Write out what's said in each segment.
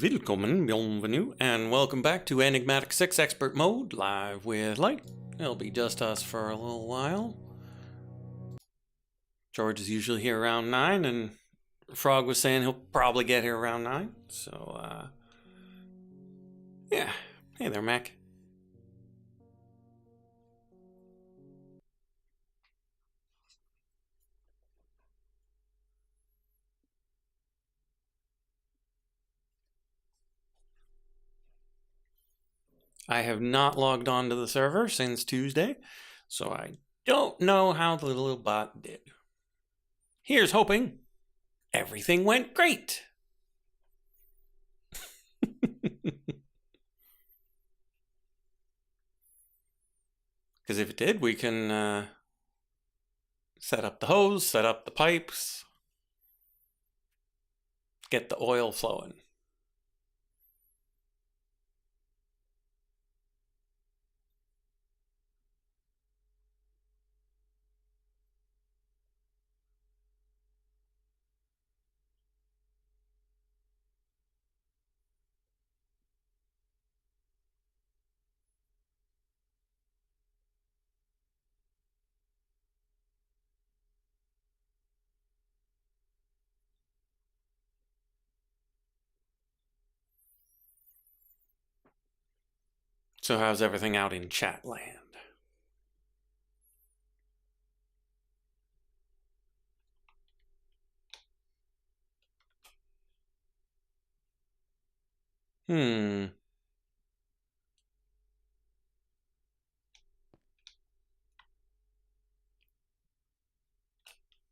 Willkommen, bienvenue, and welcome back to Enigmatic 6 Expert Mode, live with Light. It'll be just us for a little while. George is usually here around 9, and Frog was saying he'll probably get here around 9, so, yeah. Hey there, Mac. I have not logged on to the server since Tuesday, so I don't know how the little bot did. Here's hoping everything went great. Because if it did, we can set up the hose, set up the pipes, get the oil flowing. So how's everything out in chat land?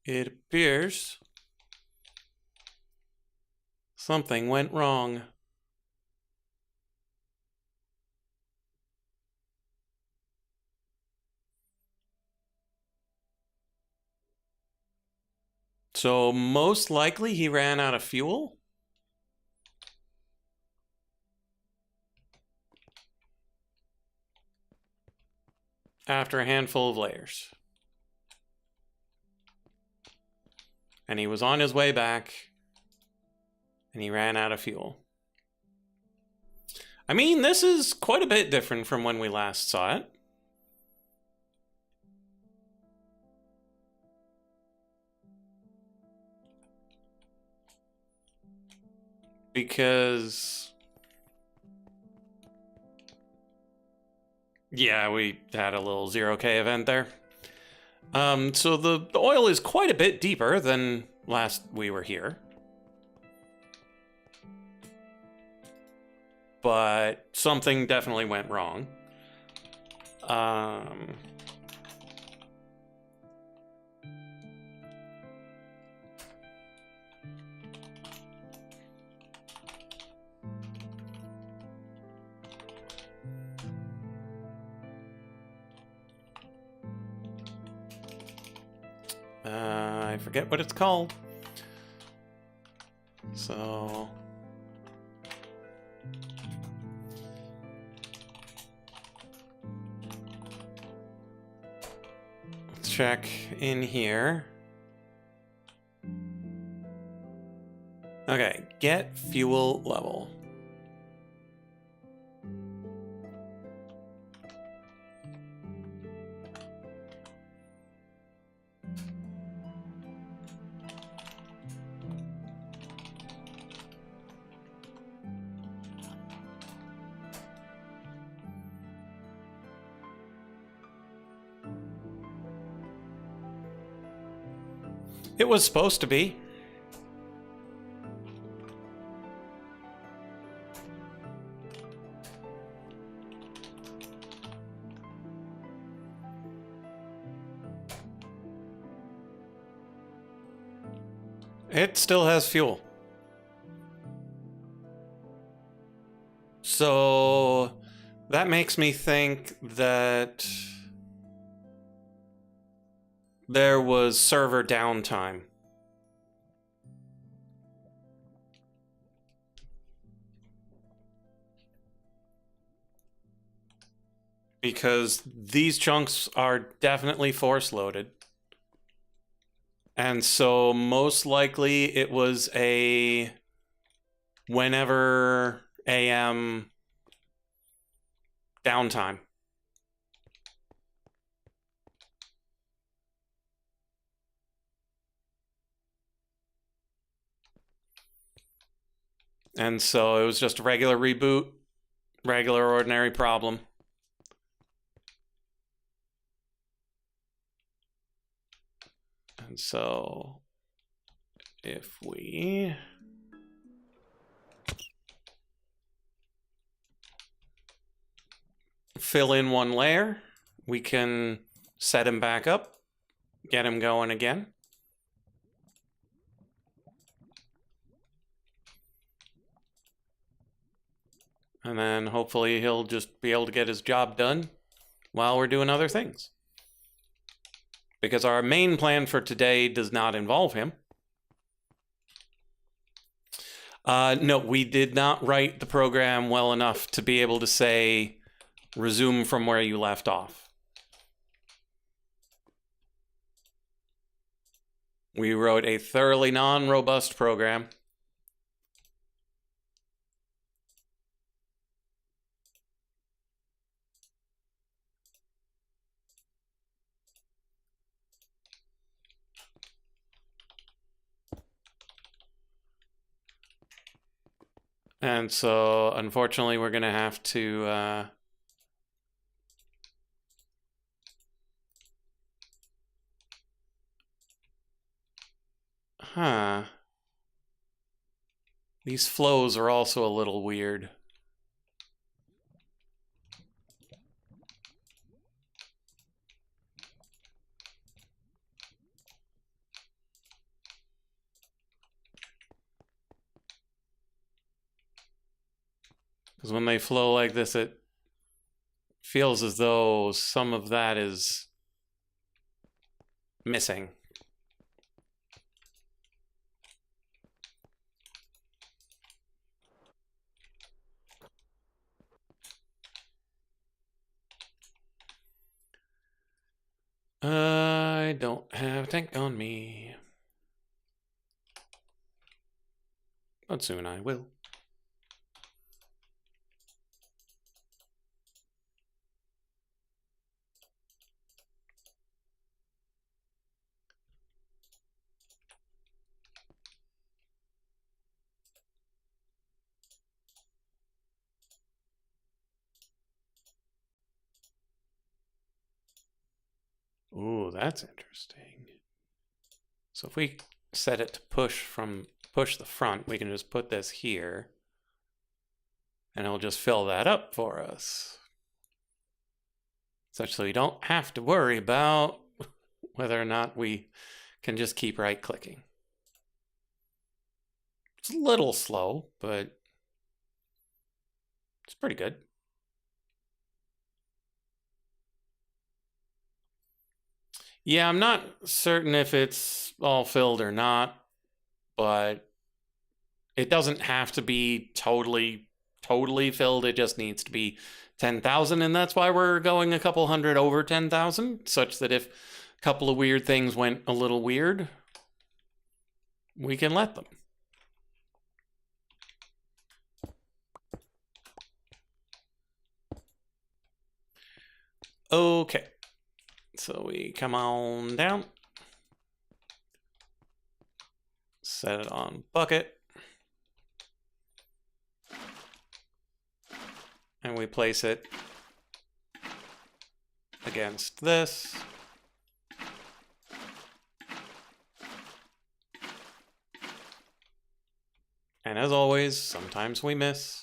It appears something went wrong. So most likely he ran out of fuel. After a handful of layers. And he was on his way back, and he ran out of fuel. I mean, this is quite a bit different from when we last saw it. Because... yeah, we had a little 0K event there. So the oil is quite a bit deeper than last we were here. But something definitely went wrong. I forget what it's called. So... let's check in here. Okay, get fuel level. It was supposed to be. It still has fuel. So that makes me think that there was server downtime. Because these chunks are definitely force loaded. And so most likely it was a whenever AM downtime. And so it was just a regular reboot, regular ordinary problem. And so if we fill in one layer, we can set him back up, get him going again. And then hopefully he'll just be able to get his job done while we're doing other things. Because our main plan for today does not involve him. No, we did not write the program well enough to be able to say, resume from where you left off. We wrote a thoroughly non-robust program. And so, unfortunately, we're going to have to these flows are also a little weird. Because when they flow like this, it feels as though some of that is missing. I don't have a tank on me. But soon I will. Ooh, that's interesting. So if we set it to push the front, we can just put this here. And it'll just fill that up for us. Such that we don't have to worry about whether or not we can just keep right-clicking. It's a little slow, but it's pretty good. Yeah, I'm not certain if it's all filled or not, but it doesn't have to be totally filled. It just needs to be 10,000, and that's why we're going a couple hundred over 10,000, such that if a couple of weird things went a little weird, we can let them. Okay, so we come on down, set it on bucket, and we place it against this. And as always, sometimes we miss.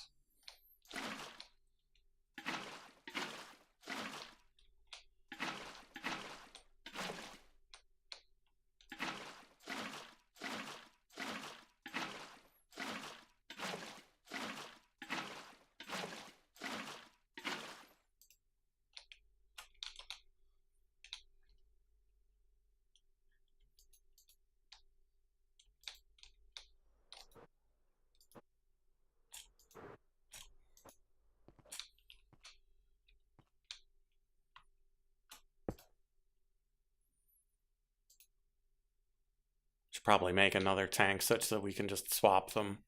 Should probably make another tank such that we can just swap them.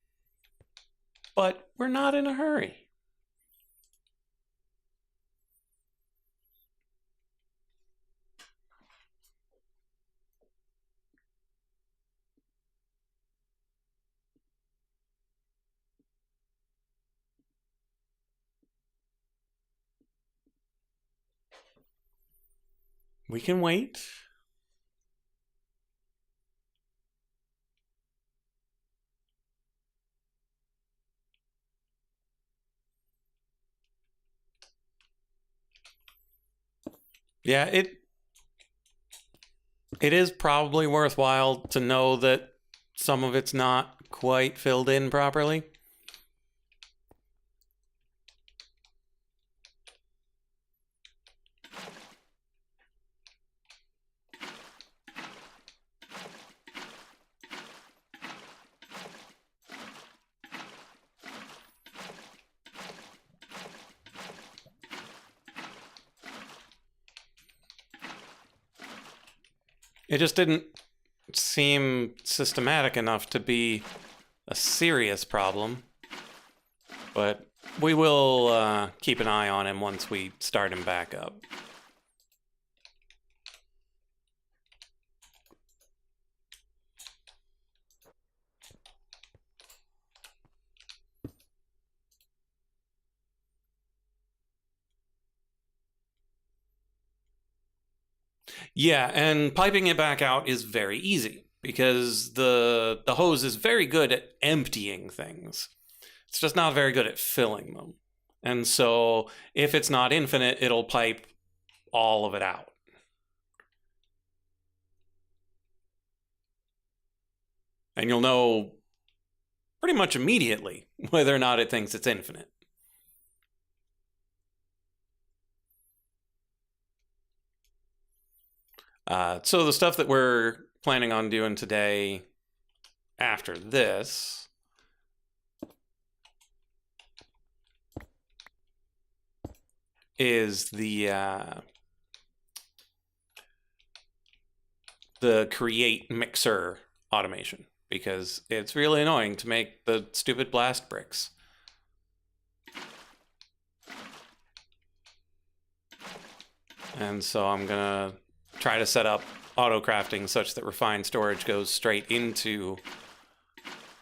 but we're not in a hurry. We can wait. Yeah, it is probably worthwhile to know that some of it's not quite filled in properly. It just didn't seem systematic enough to be a serious problem. But we will keep an eye on him once we start him back up. Yeah, and piping it back out is very easy because the hose is very good at emptying things. It's just not very good at filling them. And so if it's not infinite, it'll pipe all of it out. And you'll know pretty much immediately whether or not it thinks it's infinite. So the stuff that we're planning on doing today after this is the create mixer automation, because it's really annoying to make the stupid blast bricks. And so I'm gonna try to set up auto crafting such that refined storage goes straight into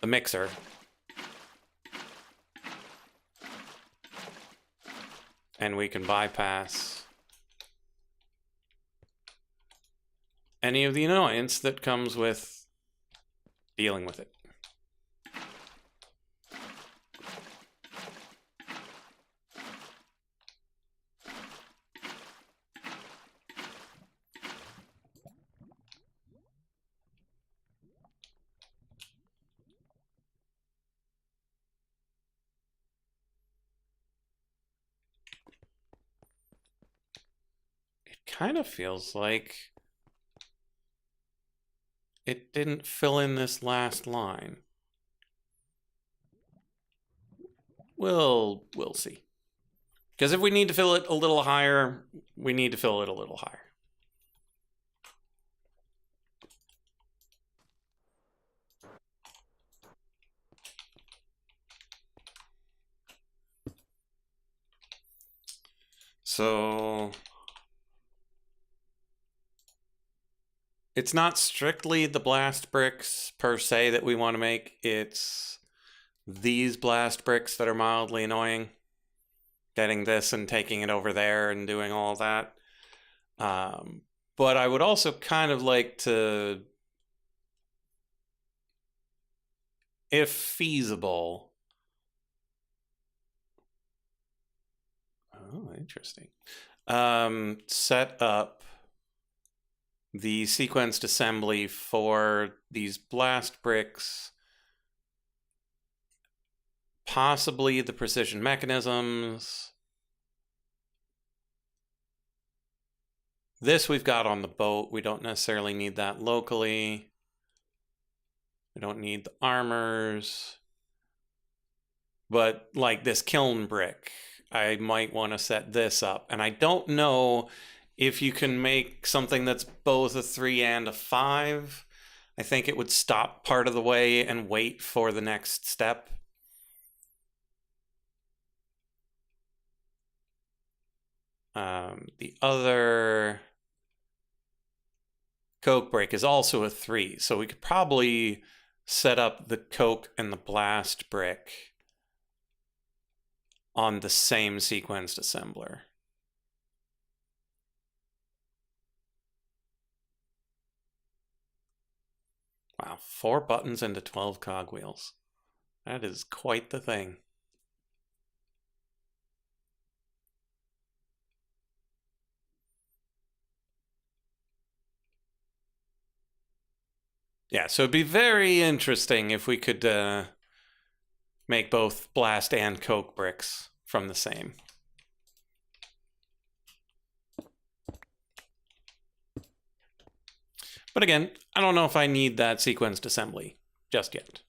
the mixer. And we can bypass any of the annoyance that comes with dealing with it. Kind of feels like it didn't fill in this last line. We'll see. Because if we need to fill it a little higher, we need to fill it a little higher. So it's not strictly the blast bricks per se that we want to make. It's these blast bricks that are mildly annoying. Getting this and taking it over there and doing all that. But I would also kind of like to, if feasible. Oh, interesting. Set up the sequenced assembly for these blast bricks, possibly the precision mechanisms. This we've got on the boat. We don't necessarily need that locally. We don't need the armors. But like this kiln brick, I might want to set this up. And I don't know if you can make something that's both a 3 and a 5. I think it would stop part of the way and wait for the next step. The other coke brick is also a 3, so we could probably set up the coke and the blast brick on the same sequenced assembler. Wow, 4 buttons into 12 cogwheels. That is quite the thing. Yeah, so it'd be very interesting if we could make both blast and coke bricks from the same. But again, I don't know if I need that sequenced assembly just yet.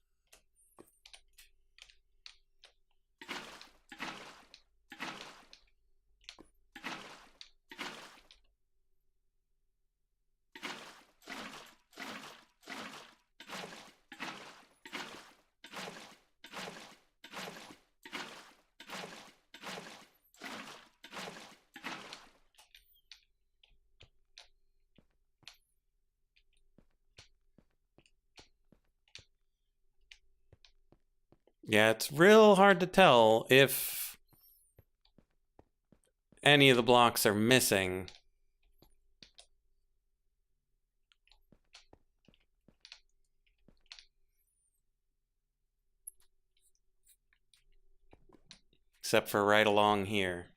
Yeah, it's real hard to tell if any of the blocks are missing. Except for right along here.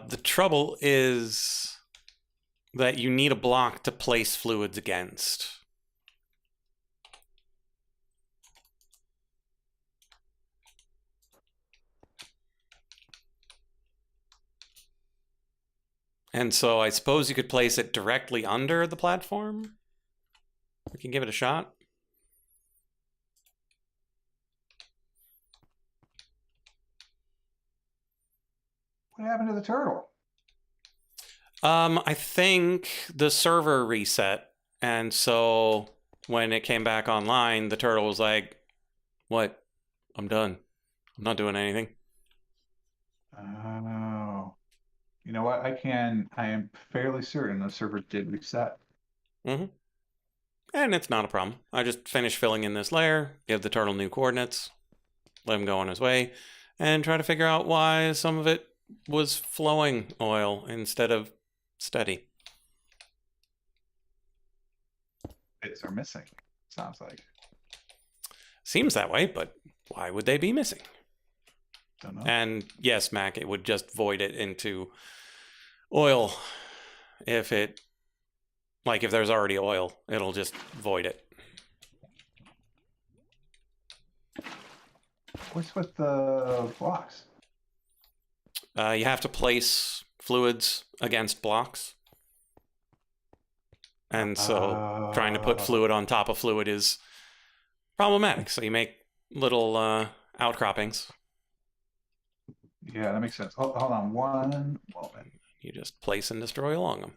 The trouble is that you need a block to place fluids against. And so I suppose you could place it directly under the platform? We can give it a shot. What happened to the turtle? I think the server reset, and so when it came back online, the turtle was like, "What? I'm done. I'm not doing anything." Oh, you know what? I am fairly certain the server did reset. Mm-hmm. And it's not a problem. I just finish filling in this layer, give the turtle new coordinates, let him go on his way, and try to figure out why some of it was flowing oil instead of steady. Bits are missing. Sounds like. Seems that way, but why would they be missing? Don't know. And yes, Mac, it would just void it into oil if it, like if there's already oil, it'll just void it. What's with the blocks? You have to place fluids against blocks. And so trying to put fluid on top of fluid is problematic. So you make little outcroppings. Yeah, that makes sense. Hold on one moment. You just place and destroy along them.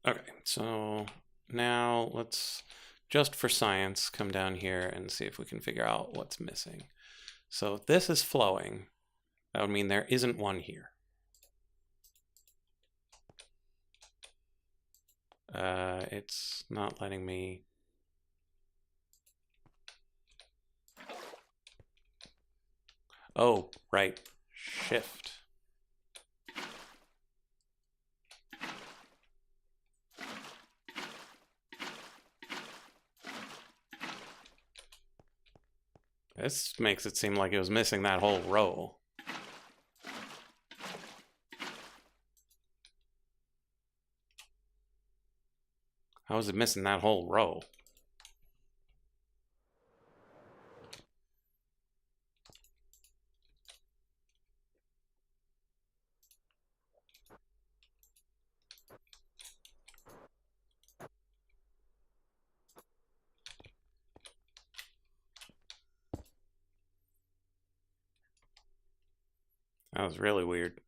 Okay, so now let's, just for science, come down here and see if we can figure out what's missing. So if this is flowing, that would mean there isn't one here. It's not letting me. Oh, right. Shift. This makes it seem like it was missing that whole row. How is it missing that whole row? That was really weird.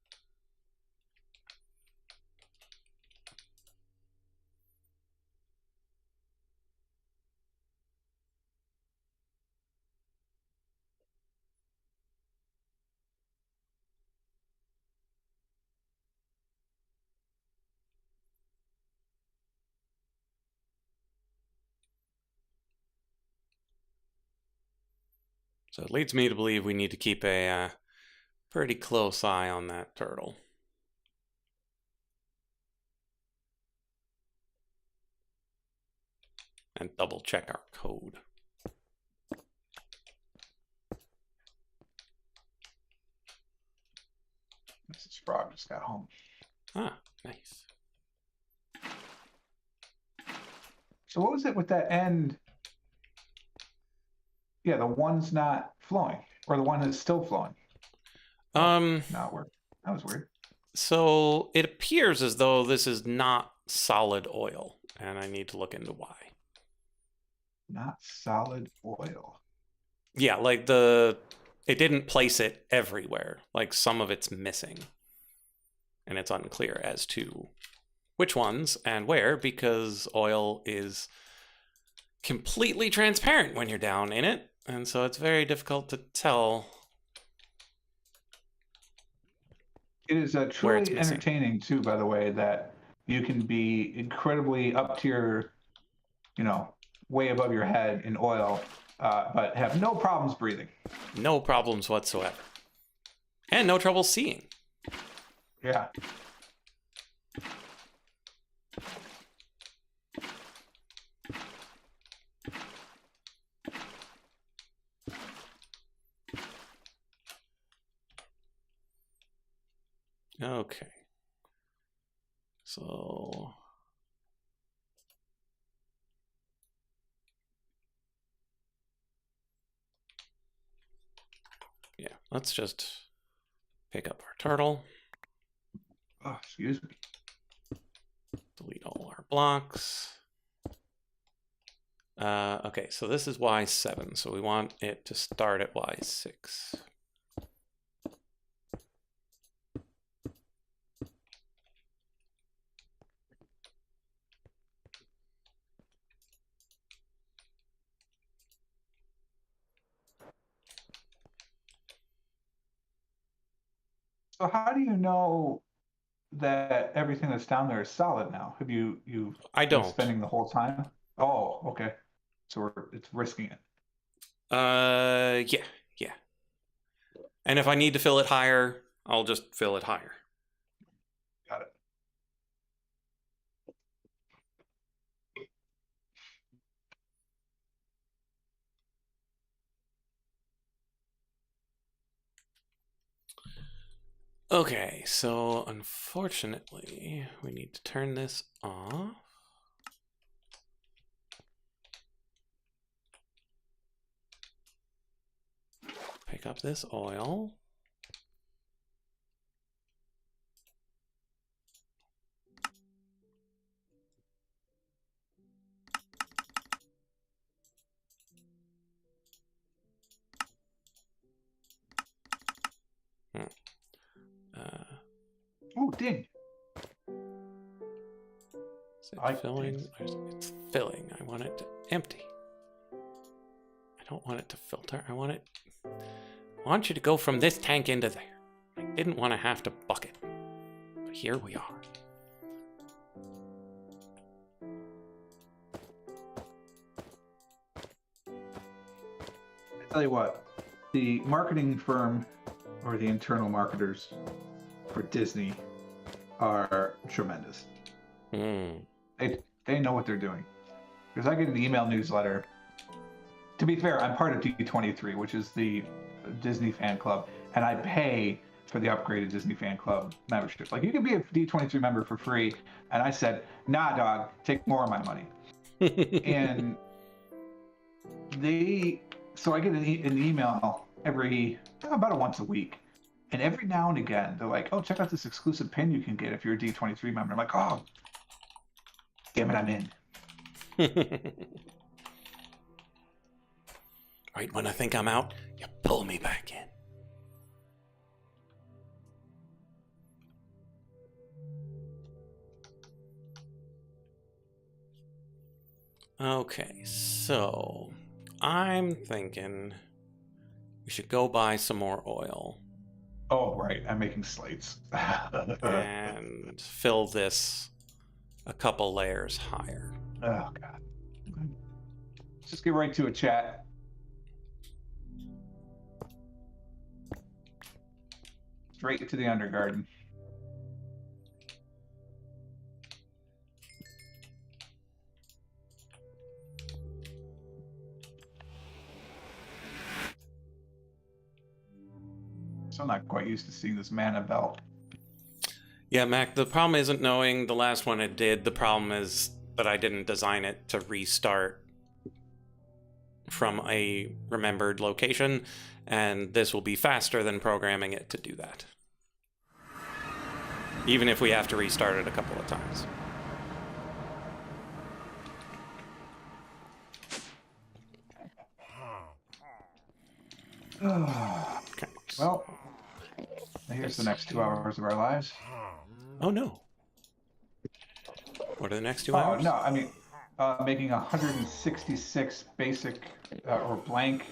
So it leads me to believe we need to keep a pretty close eye on that turtle. And double check our code. Mrs. Frog just got home. Ah, nice. So what was it with that end? Yeah, the one's not flowing, or the one that's still flowing. Not working. That was weird. So it appears as though this is not solid oil, and I need to look into why. Not solid oil. Yeah, like it didn't place it everywhere. Like some of it's missing. And it's unclear as to which ones and where, because oil is completely transparent when you're down in it. And so it's very difficult to tell. It is truly entertaining too, by the way, that you can be incredibly up to your, way above your head in oil, but have no problems breathing. No problems whatsoever. And no trouble seeing. Yeah. Okay. So yeah, let's just pick up our turtle. Oh, excuse me. Delete all our blocks. Okay, so this is Y7, so we want it to start at Y6. So how do you know that everything that's down there is solid now? Have you I been don't. spending the whole time? Oh, okay. So it's risking it. Yeah. And if I need to fill it higher, I'll just fill it higher. Got it. Okay, so unfortunately, we need to turn this off. Pick up this oil. Oh, ding. Is it filling? It's filling. I want it to empty. I don't want it to filter. I want you to go from this tank into there. I didn't want to have to bucket. But here we are. I tell you what, the marketing firm or the internal marketers for Disney are tremendous. They know what they're doing. Because I get an email newsletter to be fair, I'm part of D23, which is the Disney fan club, and I pay for the upgraded Disney fan club membership. Like, you can be a D23 member for free, and I said, nah, dog, take more of my money. And so I get an email about once a week, and every now and again they're like, oh, check out this exclusive pin you can get if you're a D23 member. I'm like, oh, damn it, I'm in. Right when I think I'm out, you pull me back in. Okay, so I'm thinking we should go buy some more oil. Oh, right, I'm making slates. And fill this a couple layers higher. Oh, God. Let's just get right to it, chat. Straight to the Undergarden. So I'm not quite used to seeing this mana belt. Yeah, Mac, the problem isn't knowing the last one it did. The problem is that I didn't design it to restart from a remembered location, and this will be faster than programming it to do that. Even if we have to restart it a couple of times. Okay. Well, here's the next 2 hours of our lives. Oh, no. What are the next 2 hours? Oh, no, I mean, making 166 basic or blank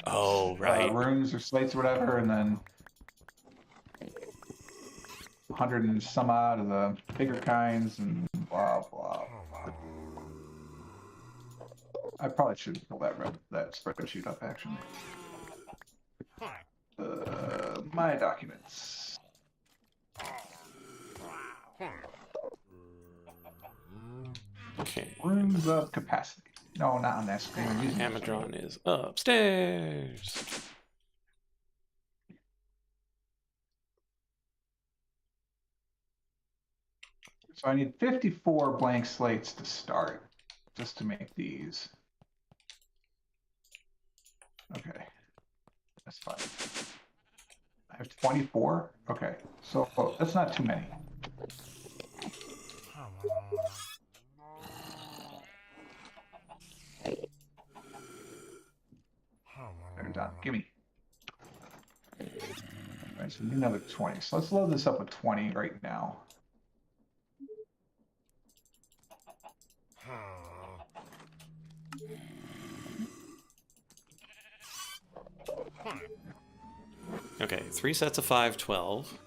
runes or slates or whatever, and then 100 and some odd of the bigger kinds, and blah, blah. I probably should pull that spreadsheet up, actually. My documents. Okay. Rooms of capacity. No, not on that screen. Amadron is upstairs. So I need 54 blank slates to start, just to make these. Okay, that's fine. I have 24? Okay, so that's not too many. They're done. Gimme. All right, so we need another 20. So let's load this up with 20 right now. Okay, 3 sets of 5, 12.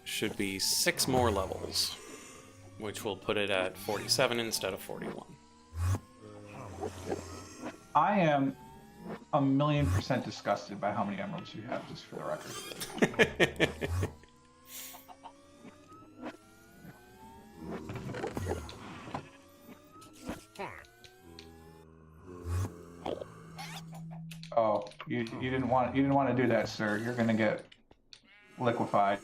Should be 6 more levels, which will put it at 47 instead of 41. I am 1,000,000% disgusted by how many emeralds you have, just for the record. Oh, you didn't want to do that, sir. You're gonna get liquefied.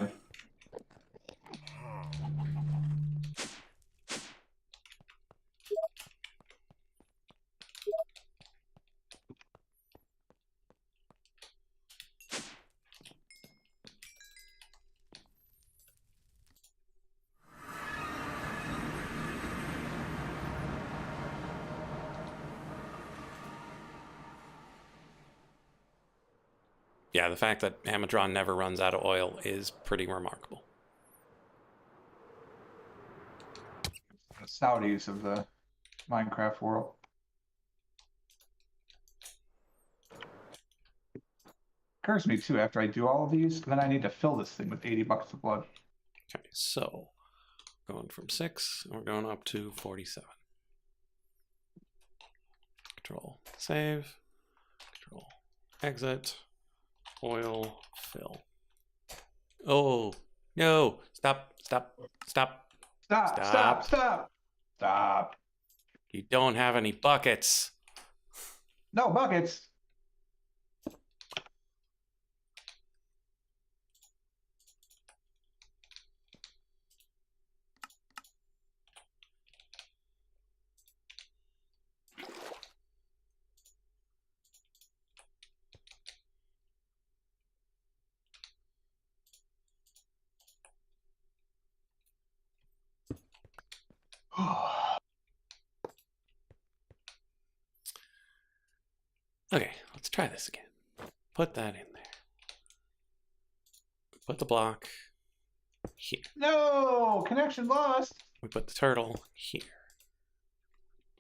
Yeah, the fact that Amadron never runs out of oil is pretty remarkable. The Saudis of the Minecraft world. Occurs to me too, after I do all of these, then I need to fill this thing with 80 buckets of blood. Okay, so going from 6, we're going up to 47. Control, save, control, exit, oil, fill. Oh, no, stop. Stop. You don't have any buckets. No buckets. Okay, let's try this again. Put that in there. Put the block here. No, connection lost. We put the turtle here.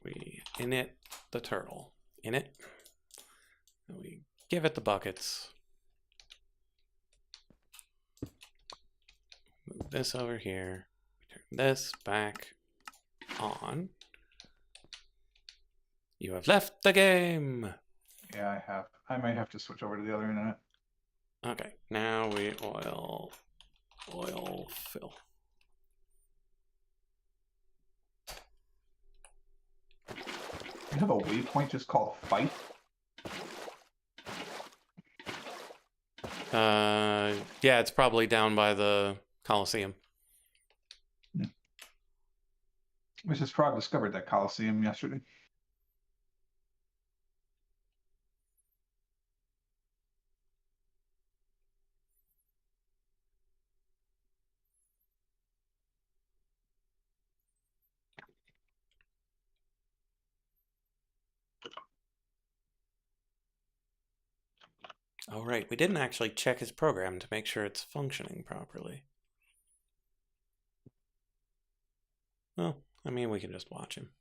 We init the turtle. Init. And we give it the buckets. Move this over here. Turn this back on. You have left the game. Yeah, I have. I might have to switch over to the other internet. Okay, now we oil fill. You have a waypoint just called fight? Yeah, it's probably down by the Coliseum. Mrs. Frog discovered that Coliseum yesterday. Oh, right. We didn't actually check his program to make sure it's functioning properly. Well, I mean, we can just watch him.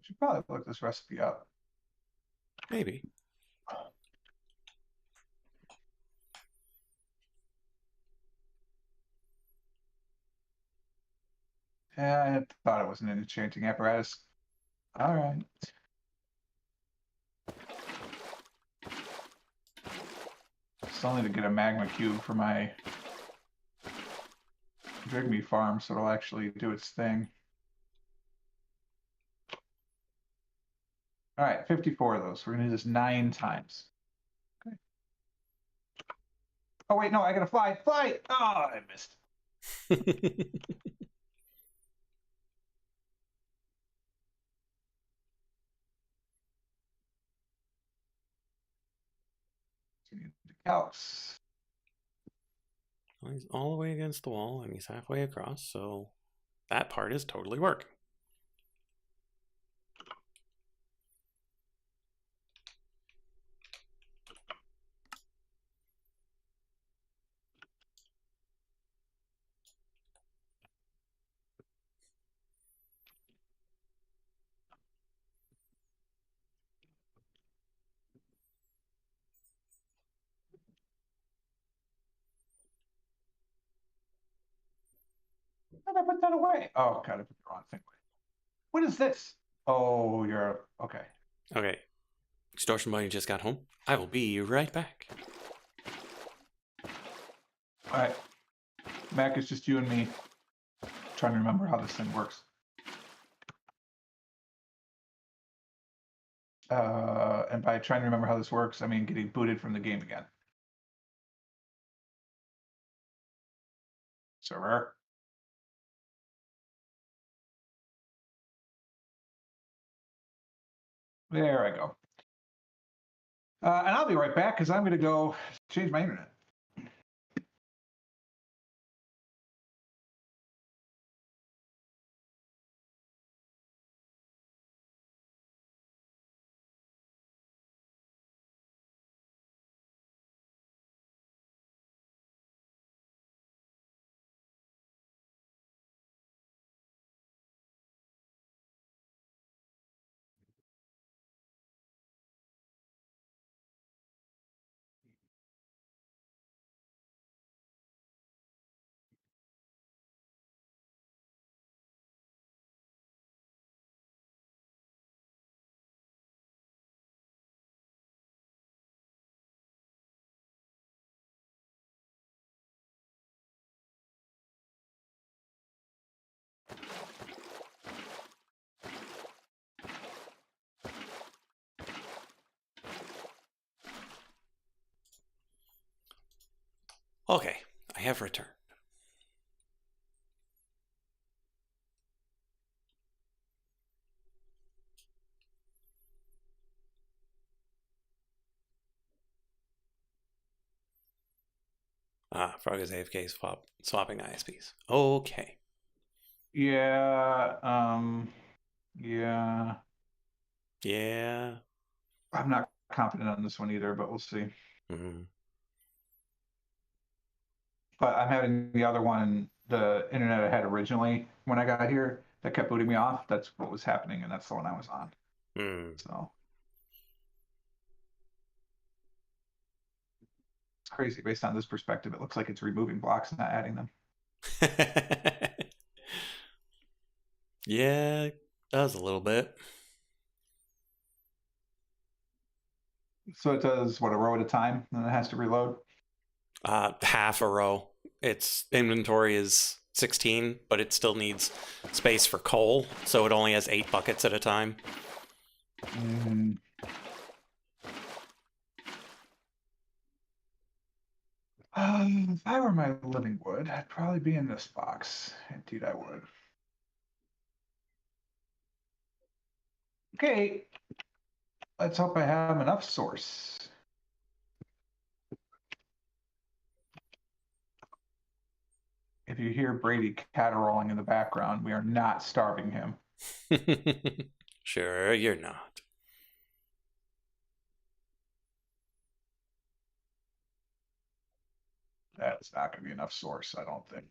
Should probably look this recipe up. Maybe. Yeah, I thought it was an enchanting apparatus. All right. Still need to get a magma cube for my Drigme farm so it'll actually do its thing. All right, 54 of those. We're going to do this 9 times. Okay. Oh, wait, no, I got to fly. Fly! Oh, I missed. Calcs. Well, he's all the way against the wall and he's halfway across, so that part is totally working. How did I put that away? Oh, God, I put the wrong thing away. What is this? Oh, you're okay. Okay. Extortion Bunny just got home. I will be right back. All right. Mac, it's just you and me trying to remember how this thing works. And by trying to remember how this works, I mean getting booted from the game again. Server. There I go. And I'll be right back because I'm going to go change my internet. Okay, I have returned. Ah, Frog is AFK swapping ISPs. Okay. Yeah. Yeah. Yeah. I'm not confident on this one either, but we'll see. Mm-hmm. But I'm having the other one, the internet I had originally when I got here, that kept booting me off. That's what was happening, and that's the one I was on. Mm. So it's crazy. Based on this perspective, it looks like it's removing blocks and not adding them. Yeah, it does a little bit. So it does what, a row at a time, and then it has to reload. Half a row. Its inventory is 16, but it still needs space for coal, so it only has 8 buckets at a time. Mm. If I were my living wood, I'd probably be in this box. Indeed, I would. Okay, let's hope I have enough source. If you hear Brady caterwauling in the background, we are not starving him. Sure, you're not. That's not going to be enough source, I don't think.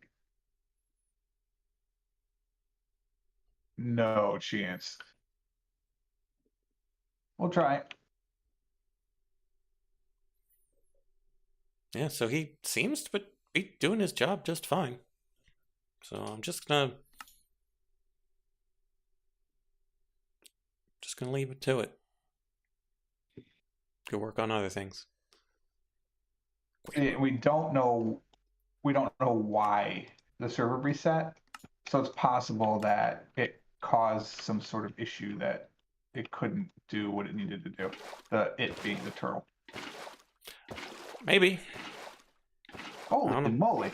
No chance. We'll try. Yeah, so he seems to be doing his job just fine. So I'm just gonna leave it to it. Go work on other things. We don't know. We don't know why the server reset. So it's possible that it caused some sort of issue that it couldn't do what it needed to do. It being the turtle. Maybe. Holy moly!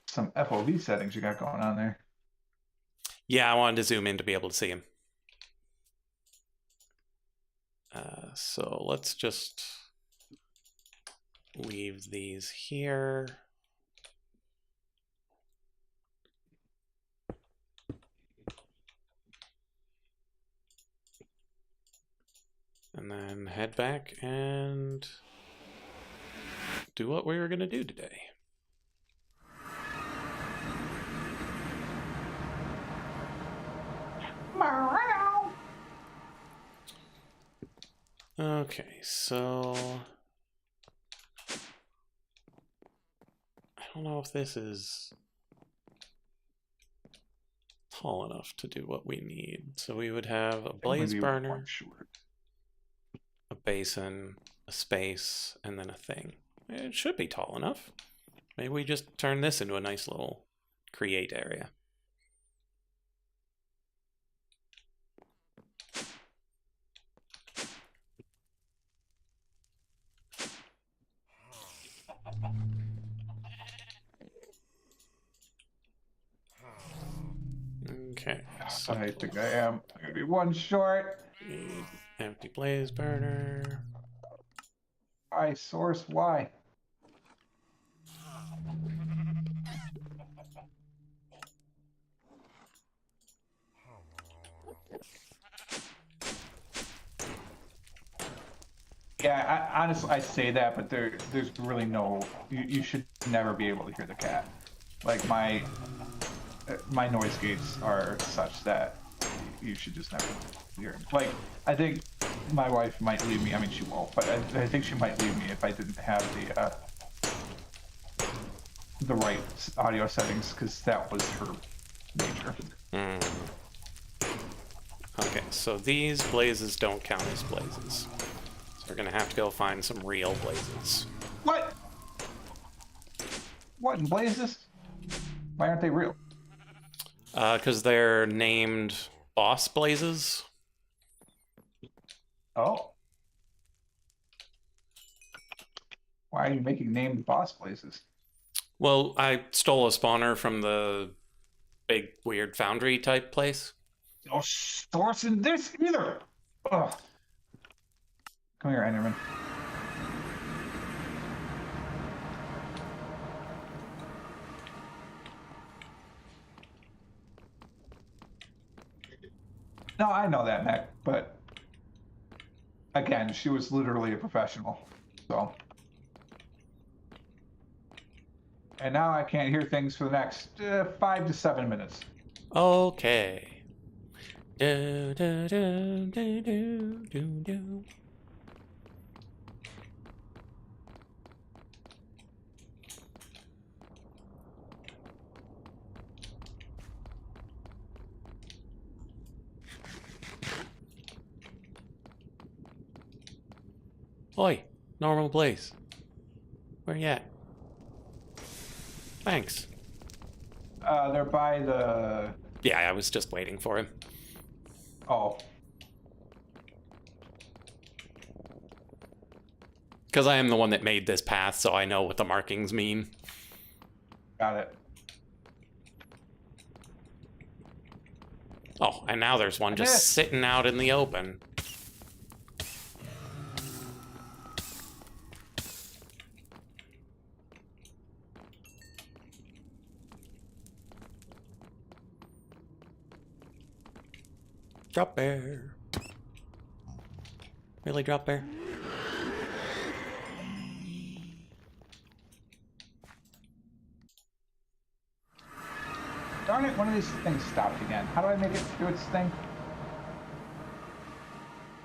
Some FOV settings you got going on there. Yeah, I wanted to zoom in to be able to see him. So let's just leave these here. And then head back and do what we were going to do today. Okay, so I don't know if this is tall enough to do what we need. So we would have a blaze burner, a basin, a space, and then a thing. It should be tall enough. Maybe we just turn this into a nice little create area. Okay, so I think I am. I'm gonna be one short. need empty blaze burner. I source why? Yeah, honestly, I say that, but there's really no. You should never be able to hear the cat. Like my noise gates are such that you should just never hear him. Like I think my wife might leave me. I mean, she won't, but I think she might leave me if I didn't have the right audio settings, because that was her nature. Mm. Okay, so these blazes don't count as blazes. So we're gonna have to go find some real blazes. What? What in blazes? Why aren't they real? Because they're named boss blazes. Oh. Why are you making named boss places? Well, I stole a spawner from the big weird foundry type place. Oh, stores in this either. Ugh. Come here, Enderman. No, I know that, Mac, but again, she was literally a professional. So, and now I can't hear things for the next 5 to 7 minutes. Okay. Do, do, do, do, do, do, do. Oi, normal place. Where you at? Thanks. They're by the. Yeah, I was just waiting for him. Oh, Because I am the one that made this path, so I know what the markings mean. got it. Oh, and now there's one just sitting out in the open. Drop bear. Really, drop bear? Darn it, one of these things stopped again. How do I make it do its thing?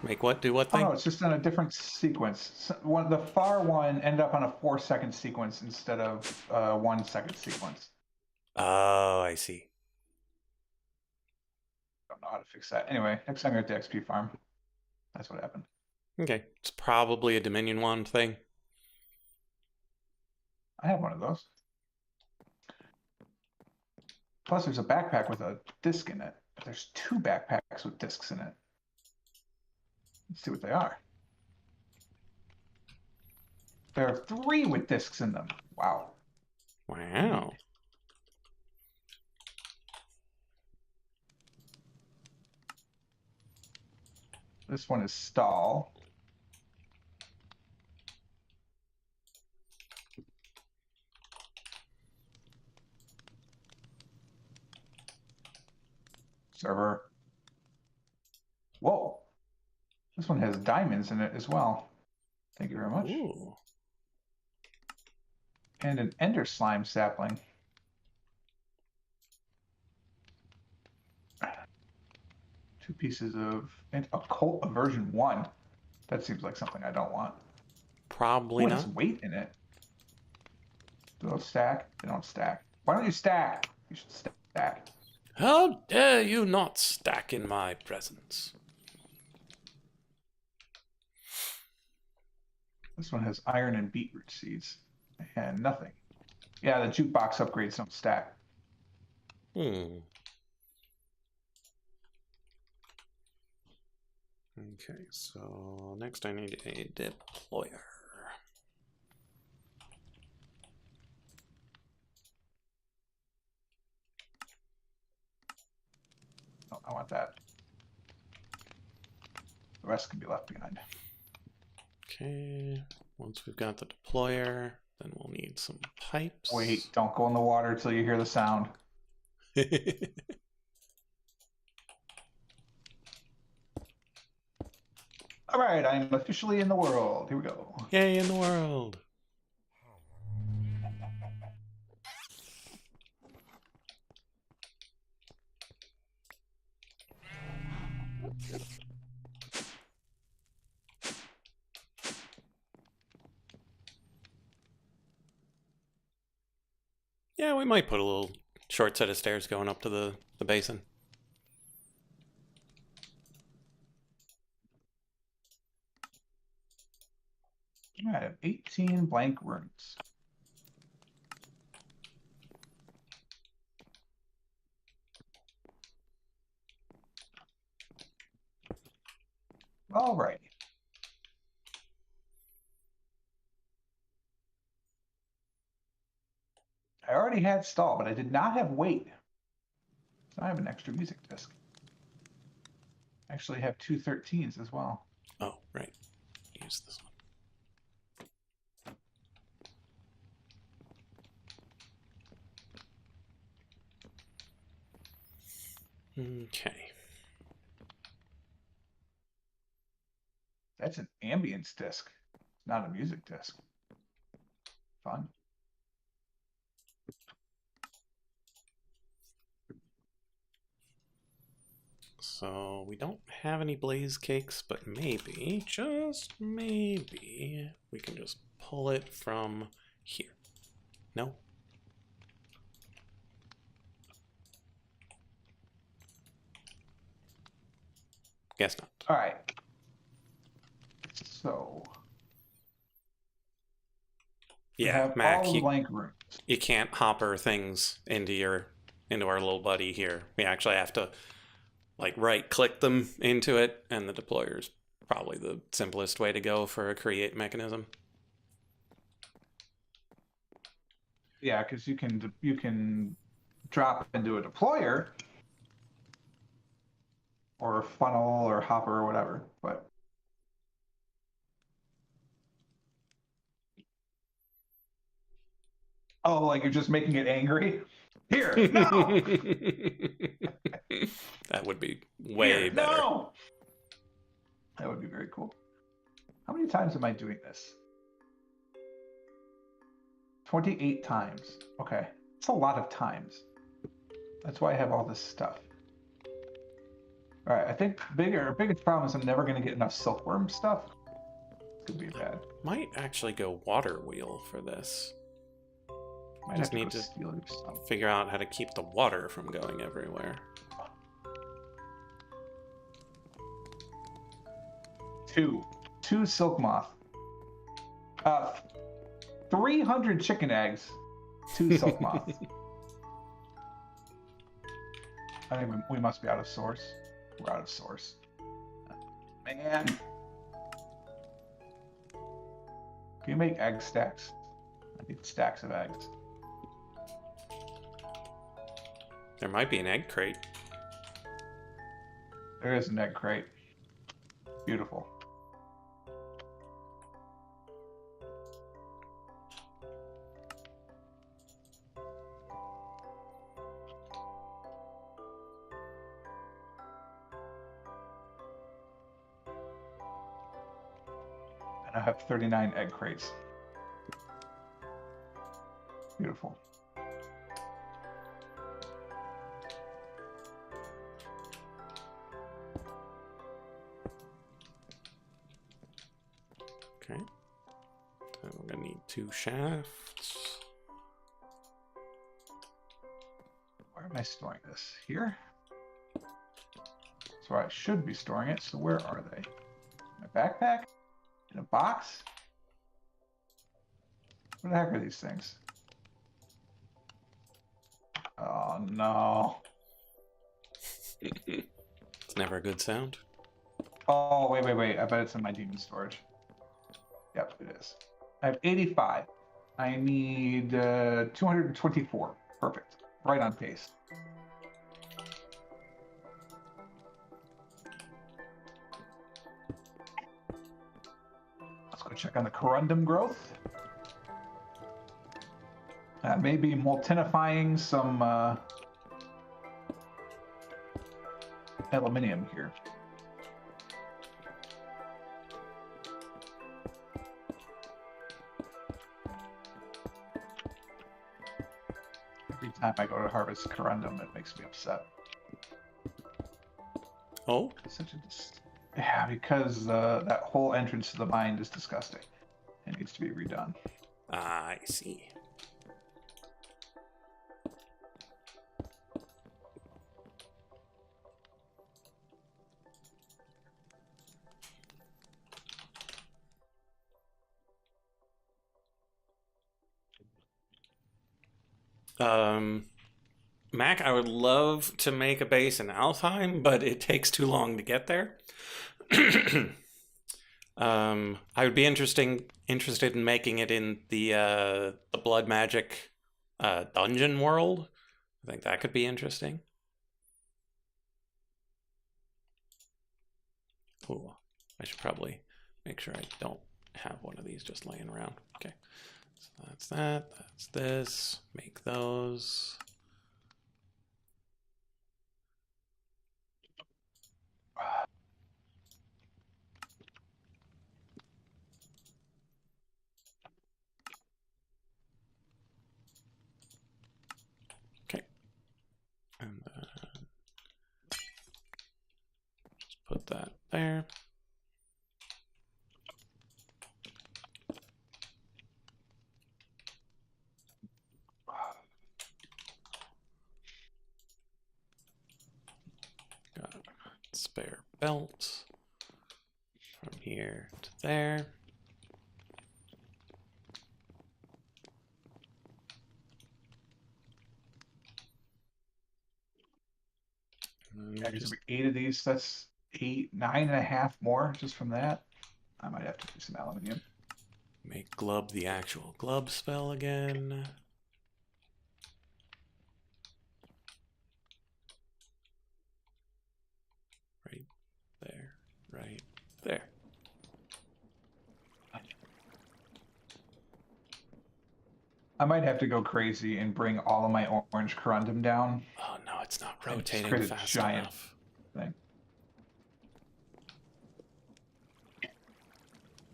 Make what? Do what Oh thing? no, it's just on a different sequence. The far one ended up on a 4-second sequence instead of a 1-second sequence. Oh, I see. Don't know how to fix that. Anyway, next time you're at the XP farm, that's what happened. Okay, it's probably a Dominion wand thing. I have one of those. Plus, there's a backpack with a disc in it. There's 2 backpacks with discs in it. Let's see what they are. There are 3 with discs in them. Wow. Wow. This one is stall. Server. Whoa. This one has diamonds in it as well. Thank you very much. Ooh. And an ender slime sapling. 2 pieces of and a cult of version 1. That seems like something I don't want. Probably Ooh, not. there's weight in it. Do those stack? They don't stack. Why don't you stack? You should stack. How dare you not stack in my presence? This one has iron and beetroot seeds. And nothing. Yeah, the jukebox upgrades don't stack. Hmm. Okay, so next I need a deployer. Oh, I want that. The rest can be left behind. Okay, once we've got the deployer, then we'll need some pipes. Wait, don't go in the water until you hear the sound. All right, I'm officially in the world. Here we go. Yay, in the world. Yeah, we might put a little short set of stairs going up to the basin. I have 18 blank runes. All right. I already had stall, but I did not have weight. So I have an extra music disc. I actually have 2 13s as well. Oh, right. Use this one. Okay. That's an ambience disc, not a music disc. Fun. So we don't have any blaze cakes, but maybe, just maybe, we can just pull it from here. No? Guess not. All right. So. Yeah, Mac, all the blank rooms. You can't hopper things into our little buddy here. We actually have to like right click them into it, and the deployer is probably the simplest way to go for a create mechanism. Yeah, because you can drop into a deployer or funnel or hopper or whatever, but oh, like you're just making it angry? Here, no! That would be way better. No! That would be very cool. How many times am I doing this? 28 times. Okay. It's a lot of times. That's why I have all this stuff. All right, I think biggest problem is I'm never going to get enough silkworm stuff. This could be bad. Might actually go water wheel for this. I just need to figure out how to keep the water from going everywhere. 2 silk moth. 300 chicken eggs. 2 silk moth. I think we must be out of source. We're out of source. Man. Can you make egg stacks? I need stacks of eggs. There might be an egg crate. There is an egg crate. Beautiful. And I have 39 egg crates. Beautiful. Okay. And we're gonna need 2 shafts. Where am I storing this? Here? That's where I should be storing it. So where are they? My backpack? In a box? What the heck are these things? Oh no. It's never a good sound. Oh, wait. I bet it's in my demon storage. Yep, it is. I have 85. I need 224. Perfect. Right on pace. Let's go check on the corundum growth. Maybe multinifying some aluminium here. Every time I go to harvest corundum, it makes me upset. Oh? Yeah, because that whole entrance to the mine is disgusting. It needs to be redone. I see. Mac, I would love to make a base in Alfheim, but it takes too long to get there. I would be interested in making it in the blood magic dungeon world. I think that could be interesting. Ooh, I should probably make sure I don't have one of these just laying around. Okay, so that's that. That's this. Make those. Okay, and then just put that there. Got a spare belt from here to there. Yeah, because 8 of these, that's 9.5 more just from that. I might have to do some aluminium. Make glub the actual glub spell again. Right there, right there. I might have to go crazy and bring all of my orange corundum down. Oh no, it's not rotating fast enough. Thing.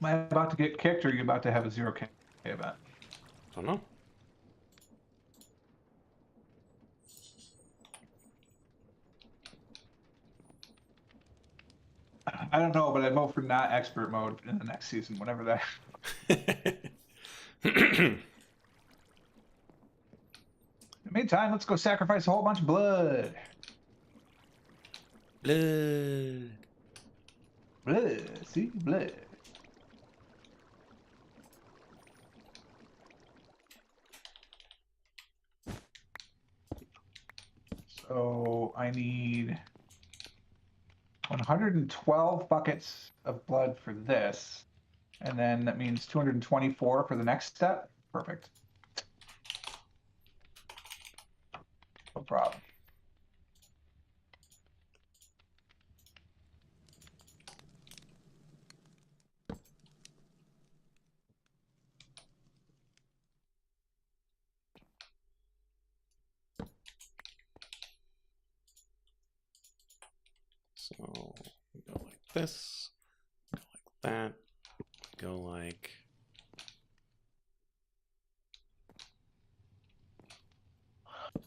Am I about to get kicked, or are you about to have a 0K event? I don't know. I don't know, but I vote for not expert mode in the next season, whenever that. In the meantime, let's go sacrifice a whole bunch of blood. Blood. Blood. See? Blood. So I need 112 buckets of blood for this. And then that means 224 for the next step. Perfect. No problem. So go like this, go like that, go like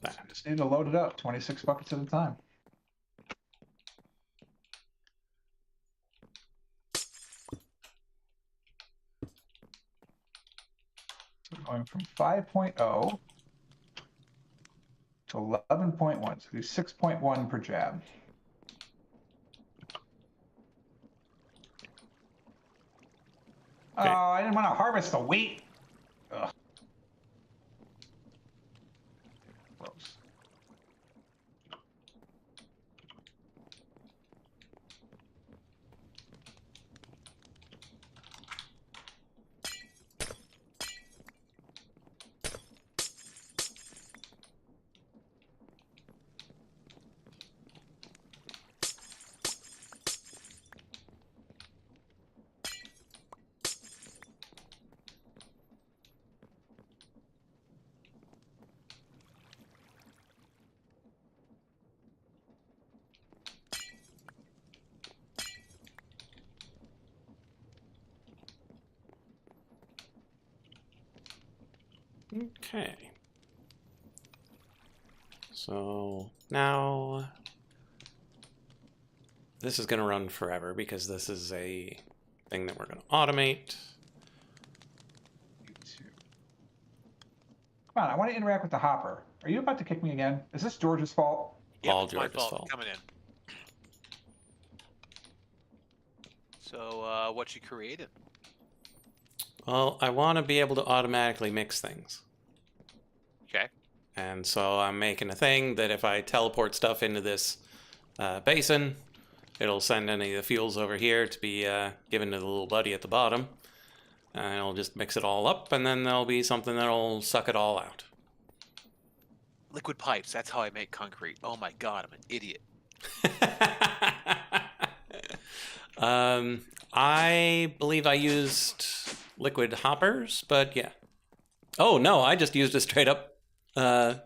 that. I just need to load it up 26 buckets at a time. So going from 5.0 to 11.1, so do 6.1 per jab. Okay. Oh, I didn't want to harvest the wheat. Ugh. Gross. Okay. So now this is going to run forever because this is a thing that we're going to automate. Come on, I want to interact with the hopper. Are you about to kick me again? Is this George's fault? Yep, All it's George's my fault. fault. Coming in. So, what you created? Well, I want to be able to automatically mix things. Okay. And so I'm making a thing that if I teleport stuff into this basin, it'll send any of the fuels over here to be given to the little buddy at the bottom. And it'll just mix it all up, and then there'll be something that'll suck it all out. Liquid pipes. That's how I make concrete. Oh my god, I'm an idiot. I believe I used liquid hoppers, but yeah. Oh no, I just used a straight up, yeah,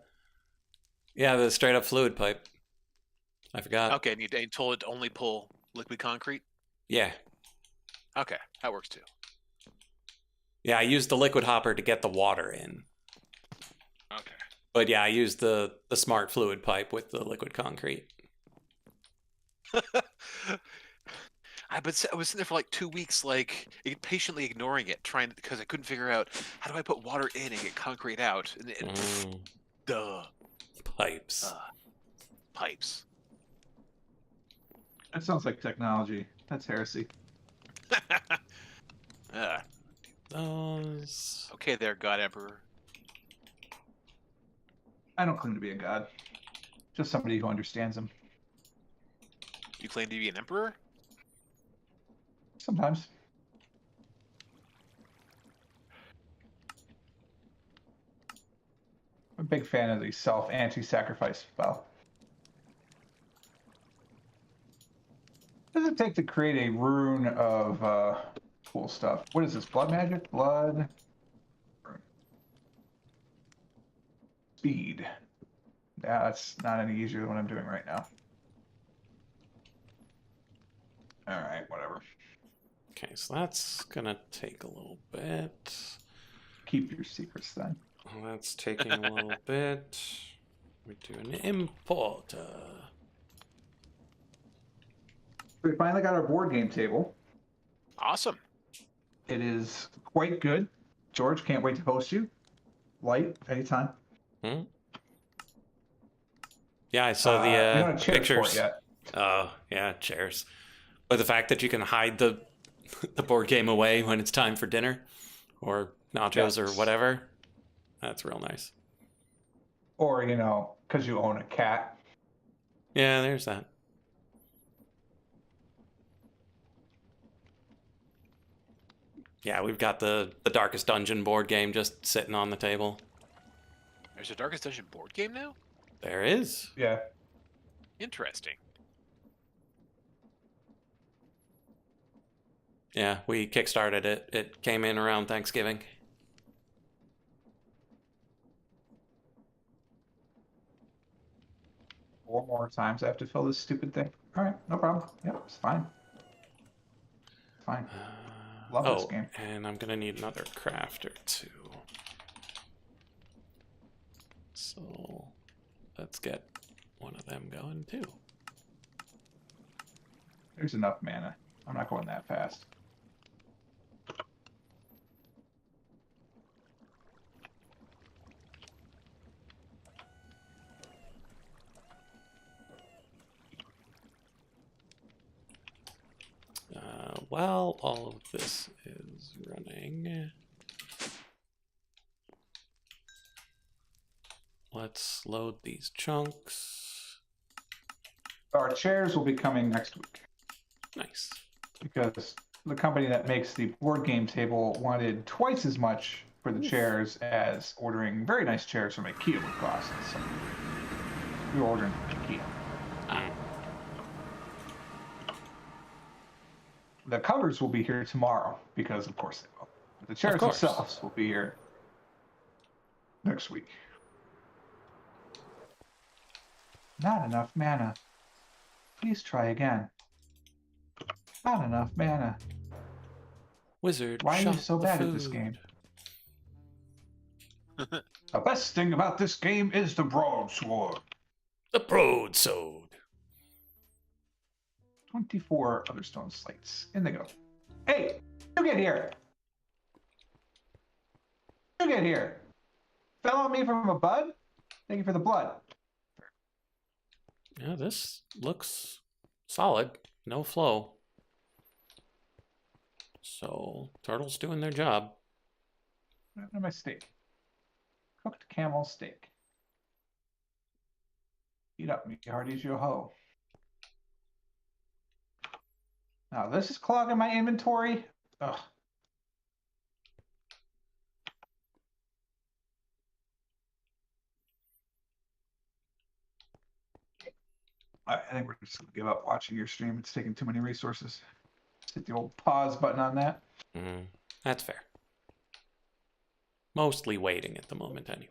the straight up fluid pipe. I forgot. Okay, and you told it to only pull liquid concrete? Yeah. Okay, that works too. Yeah, I used the liquid hopper to get the water in. Okay. But yeah, I used the smart fluid pipe with the liquid concrete. I was sitting there for like 2 weeks, like patiently ignoring it, trying because I couldn't figure out how do I put water in and get concrete out. Duh. Pipes. Pipes. That sounds like technology. That's heresy. Those. Okay, there, God Emperor. I don't claim to be a god. Just somebody who understands them. You claim to be an emperor? Sometimes. I'm a big fan of the anti-sacrifice spell. What does it take to create a rune of cool stuff? What is this? Blood magic? Blood? Speed. Yeah, that's not any easier than what I'm doing right now. All right, whatever. Okay, so that's gonna take a little bit. Keep your secrets then. Well, that's taking a little bit. We do an importer. We finally got our board game table. Awesome. It is quite good. George, can't wait to host you. Light, anytime. Yeah, I saw we don't have chairs pictures. for it yet. Oh, yeah, chairs. But the fact that you can hide the board game away when it's time for dinner or nachos or whatever, that's real nice. Or, because you own a cat. Yeah, there's that. Yeah, we've got the Darkest Dungeon board game just sitting on the table. There's a Darkest Dungeon board game now? There is. Yeah. Interesting. Yeah, we kickstarted it. It came in around Thanksgiving. Four more times I have to fill this stupid thing. All right, no problem. Yep, it's fine. Fine. Love this game. And I'm gonna need another crafter too. So let's get one of them going too. There's enough mana. I'm not going that fast. While all of this is running, let's load these chunks. Our chairs will be coming next week. Nice. Because the company that makes the board game table wanted twice as much for the chairs as ordering very nice chairs from IKEA would cost. So we were ordering from IKEA. The covers will be here tomorrow, because of course they will. The chairs themselves will be here next week. Not enough mana. Please try again. Not enough mana. Wizard, why are you so bad at this game? The best thing about this game is the broadsword. The broadsword. 24 other stone slates. In they go. Hey, you get here. You get here. Fell on me from a bud? Thank you for the blood. Yeah, this looks solid. No flow. So, turtles doing their job. What happened to my steak? Cooked camel steak. Eat up, me hearties, yo ho. Now, this is clogging my inventory. Ugh. I think we're just gonna give up watching your stream. It's taking too many resources. Just hit the old pause button on that. That's fair. Mostly waiting at the moment, anyway.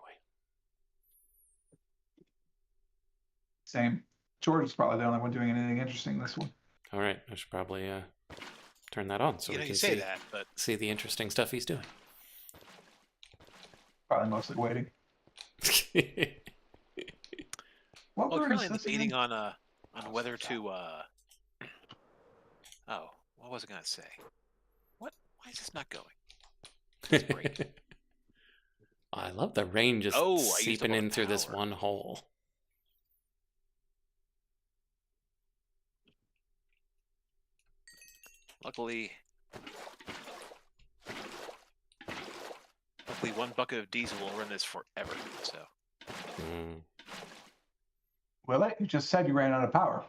Same. George is probably the only one doing anything interesting this one. All right, I should probably turn that on so we can see the interesting stuff he's doing. Probably mostly waiting. Well, currently I'm debating on whether to oh, what was I gonna say? What? Why is this not going? Let's break. I love the rain just seeping in through this one hole. Luckily, one bucket of diesel will run this forever. So. Will it? You just said you ran out of power.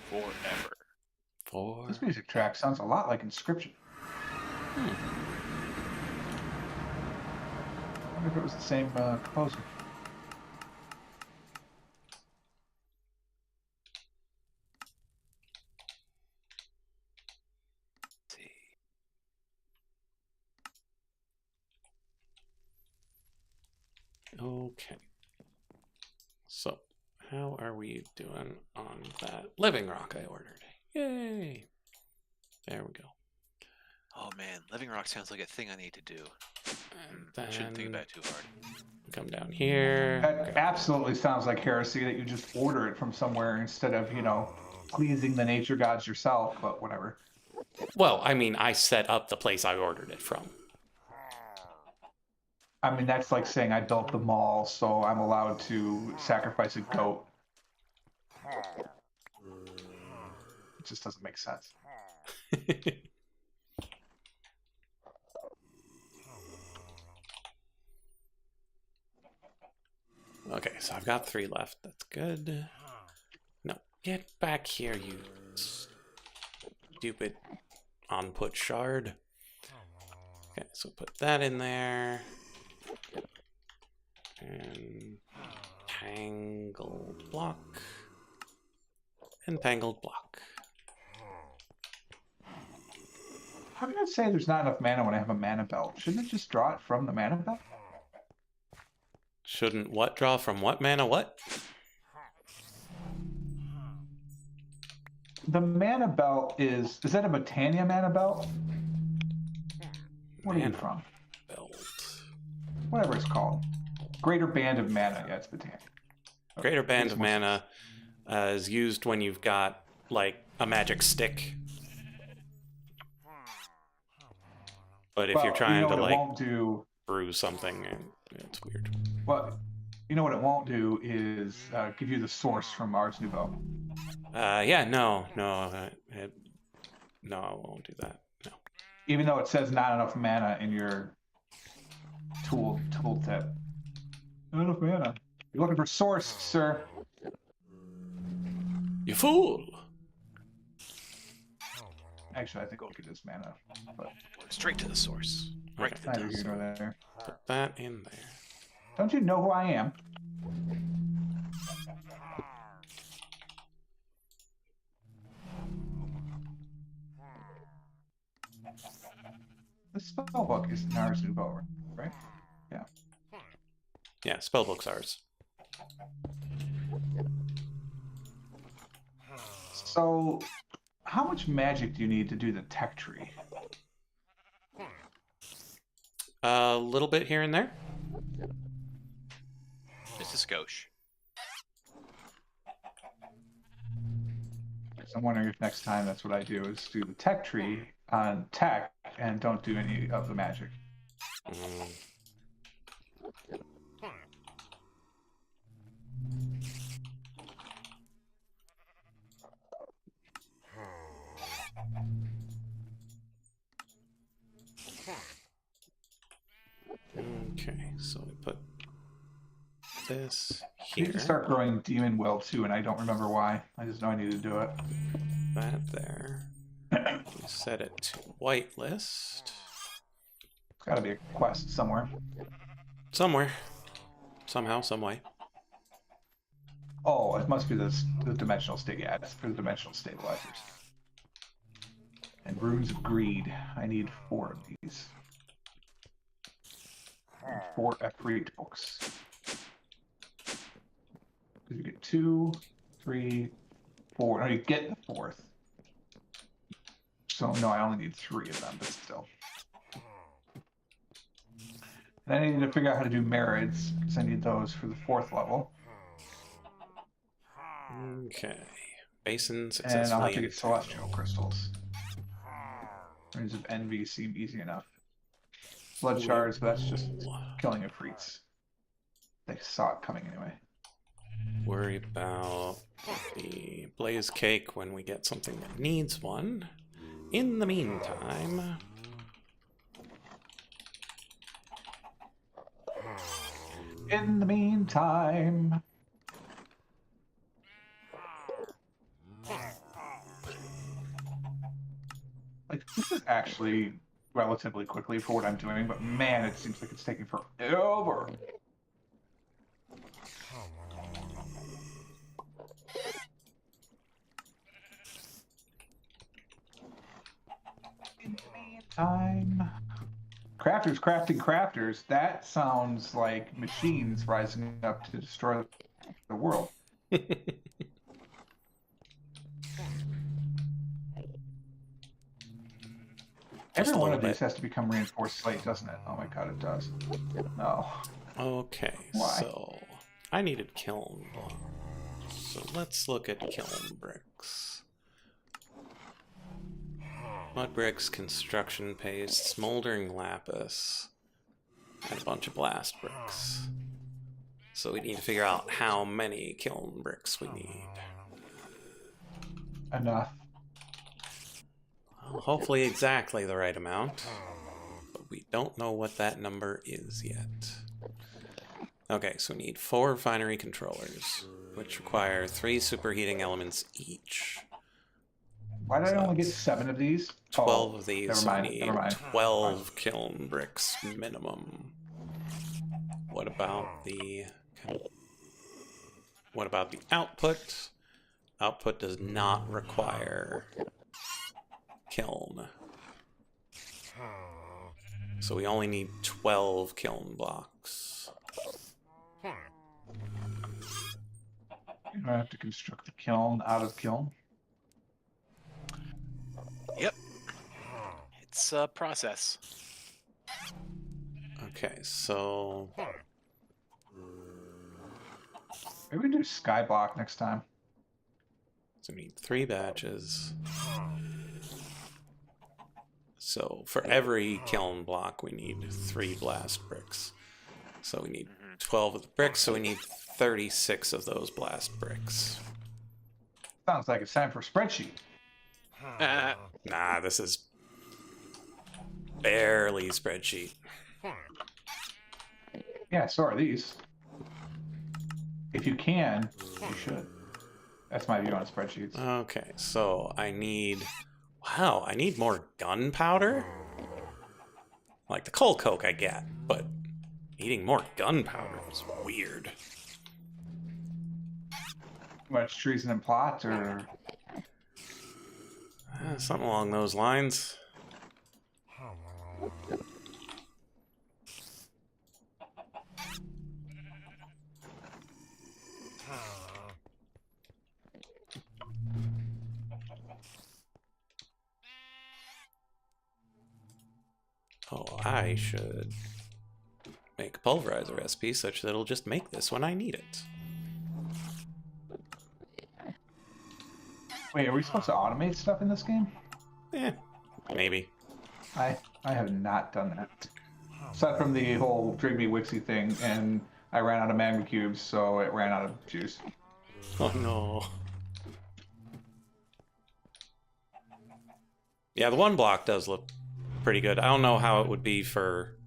Forever. This music track sounds a lot like Inscription. I wonder if it was the same composer. Let's see. Okay. So, how are we doing on that living rock I ordered? Yay! There we go. Oh man, living rock sounds like a thing I need to do. And then I shouldn't think about it too hard. Come down here. That absolutely sounds like heresy that you just order it from somewhere instead of, pleasing the nature gods yourself, but whatever. Well, I mean, I set up the place I ordered it from. I mean, that's like saying I built the mall, so I'm allowed to sacrifice a goat. It just doesn't make sense. Okay, so I've got 3 left. That's good. No, get back here, you stupid on-put shard. Okay, so put that in there. And tangled block. And tangled block. How can I say there's not enough mana when I have a mana belt? Shouldn't it just draw it from the mana belt? Shouldn't what draw from what mana what? The mana belt is that a Botania mana belt? What are you from? Belt. Whatever it's called. Greater Band of Mana. Yeah, it's Botania. Greater Band of Mana is used when you've got, like, a magic stick. But if you're trying to, like, brew something, it's weird. Well, you know what it won't do is give you the source from Ars Nouveau. Yeah, no, I won't do that. No. Even though it says not enough mana in your tooltip. Not enough mana. You're looking for source, sir. You fool! Actually, I think we could just mana. But straight to the source. Right to the neither here nor there. Put that in there. Don't you know who I am? The spellbook is Ars Nouveau, right? Yeah. Yeah, spellbook's ours. So, how much magic do you need to do the tech tree? A little bit here and there. Just a skosh. So I'm wondering if next time that's what I do is do the tech tree on tech and don't do any of the magic. Okay, so we put this I here. need to start growing Demon Will too, and I don't remember why. I just know I need to do it. That there. We set it to whitelist. It's got to be a quest somewhere. Somewhere. Somehow, some way. Oh, it must be the dimensional state. Yeah, it's for the dimensional stabilizers. And runes of greed. I need 4 of these. And 4 Efreet books. Because you get 2, 3, 4. No, you get the 4th. So no, I only need 3 of them, but still. And I need to figure out how to do merits, because I need those for the 4th level. Okay. Basin And successfully. I'll have to get celestial crystals. Runes of envy seem easy enough. Blood shards, but that's just killing Efreets. They saw it coming anyway. Worry about the blaze cake when we get something that needs one. In the meantime... Like, this is actually relatively quickly for what I'm doing, but man, it seems like it's taking forever. In the meantime... Crafters crafting crafters. That sounds like machines rising up to destroy the world. Every one of these has to become reinforced slate, doesn't it? Oh my god, it does. No. Okay, Why? so I needed kiln blocks. So let's look at kiln bricks. Mud bricks, construction paste, smoldering lapis, and a bunch of blast bricks. So we need to figure out how many kiln bricks we need. Enough. Well, hopefully exactly the right amount, but we don't know what that number is yet. Okay, so we need 4 refinery controllers, which require 3 superheating elements each. Why did I only get 7 of these? 12 of these, never so mind, we need never mind. 12 kiln bricks minimum. What about the output? Output does not require kiln. So we only need 12 kiln blocks. I have to construct the kiln out of kiln. Yep. It's a process. Okay, so... Maybe we do skyblock next time. So we need 3 batches. So for every kiln block, we need 3 blast bricks. So we need 12 of the bricks, so we need 36 of those blast bricks. Sounds like it's time for a spreadsheet. Nah, this is barely spreadsheet. Yeah, so are these. If you can, you should. That's my view on spreadsheets. Okay, so I need... Wow, I need more gunpowder? Like the coal coke I get, but needing more gunpowder is weird. Much treason and plot, or... Something along those lines. Oh, I should make a pulverizer recipe such that it'll just make this when I need it. Wait, are we supposed to automate stuff in this game? Maybe. I have not done that. Aside from the whole Drink Me Wixie thing, and I ran out of magma cubes, so it ran out of juice. Oh no. Yeah, the one block does look pretty good. I don't know how it would be for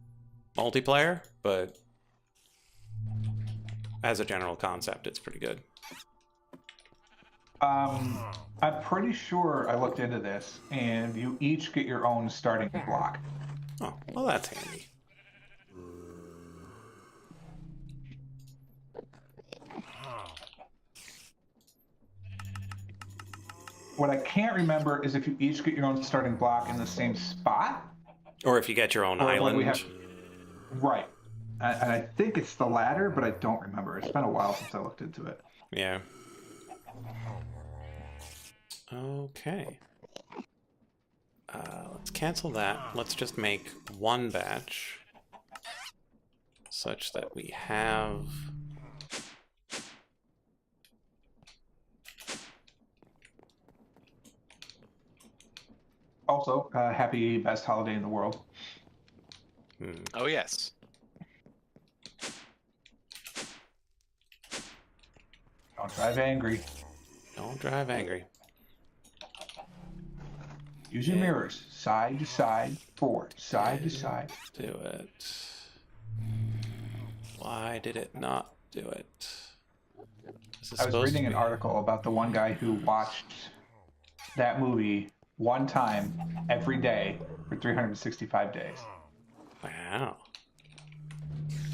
multiplayer, but as a general concept, it's pretty good. I'm pretty sure I looked into this, and you each get your own starting block. Oh, well, that's handy. What I can't remember is if you each get your own starting block in the same spot. Or if you get your own or island. Like we have, right. And I think it's the latter, but I don't remember. It's been a while since I looked into it. Yeah. Okay. Let's cancel that. Let's just make one batch such that we have... Also, happy best holiday in the world. Oh, yes. Don't drive angry. Don't drive angry. Use your mirrors. Side to side, forward. Side to side. Do it. Why did it not do it? I was reading an article about the one guy who watched that movie one time every day for 365 days. Wow.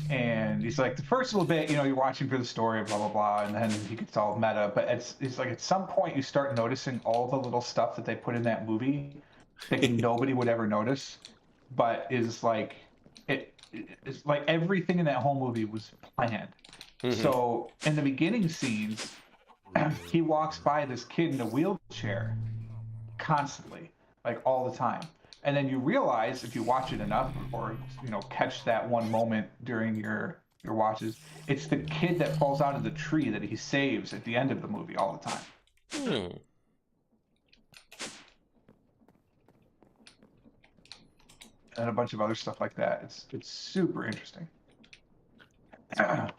And he's like, the first little bit, you're watching for the story, blah, blah, blah, and then he gets all meta. But it's like at some point you start noticing all the little stuff that they put in that movie that nobody would ever notice, but is like, it's like everything in that whole movie was planned. So in the beginning scenes, he walks by this kid in a wheelchair constantly, like all the time. And then you realize if you watch it enough or catch that one moment during your watches, it's the kid that falls out of the tree that he saves at the end of the movie all the time. And a bunch of other stuff like that. It's super interesting. I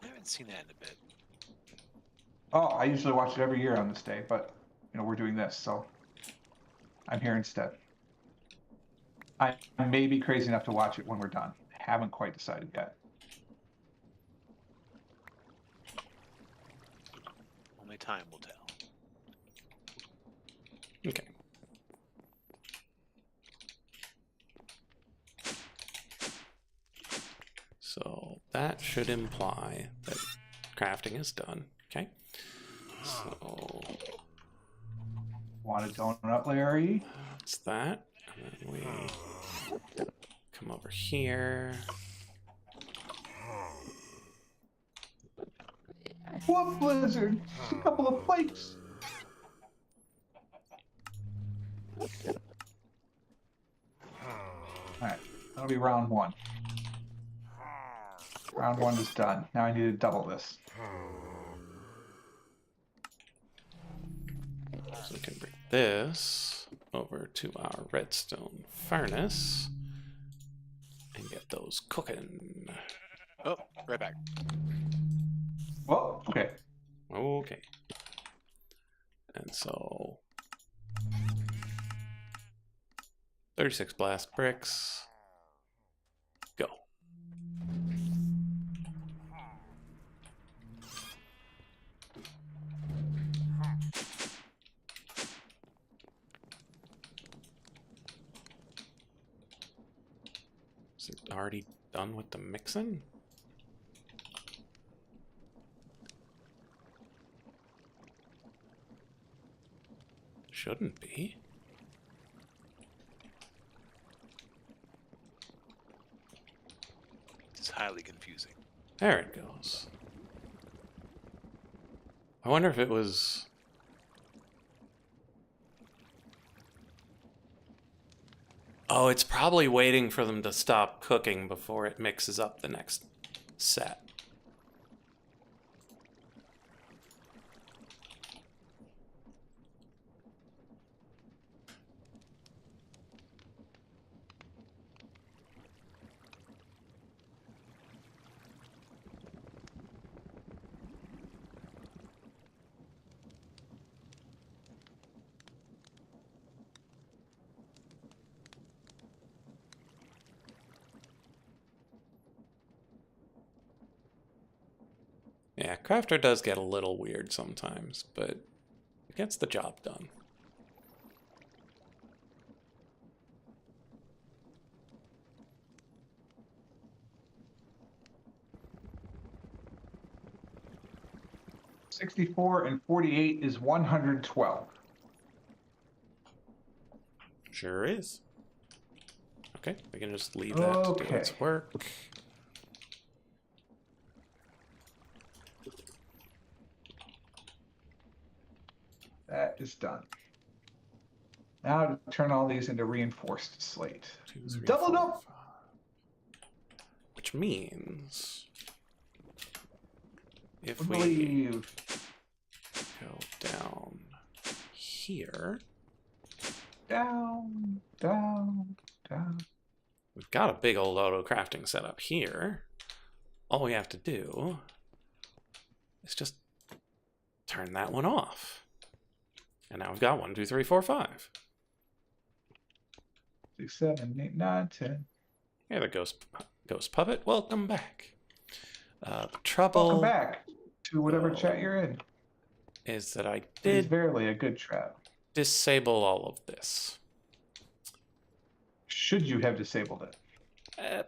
haven't seen that in a bit. Oh, I usually watch it every year on this day, but we're doing this, so I'm here instead. I may be crazy enough to watch it when we're done. Haven't quite decided yet. Only time will tell. Okay. So that should imply that crafting is done. Okay. So Want a donut, Larry? that's that. And then we come over here. What blizzard? Just a couple of flakes. Alright, that'll be round one. Round one is done. Now I need to double this. So we can bring this over to our redstone furnace and get those cooking. Oh, right back. Well, okay. Okay. And so 36 blast bricks. Go. Is it already done with the mixing? Shouldn't be. It's highly confusing. There it goes. I wonder if it was... Oh, it's probably waiting for them to stop cooking before it mixes up the next set. Yeah, Crafter does get a little weird sometimes, but it gets the job done. 64 and 48 is 112. Sure is. Okay, we can just leave that to do its work. That is done. Now to turn all these into reinforced slate. 2, 3, Double 4, up. 5. Which means if we go down here, down, down, down. We've got a big old auto crafting setup here. All we have to do is just turn that one off. And now we've got 1, 2, 3, 4, 5. 6, 7, 8, 9, 10. Yeah, the ghost puppet. Welcome back. The trouble. Welcome back to whatever chat you're in. Is that I It is did verily a good trap. disable all of this. Should you have disabled it?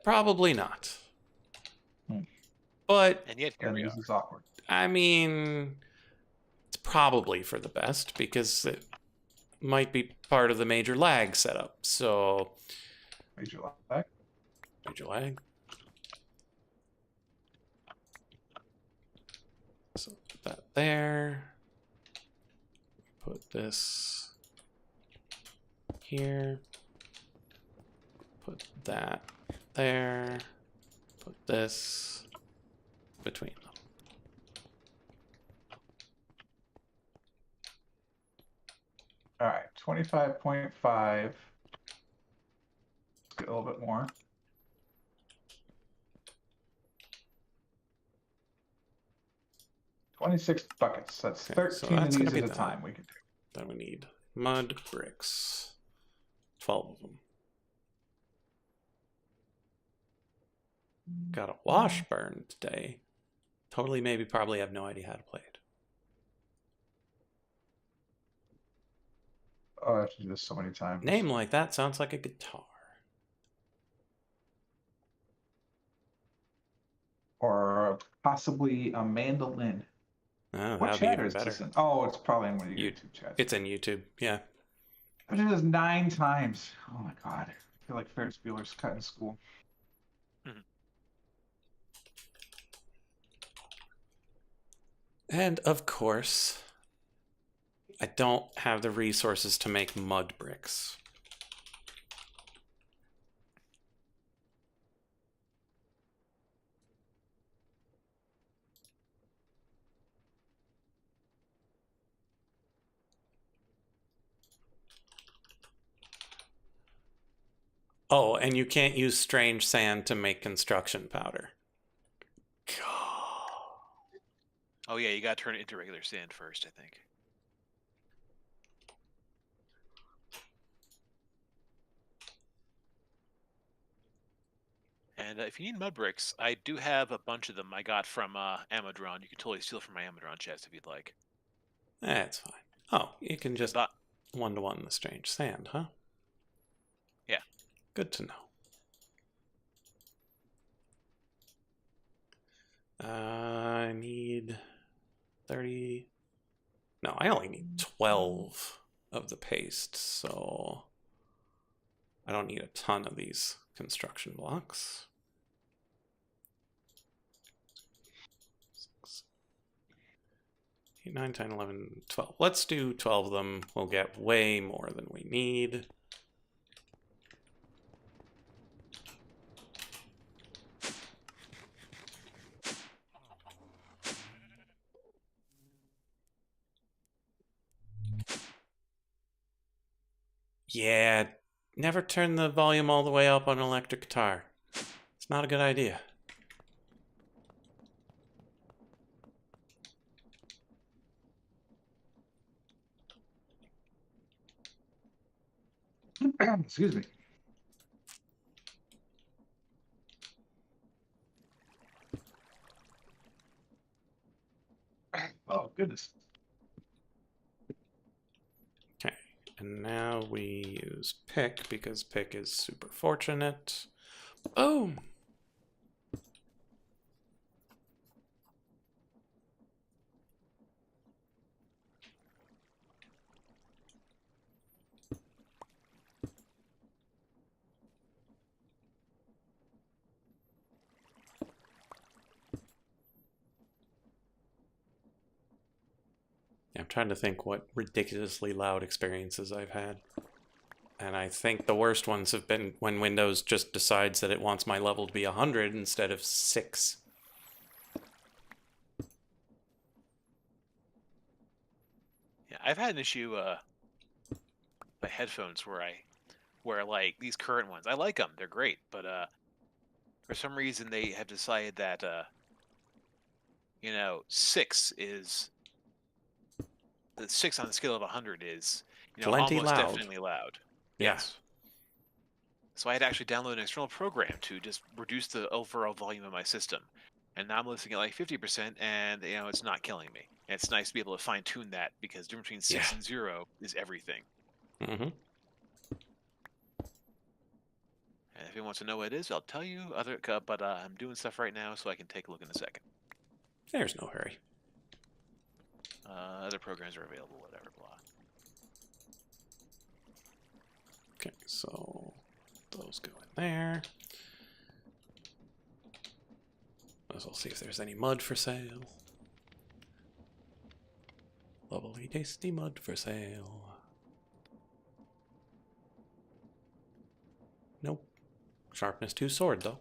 Probably not. But And yet here we this are. is awkward. I mean, it's probably for the best because it might be part of the major lag setup. So Major lag. Major lag. So put that there. Put this here. Put that there. Put this between them. All right, 25.5. Let's get a little bit more. $26. That's 13 of these at a time we can do. Then we need mud bricks. 12 of them. Got a Washburn today. Totally, maybe, probably have no idea how to play it. Oh, I have to do this so many times. Name like that sounds like a guitar. Or possibly a mandolin. Oh, What that'd be chat even is better. this in? Oh, it's probably in one of your YouTube chats. It's in YouTube, yeah. I did this 9 times. Oh my god. I feel like Ferris Bueller's cut in school. And of course, I don't have the resources to make mud bricks. Oh, and you can't use strange sand to make construction powder. Oh yeah, you gotta turn it into regular sand first, I think. And if you need mud bricks, I do have a bunch of them I got from Amadron. You can totally steal from my Amadron chest if you'd like. That's fine. Oh, you can just one-to-one the strange sand, huh? Yeah. Good to know. I need 30... No, I only need 12 of the paste, so I don't need a ton of these construction blocks. 6, 8, 9, 10, 11, 12. Let's do 12 of them. We'll get way more than we need. Yeah, never turn the volume all the way up on an electric guitar. It's not a good idea. Excuse me. Oh, goodness. Okay, and now we use pick because pick is super fortunate. Boom! I'm trying to think what ridiculously loud experiences I've had. And I think the worst ones have been when Windows just decides that it wants my level to be 100 instead of 6. Yeah, I've had an issue my headphones where like these current ones, I like them, they're great, but for some reason they have decided that 6 is the 6 on the scale of 100 is Plenty almost loud. definitely loud. Yeah. Yes. So I had to actually download an external program to just reduce the overall volume of my system. And now I'm listening at like 50%, and it's not killing me. And it's nice to be able to fine tune that because the difference between 6 and 0 is everything. Mm-hmm. And if you want to know what it is, I'll tell you. But I'm doing stuff right now, so I can take a look in a second. There's no hurry. Other programs are available, whatever, blah. Okay, so those go in there. We'll see if there's any mud for sale. Lovely, tasty mud for sale. Nope. Sharpness 2 sword, though.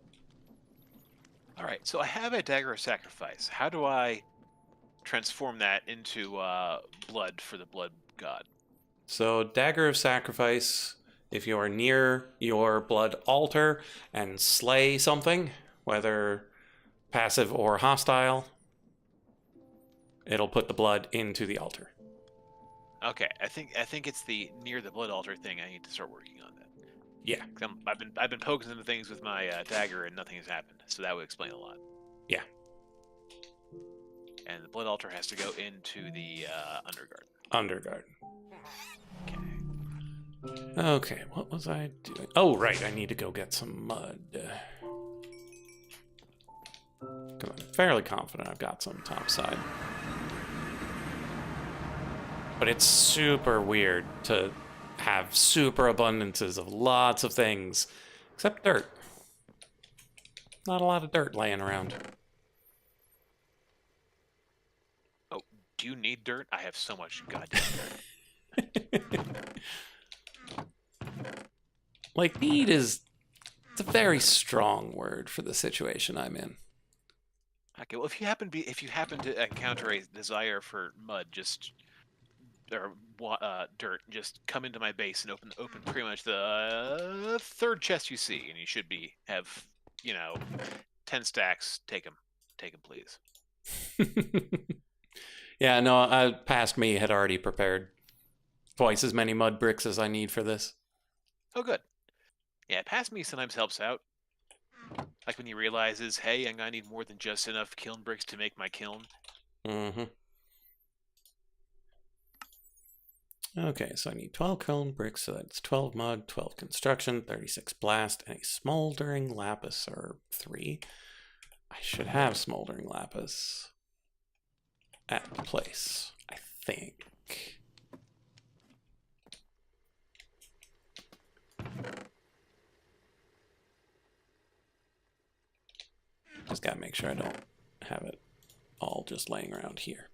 All right, so I have a dagger of sacrifice. How do I transform that into blood for the blood god? So, dagger of sacrifice, if you are near your blood altar and slay something, whether passive or hostile, it'll put the blood into the altar. Okay, I think it's the near the blood altar thing. I need to start working on that. Yeah. I've been poking into things with my dagger and nothing has happened, so that would explain a lot. Yeah. And the blood altar has to go into the undergarden. Undergarden. Okay. Okay, what was I doing? Oh, right, I need to go get some mud. Because I'm fairly confident I've got some topside. But it's super weird to have super abundances of lots of things, except dirt. Not a lot of dirt laying around. Oh, do you need dirt? I have so much goddamn dirt. Like, need is... It's a very strong word for the situation I'm in. Okay, well, if you happen to encounter a desire for mud, dirt, just come into my base and open pretty much the third chest you see, and you should have 10 stacks. Take them, please. Yeah, no, past me had already prepared twice as many mud bricks as I need for this. Oh, good. Yeah, past me sometimes helps out. Like when he realizes, hey, I'm gonna need more than just enough kiln bricks to make my kiln. Mm-hmm. Okay, so I need 12 kiln bricks, so that's 12 mud, 12 construction, 36 blast, and a smoldering lapis, or 3. I should have smoldering lapis at the place, I think. Just gotta make sure I don't have it all just laying around here.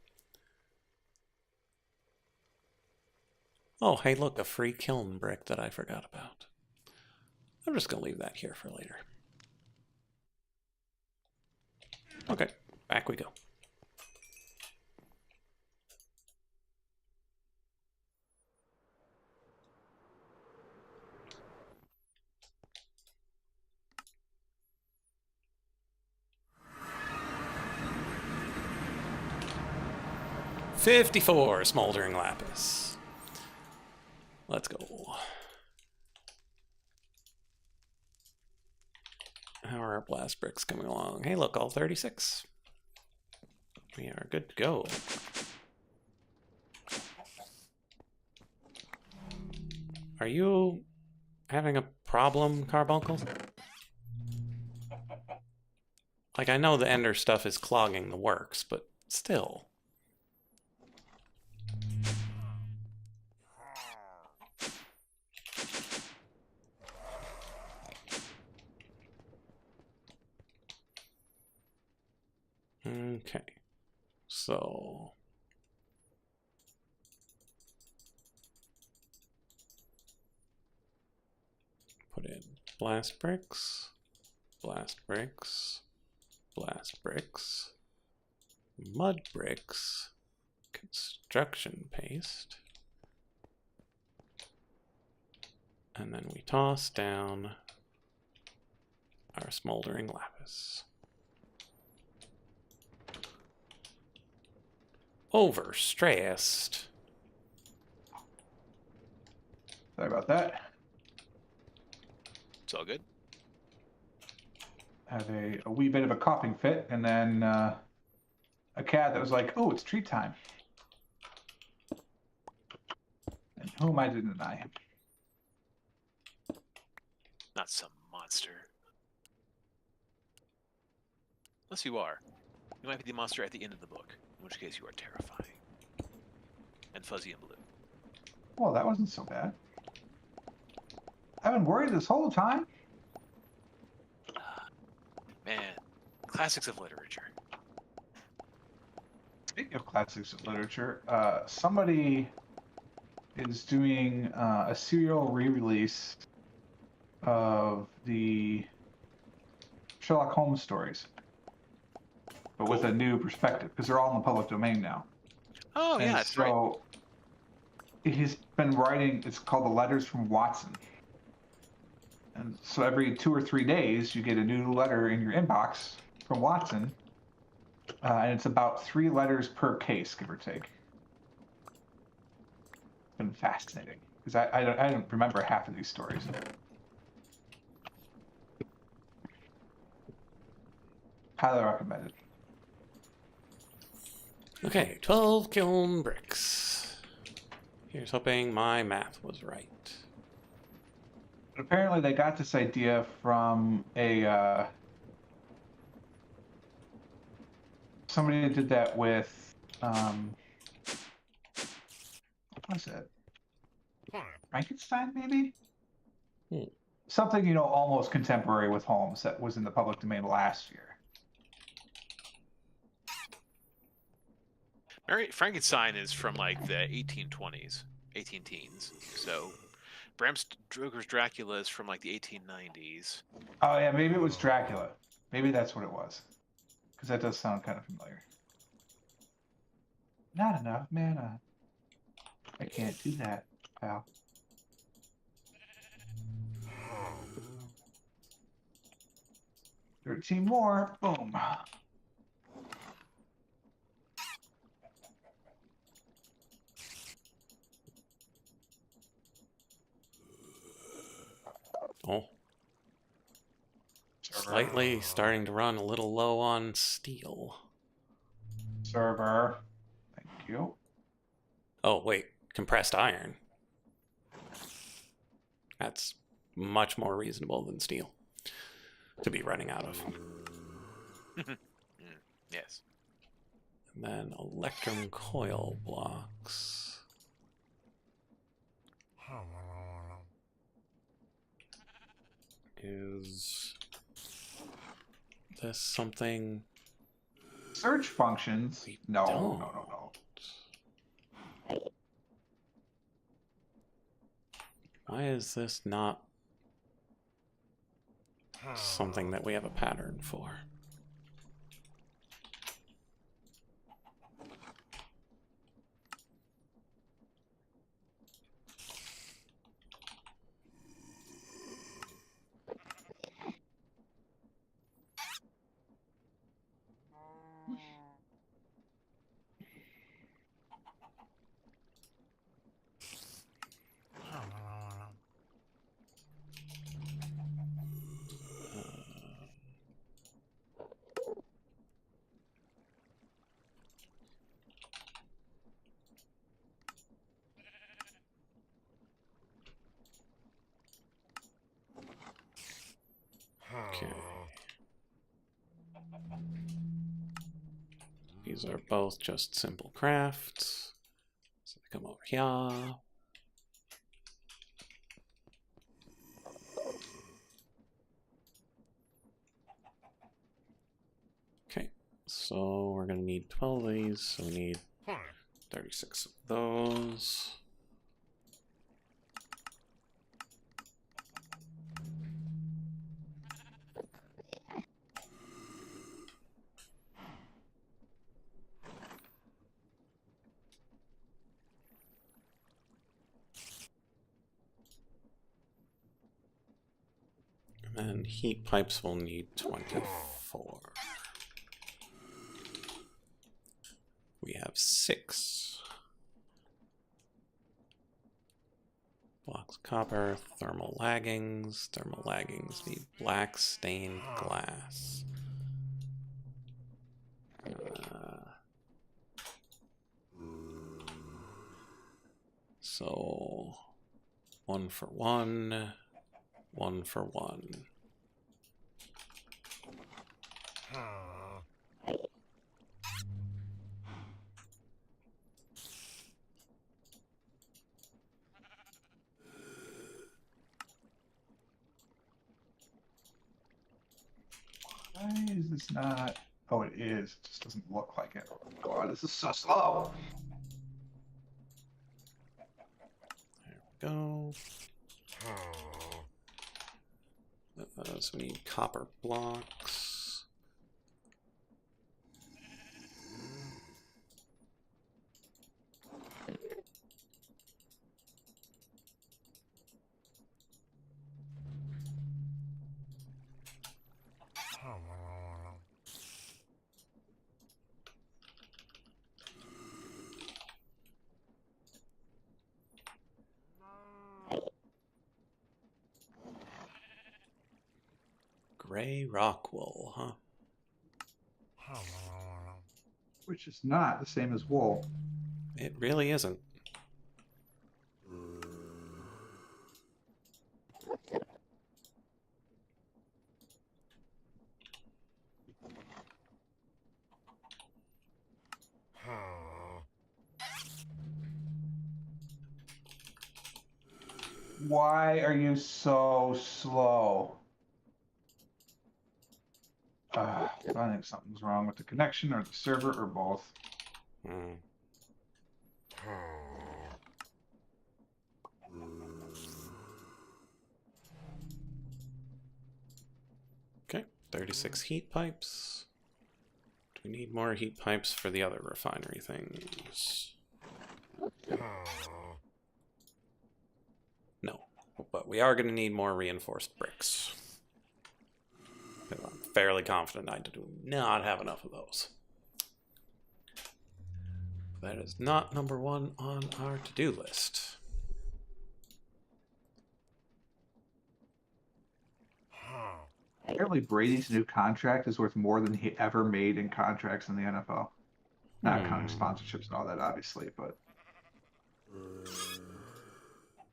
Oh, hey, look, a free kiln brick that I forgot about. I'm just gonna leave that here for later. Okay, back we go. $54 smoldering lapis. Let's go. How are our blast bricks coming along? Hey, look, all 36. We are good to go. Are you having a problem, Carbuncle? Like, I know the Ender stuff is clogging the works, but still. Okay. So... Blast bricks. Blast bricks. Blast bricks. Mud bricks. Construction paste. And then we toss down our smoldering lapis. Overstressed. Sorry about that. It's all good. Have a wee bit of a coughing fit, and then a cat that was like, "Oh, it's treat time." And who am I to deny him? Not some monster. Unless you are. You might be the monster at the end of the book, in which case you are terrifying. And fuzzy and blue. Well, that wasn't so bad. I've been worried this whole time. Man, classics of literature. Speaking of classics of literature, somebody is doing a serial re-release of the Sherlock Holmes stories, but with a new perspective, because they're all in the public domain now. Oh, yeah, that's right. So he's been writing, it's called The Letters from Watson. And so every 2 or 3 days, you get a new letter in your inbox from Watson, and it's about 3 letters per case, give or take. It's been fascinating, because I don't remember half of these stories. Highly recommended. Okay, 12 kiln bricks. Here's hoping my math was right. But apparently they got this idea from a somebody that did that with what was it? Frankenstein, maybe? Something, you know, almost contemporary with Holmes that was in the public domain last year. Frankenstein is from like the 1820s, 18 teens. So Bram Stoker's Dracula is from like the 1890s. Oh yeah, maybe it was Dracula. Maybe that's what it was. Because that does sound kind of familiar. Not enough mana. I can't do that, pal. $13 more. Boom. Oh. Slightly starting to run a little low on steel. Server. Thank you. Oh, wait. Compressed iron. That's much more reasonable than steel to be running out of. Yes. And then electrum coil blocks. Is this something? Search functions? No, don't. no. Why is this not something that we have a pattern for? Okay. These are both just simple crafts. So they come over here. Okay, so we're gonna need 12 of these, so we need 36 of those. And heat pipes will need 24. We have 6. Blocks copper, thermal laggings. Thermal laggings need black stained glass. So 1 for 1, 1 for 1. Why is this not? Oh, it is. It just doesn't look like it. Oh, God, this is so slow. There we go. So we need copper blocks. Gray rock wool, huh? Which is not the same as wool. It really isn't. Why are you so slow? I think something's wrong with the connection or the server or both. Okay, 36 heat pipes. Do we need more heat pipes for the other refinery things? No, but we are going to need more reinforced bricks. I'm fairly confident I do not have enough of those. That is not number 1 on our to-do list. Apparently, Brady's new contract is worth more than he ever made in contracts in the NFL. Not counting sponsorships and all that, obviously, but...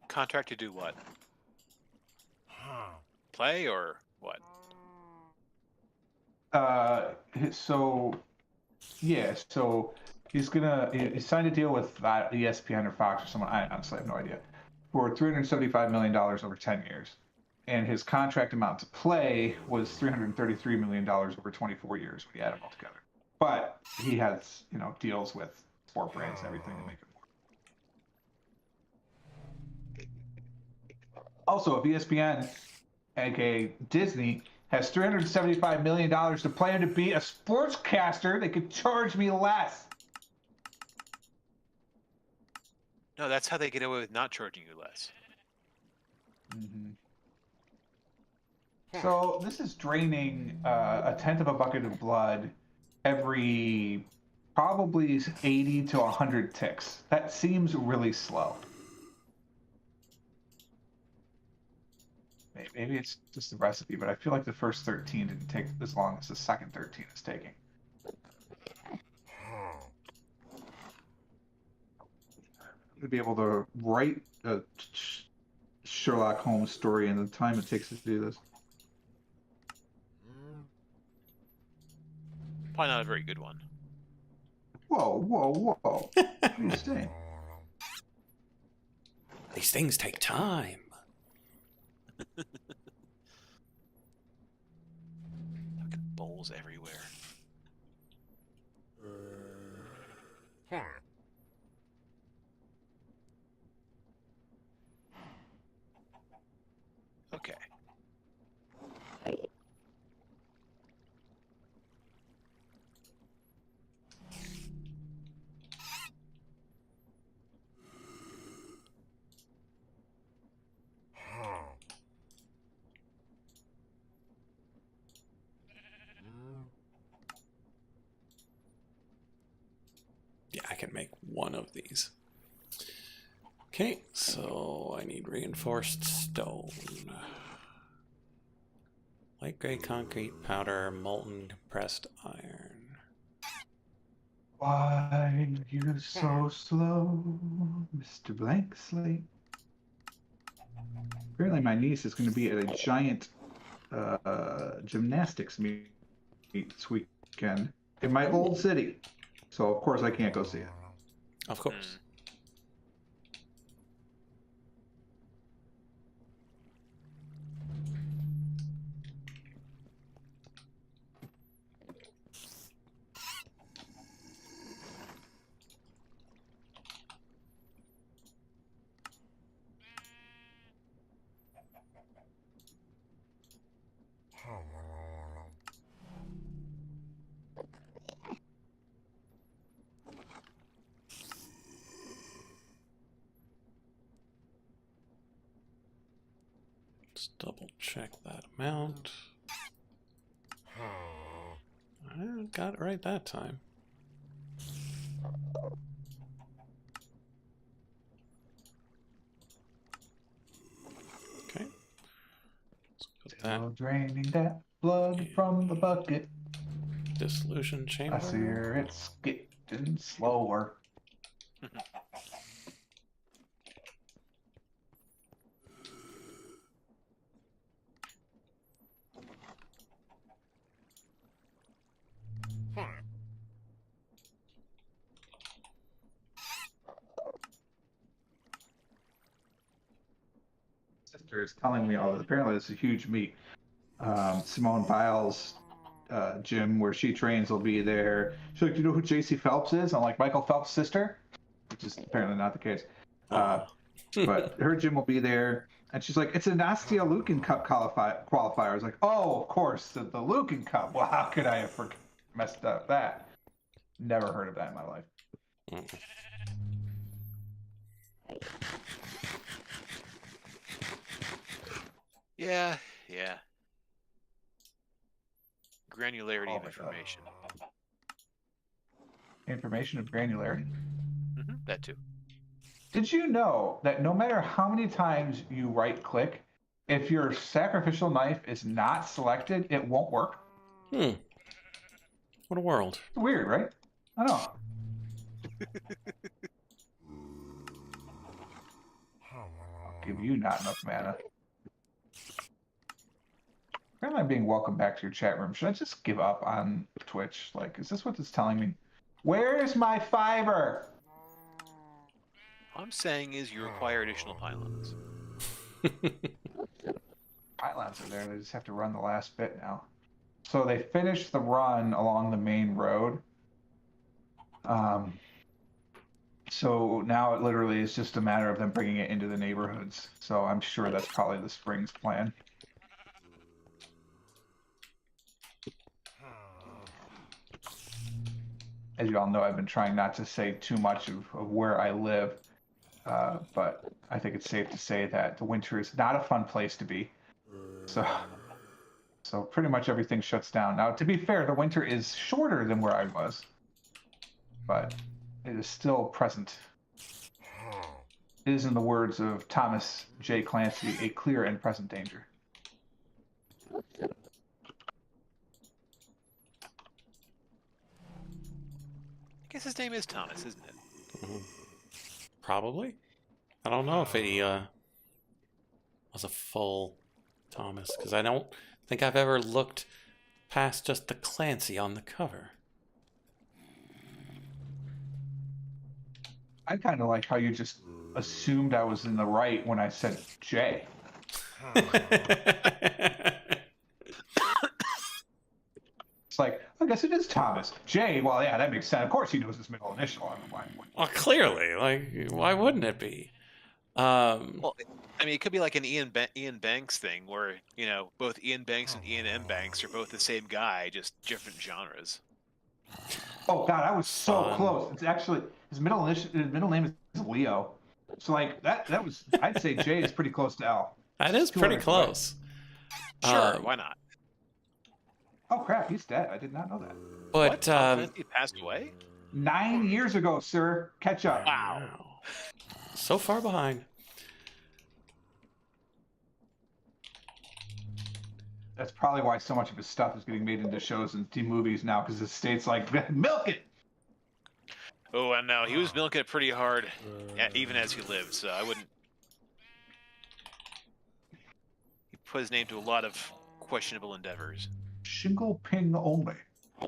Contract to do what? Play or what? So he signed a deal with ESPN or Fox or someone, I honestly have no idea, for $375 million over 10 years. And his contract amount to play was $333 million over 24 years when you add them all together. But he has, deals with sport brands and everything to make it more. Also, if ESPN, aka Disney, has $375 million to play him to be a sportscaster, they could charge me less. No, that's how they get away with not charging you less. So this is draining a tenth of a bucket of blood every probably 80 to 100 ticks. That seems really slow. Maybe it's just the recipe, but I feel like the first 13 didn't take as long as the second 13 is taking. To be able to write a Sherlock Holmes story in the time it takes to do this. Probably not a very good one. Whoa. What are you saying? These things take time. Fucking bowls everywhere. Okay. can make one of these. Okay, so I need reinforced stone. Light gray concrete, powder, molten compressed iron. Why are you so slow, Mr. Blank Slate? Apparently my niece is going to be at a giant gymnastics meet this weekend in my old city. So, of course, I can't go see it. Of course. Let's double check that amount. I got it right that time. Okay. Let's put that. Draining that blood from the bucket. Dissolution chamber. I see her, it's getting slower. Sister is telling me all this. Apparently, it's a huge meet. Simone Biles' gym where she trains will be there. She's like, "Do you know who JC Phelps is?" I'm like, "Michael Phelps' sister," which is apparently not the case. But her gym will be there, and she's like, "It's an Nastia Lucan Cup qualifier." I was like, "Oh, of course, the Lucan Cup. Well, how could I have messed up that? Never heard of that in my life." Yeah. Granularity of information. Information of granularity? That too. Did you know that no matter how many times you right-click, if your sacrificial knife is not selected, it won't work? What a world. Weird, right? I know. I'll give you not enough mana. Apparently I'm being welcomed back to your chat room. Should I just give up on Twitch? Like, is this what it's telling me? Where's my fiber? All I'm saying is you require additional pylons. Pylons are there. They just have to run the last bit now. So they finished the run along the main road. So now it literally is just a matter of them bringing it into the neighborhoods. So I'm sure that's probably the spring's plan. As you all know, I've been trying not to say too much of where I live, but I think it's safe to say that the winter is not a fun place to be. So pretty much everything shuts down. Now, to be fair, the winter is shorter than where I was, but it is still present. It is, in the words of Thomas J. Clancy, a clear and present danger. I guess his name is Thomas, isn't it? Probably. I don't know if he was a full Thomas, because I don't think I've ever looked past just the Clancy on the cover. I kind of like how you just assumed I was in the right when I said J. It's like, I guess it is Thomas. J, well, yeah, that makes sense. Of course he knows his middle initial. I don't know why. Well, clearly. Like, why wouldn't it be? Well, I mean, it could be like an Ian Banks thing where, you know, both Ian Banks and Ian M. Banks are both the same guy, just different genres. Oh, God, I was so close. It's actually, his middle name is Leo. So, like, that was, I'd say J is pretty close to L. That is pretty close. Sure, why not? Oh, crap, he's dead. I did not know that. But Tom Clancy passed away? 9 years ago, sir. Catch up. Wow. So far behind. That's probably why so much of his stuff is getting made into shows and movies now, because the state's like, milk it. Oh, and now he was milking it pretty hard, even as he lived. So I wouldn't. He put his name to a lot of questionable endeavors Shingle ping only.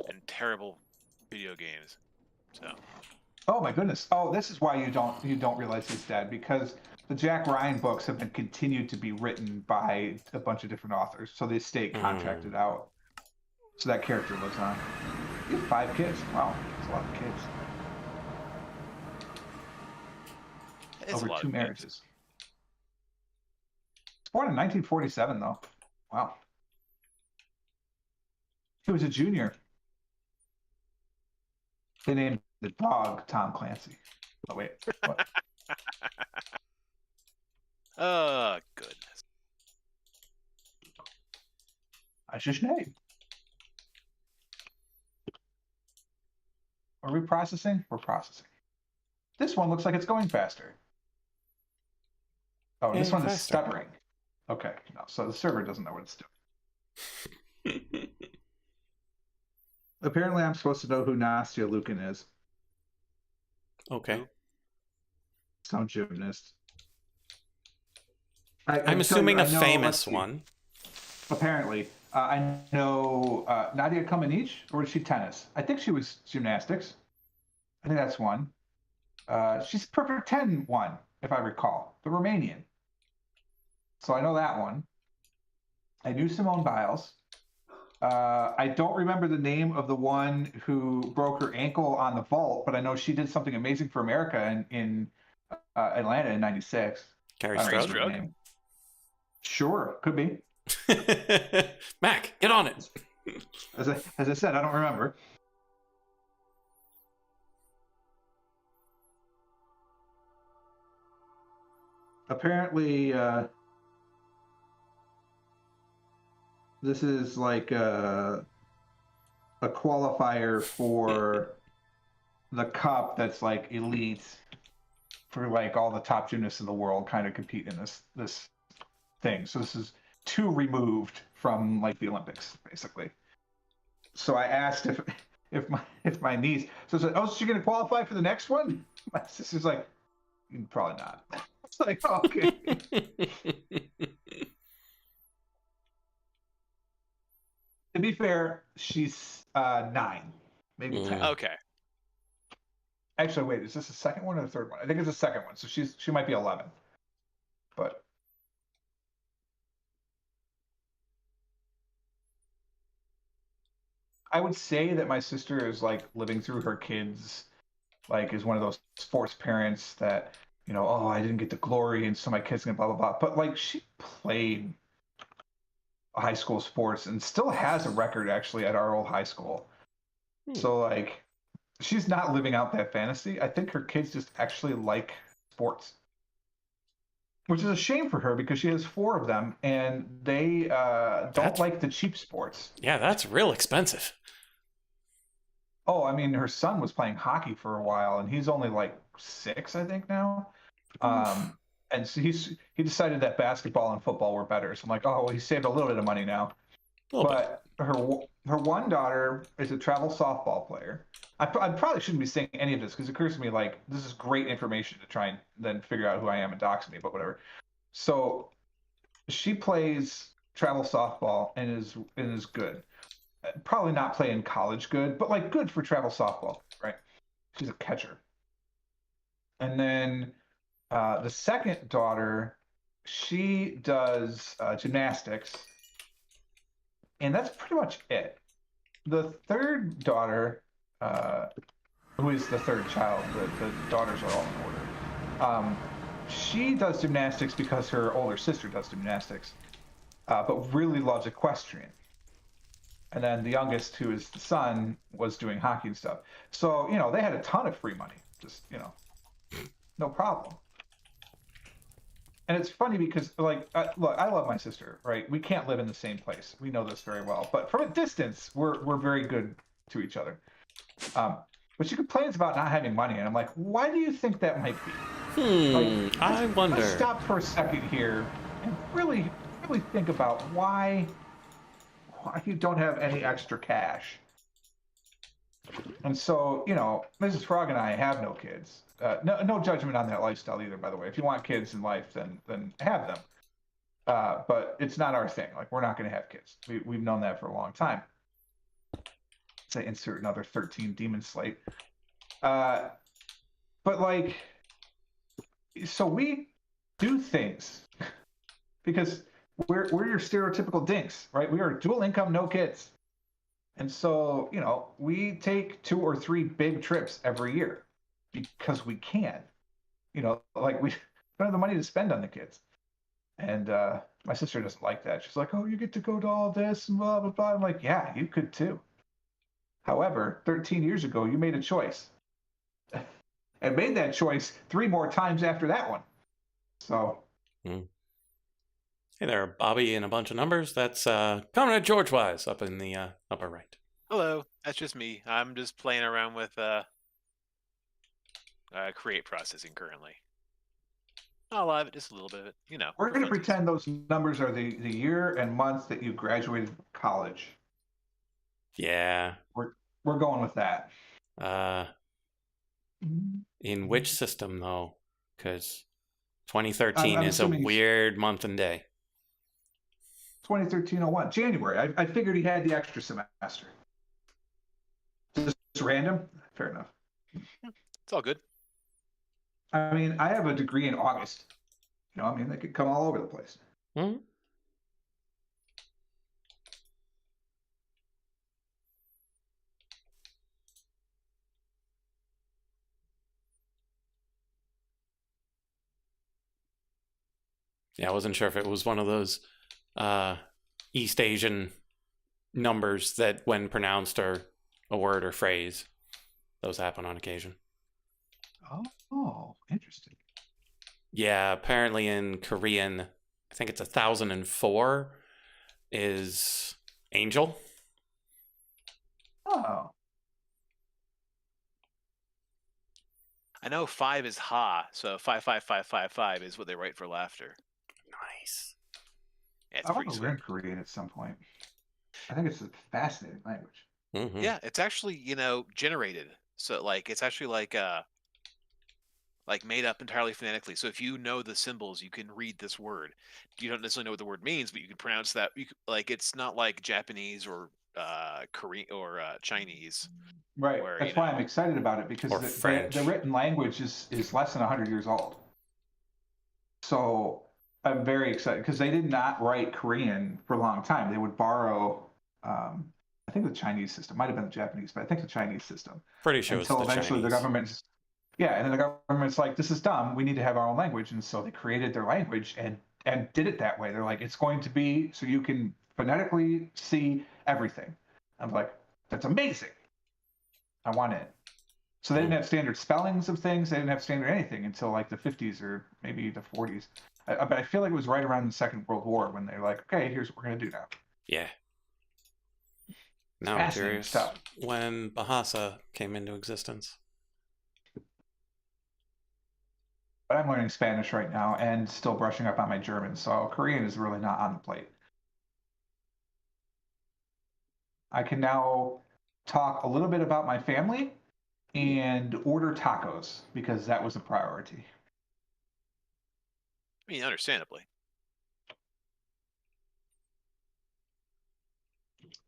and terrible video games. So. Oh my goodness. Oh, this is why you don't realize he's dead, because the Jack Ryan books have been continued to be written by a bunch of different authors. So the estate contracted out. So that character lives on. You have 5 kids. Wow, that's a lot of kids. It's Over a lot 2 of marriages. He's born in 1947, though. Wow. He was a junior. They named the dog Tom Clancy. Oh, wait. What? Oh, goodness. That's his name. Are we processing? We're processing. This one looks like it's going faster. Oh, this one is stuttering. Okay, no, so the server doesn't know what it's doing. Apparently, I'm supposed to know who Nastya Lukin is. Okay. Some gymnast. I'm assuming a famous one. Apparently. I know Nadia Comaneci, or is she tennis? I think she was gymnastics. I think that's one. She's Perfect 10 one, if I recall. The Romanian. So I know that one. I knew Simone Biles. I don't remember the name of the one who broke her ankle on the vault, but I know she did something amazing for America in Atlanta in '96. Carrie Strug? Sure, could be. Mac, get on it. As I said, I don't remember. Apparently, this is like a qualifier for the cup that's like elite for like all the top gymnasts in the world kind of compete in this thing. So this is 2 removed from like the Olympics, basically. So I asked if my niece, so I said, oh, is she going to qualify for the next one? My sister's like, probably not. It's like, oh, okay. To be fair, she's 9, maybe 10. Okay. Actually, wait, is this the second one or the third one? I think it's the second one, so she might be 11. But I would say that my sister is like living through her kids, like is one of those sports parents that, oh, I didn't get the glory, and so my kids can blah blah blah. But like she played high school sports and still has a record actually at our old high school. So like she's not living out that fantasy. I think her kids just actually like sports, which is a shame for her because she has 4 of them and they don't like the cheap sports. Yeah, that's real expensive. Oh, I mean, her son was playing hockey for a while and he's only like 6, I think now. And so he decided that basketball and football were better. So I'm like, oh, well, he saved a little bit of money now. But her one daughter is a travel softball player. I probably shouldn't be saying any of this because it occurs to me like this is great information to try and then figure out who I am and dox me, but whatever. So she plays travel softball and is good. Probably not playing college good, but like good for travel softball, right? She's a catcher. And then the second daughter, she does gymnastics, and that's pretty much it. The third daughter, who is the third child, the daughters are all in order. She does gymnastics because her older sister does gymnastics, but really loves equestrian. And then the youngest, who is the son, was doing hockey and stuff. So, they had a ton of free money. Just, no problem. And it's funny because, like, look, I love my sister, right? We can't live in the same place. We know this very well. But from a distance, we're very good to each other. But she complains about not having money, and I'm like, why do you think that might be? I wonder. Let's stop for a second here and really think about why you don't have any extra cash. And so, Mrs. Frog and I have no kids. No judgment on that lifestyle either, by the way. If you want kids in life, then have them. But it's not our thing. Like, we're not going to have kids. We've known that for a long time. Say insert another 13 demon slate. But like, so we do things because we're your stereotypical dinks, right? We are dual income, no kids. And so, we take 2 or 3 big trips every year because we can. Like, we don't have the money to spend on the kids. And my sister doesn't like that. She's like, oh, you get to go to all this and blah, blah, blah. I'm like, yeah, you could too. However, 13 years ago, you made a choice. And made that choice 3 more times after that one. So. Hey there, Bobby, and a bunch of numbers. That's Comrade George Wise up in the upper right. Hello, that's just me. I'm just playing around with create processing currently. Not a lot of it, just a little bit of it. We're going to pretend those numbers are the year and month that you graduated from college. Yeah. We're going with that. In which system, though? Because 2013 is a weird month and day. 2013-01, January. I figured he had the extra semester. Just random? Fair enough. It's all good. I mean, I have a degree in August. They could come all over the place. Mm-hmm. Yeah, I wasn't sure if it was one of those East Asian numbers that, when pronounced, are a word or phrase. Those happen on occasion. Oh, interesting. Yeah, apparently in Korean, I think it's 1004 is angel. Oh. I know 5 is ha, so 55555 is what they write for laughter. Nice. Yeah, I want to learn Korean at some point. I think it's a fascinating language. Mm-hmm. Yeah, it's actually, generated. So it's actually made up entirely phonetically. So if you know the symbols, you can read this word. You don't necessarily know what the word means, but you can pronounce that. It's not like Japanese or Korean or Chinese. Right. That's why I'm excited about it, because the written language is less than 100 years old. So I'm very excited because they did not write Korean for a long time. They would borrow, I think the Chinese system, might have been the Japanese, but I think the Chinese system. Pretty sure until it's the eventually Chinese. The government. Yeah, and then the government's like, this is dumb. We need to have our own language. And so they created their language and did it that way. They're like, it's going to be so you can phonetically see everything. I'm like, that's amazing. I want it. So they didn't have standard spellings of things. They didn't have standard anything until like the 50s or maybe the 40s. But I feel like it was right around the Second World War when they're like, okay, here's what we're going to do now. Yeah. Now I'm curious when Bahasa came into existence. But I'm learning Spanish right now and still brushing up on my German, so Korean is really not on the plate. I can now talk a little bit about my family and order tacos because that was a priority. I mean, understandably.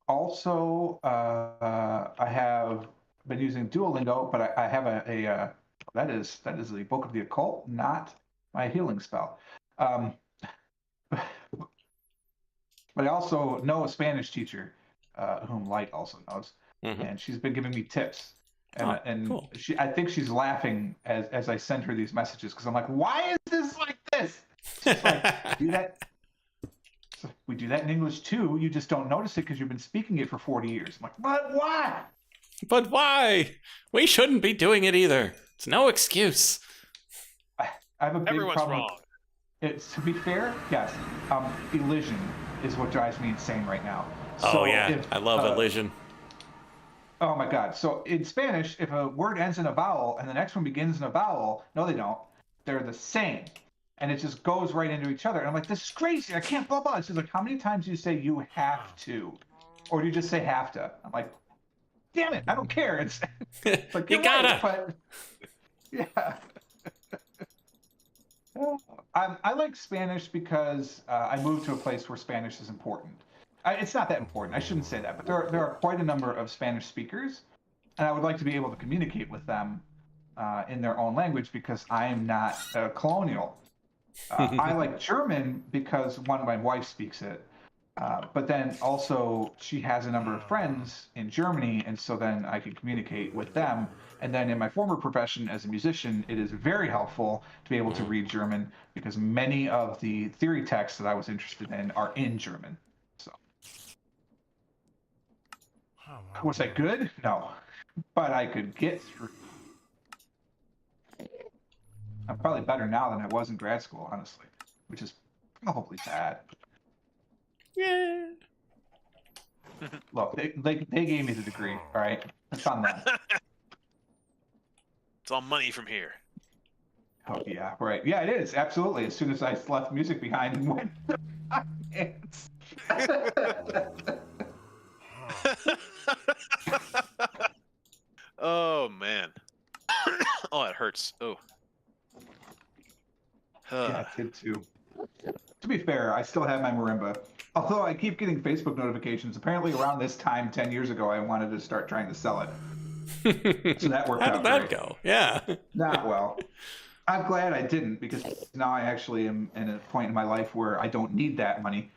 Also, I have been using Duolingo, but I have that is the Book of the Occult, not my healing spell. But I also know a Spanish teacher whom Light also knows, and she's been giving me tips. And cool. I think she's laughing as I send her these messages because I'm like, why is this like this? She's like, do that. We do that in English too. You just don't notice it because you've been speaking it for 40 years. I'm like, but why? But why? We shouldn't be doing it either. It's no excuse. I have a big Everyone's problem. Wrong. It's, to be fair, yes. Elision is what drives me insane right now. Oh, yeah. I love Elision. Oh my God. So in Spanish, if a word ends in a vowel and the next one begins in a vowel, no, they don't. They're the same. And it just goes right into each other. And I'm like, this is crazy. I can't blah, blah. She's like, how many times do you say you have to? Or do you just say have to? I'm like, damn it. I don't care. It's like, You you're gotta. right, but yeah. I like Spanish because I moved to a place where Spanish is important. It's not that important. I shouldn't say that, but there are quite a number of Spanish speakers, and I would like to be able to communicate with them in their own language because I am not colonial. I like German because one, my wife speaks it, but then also she has a number of friends in Germany, and so then I can communicate with them. And then in my former profession as a musician, it is very helpful to be able to read German because many of the theory texts that I was interested in are in German. So, was I good? No, but I could get through. I'm probably better now than I was in grad school, honestly, which is probably bad. Yeah. Look, they gave me the degree, all right? It's on them. It's all money from here. Oh, yeah, right. Yeah, it is, absolutely. As soon as I left music behind and went to finance. Oh, man. Oh, it hurts. Oh. Yeah, it did too. To be fair, I still have my marimba. Although I keep getting Facebook notifications. Apparently around this time, 10 years ago, I wanted to start trying to sell it. So that worked out. How did that go? Yeah. Not well. I'm glad I didn't because now I actually am in a point in my life where I don't need that money.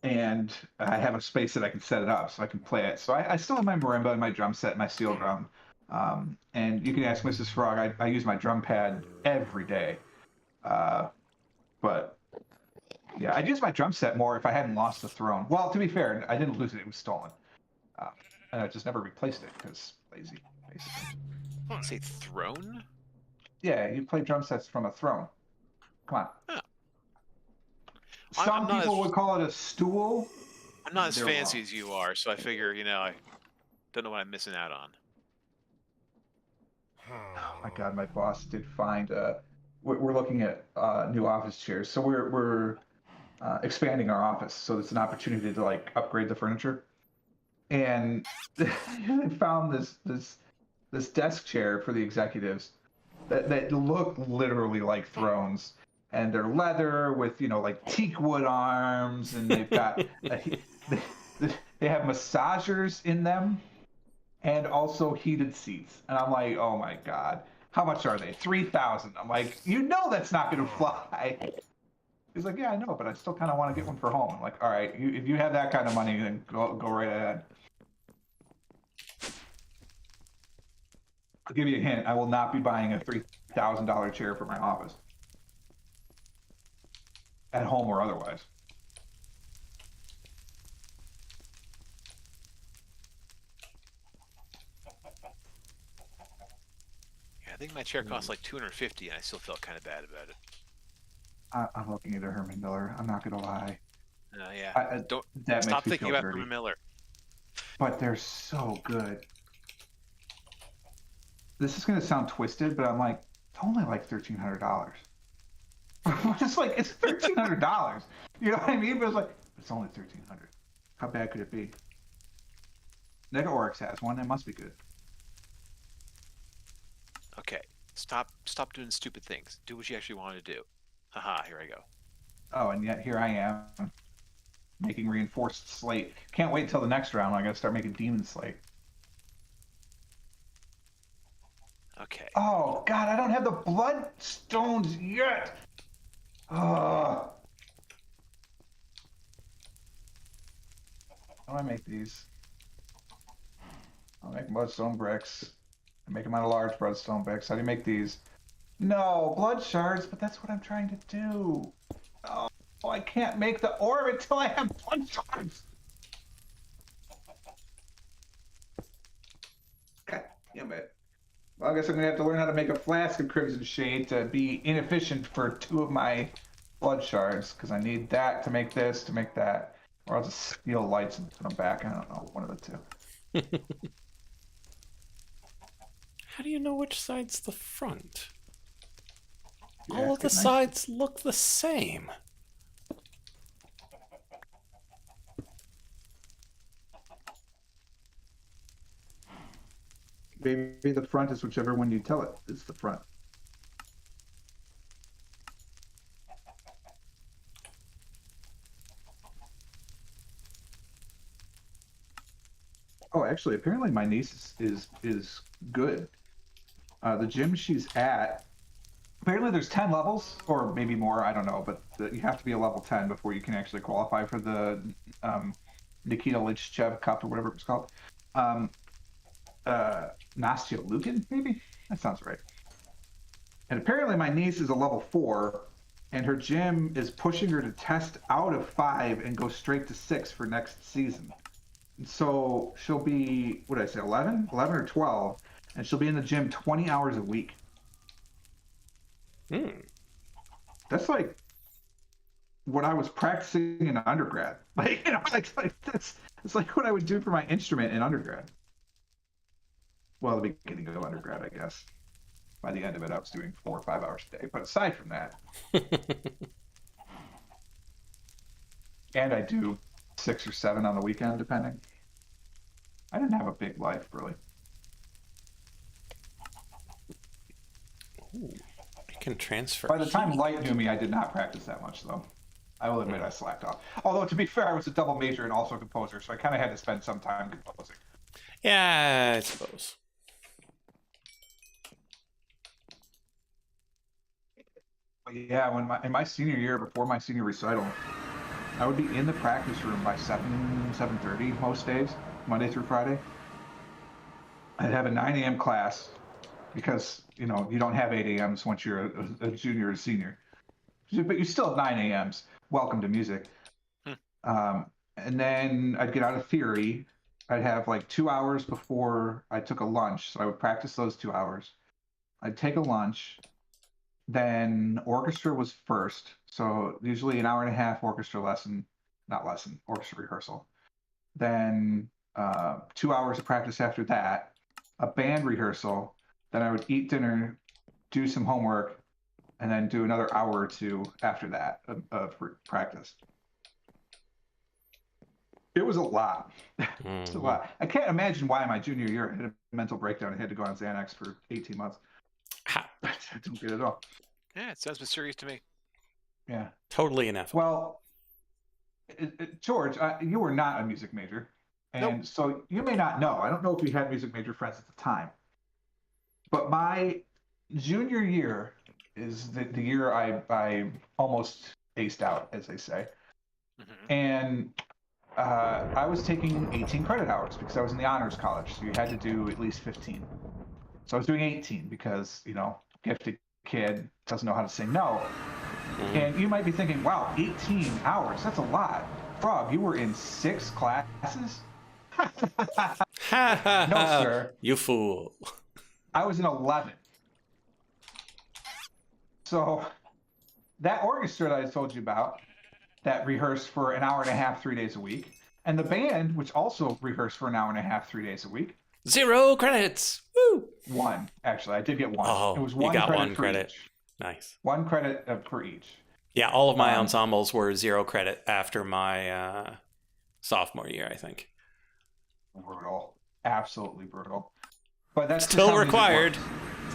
And I have a space that I can set it up so I can play it. So I still have my marimba and my drum set and my steel drum. And you can ask Mrs. Frog, I use my drum pad every day. But yeah, I'd use my drum set more if I hadn't lost the throne. Well, to be fair, I didn't lose it. It was stolen. And I just never replaced it because lazy, basically. Say throne? Yeah, you play drum sets from a throne. Come on. Huh. Some people would call it a stool. I'm not as fancy as you are, so I figure, I don't know what I'm missing out on. Oh my God, my boss did find. We're looking at new office chairs, so we're expanding our office, so it's an opportunity to like upgrade the furniture. And they found this desk chair for the executives that look literally like thrones, and they're leather with like teak wood arms, and they've got they have massagers in them, and also heated seats. And I'm like, oh my God, how much are they? $3,000. I'm like, that's not gonna fly. He's like, yeah, I know, but I still kind of want to get one for home. I'm like, all right, if you have that kind of money, then go right ahead. I'll give you a hint. I will not be buying a $3,000 chair for my office. At home or otherwise. Yeah, I think my chair costs like $250, and I still felt kind of bad about it. I'm looking at a Herman Miller. I'm not gonna lie. Yeah. Don't stop thinking about Herman Miller. But they're so good. This is gonna sound twisted, but I'm like, it's only like $1,300. It's like it's $1,300. You know what I mean? But it's like it's only $1,300. How bad could it be? Nega Oryx has one. That must be good. Okay, stop doing stupid things. Do what you actually want to do. Haha, here I go. Oh, and yet here I am making reinforced slate. Can't wait until the next round when I gotta start making demon slate. Okay. Oh God, I don't have the bloodstones yet. How do I make these? I'll make bloodstone bricks. I make them out of large bloodstone bricks. How do you make these? No, blood shards, but that's what I'm trying to do. Oh, I can't make the orb until I have blood shards. God damn it. Well, I guess I'm going to have to learn how to make a flask of Crimson Shade to be inefficient for 2 of my blood shards, because I need that to make this, to make that. Or I'll just steal lights and put them back. I don't know, one of the two. How do you know which side's the front? You All of ask the it nice. sides look the same. Maybe the front is whichever one you tell it is the front. Oh, actually, apparently my niece is good. The gym she's at, apparently there's 10 levels, or maybe more, I don't know, but you have to be a level 10 before you can actually qualify for the Nikita Lychev Cup or whatever it was called. Nastya Lukin, maybe? That sounds right. And apparently my niece is a level 4, and her gym is pushing her to test out of 5 and go straight to 6 for next season. So she'll be, what did I say, 11 or 12, and she'll be in the gym 20 hours a week. That's like what I was practicing in undergrad. Like, you know, like that's it's like what I would do for my instrument in undergrad. Well, the beginning of undergrad, I guess. By the end of it, I was doing 4 or 5 hours a day. But aside from that, and I do 6 or 7 on the weekend, depending. I didn't have a big life, really. Ooh, you can transfer. By the time Light knew me, I did not practice that much, though. I will admit I slacked off. Although, to be fair, I was a double major and also a composer, so I kind of had to spend some time composing. Yeah, I suppose. But yeah, in my senior year, before my senior recital, I would be in the practice room by 7:30 most days, Monday through Friday. I'd have a 9 a.m. class because, you know, you don't have 8 a.m.s once you're a junior or senior. But you still have 9 a.m.s. Welcome to music. And then I'd get out of theory. I'd have like 2 hours before I took a lunch. So I would practice those 2 hours. I'd take a lunch. Then orchestra was first. So usually an hour and a half orchestra orchestra rehearsal. Then 2 hours of practice after that, a band rehearsal. Then I would eat dinner, do some homework, and then do another hour or 2 after that of practice. It was a lot. It's a lot. I can't imagine why my junior year I had a mental breakdown and had to go on Xanax for 18 months. I don't get it at all. Yeah, it sounds mysterious to me. Yeah. Totally ineffable. Well, George, you were not a music major. And so you may not know. I don't know if we had music major friends at the time. But my junior year is the year I almost aced out, as they say. Mm-hmm. And I was taking 18 credit hours because I was in the honors college. So you had to do at least 15. So I was doing 18 because, you know, gifted kid doesn't know how to say no. Mm-hmm. And you might be thinking, wow, 18 hours, that's a lot. Frog, you were in 6 classes? No, sir. You fool. I was in 11. So that orchestra that I told you about, that rehearsed for an hour and a half, 3 days a week, and the band, which also rehearsed for an hour and a half, 3 days a week. 0 credits. Woo! 1, actually. I did get 1. Oh, it was 1 you got credit 1 credit. Each. Nice. 1 credit for each. Yeah, all of my ensembles were 0 credit after my sophomore year, I think. Brutal. Absolutely brutal. But that's still required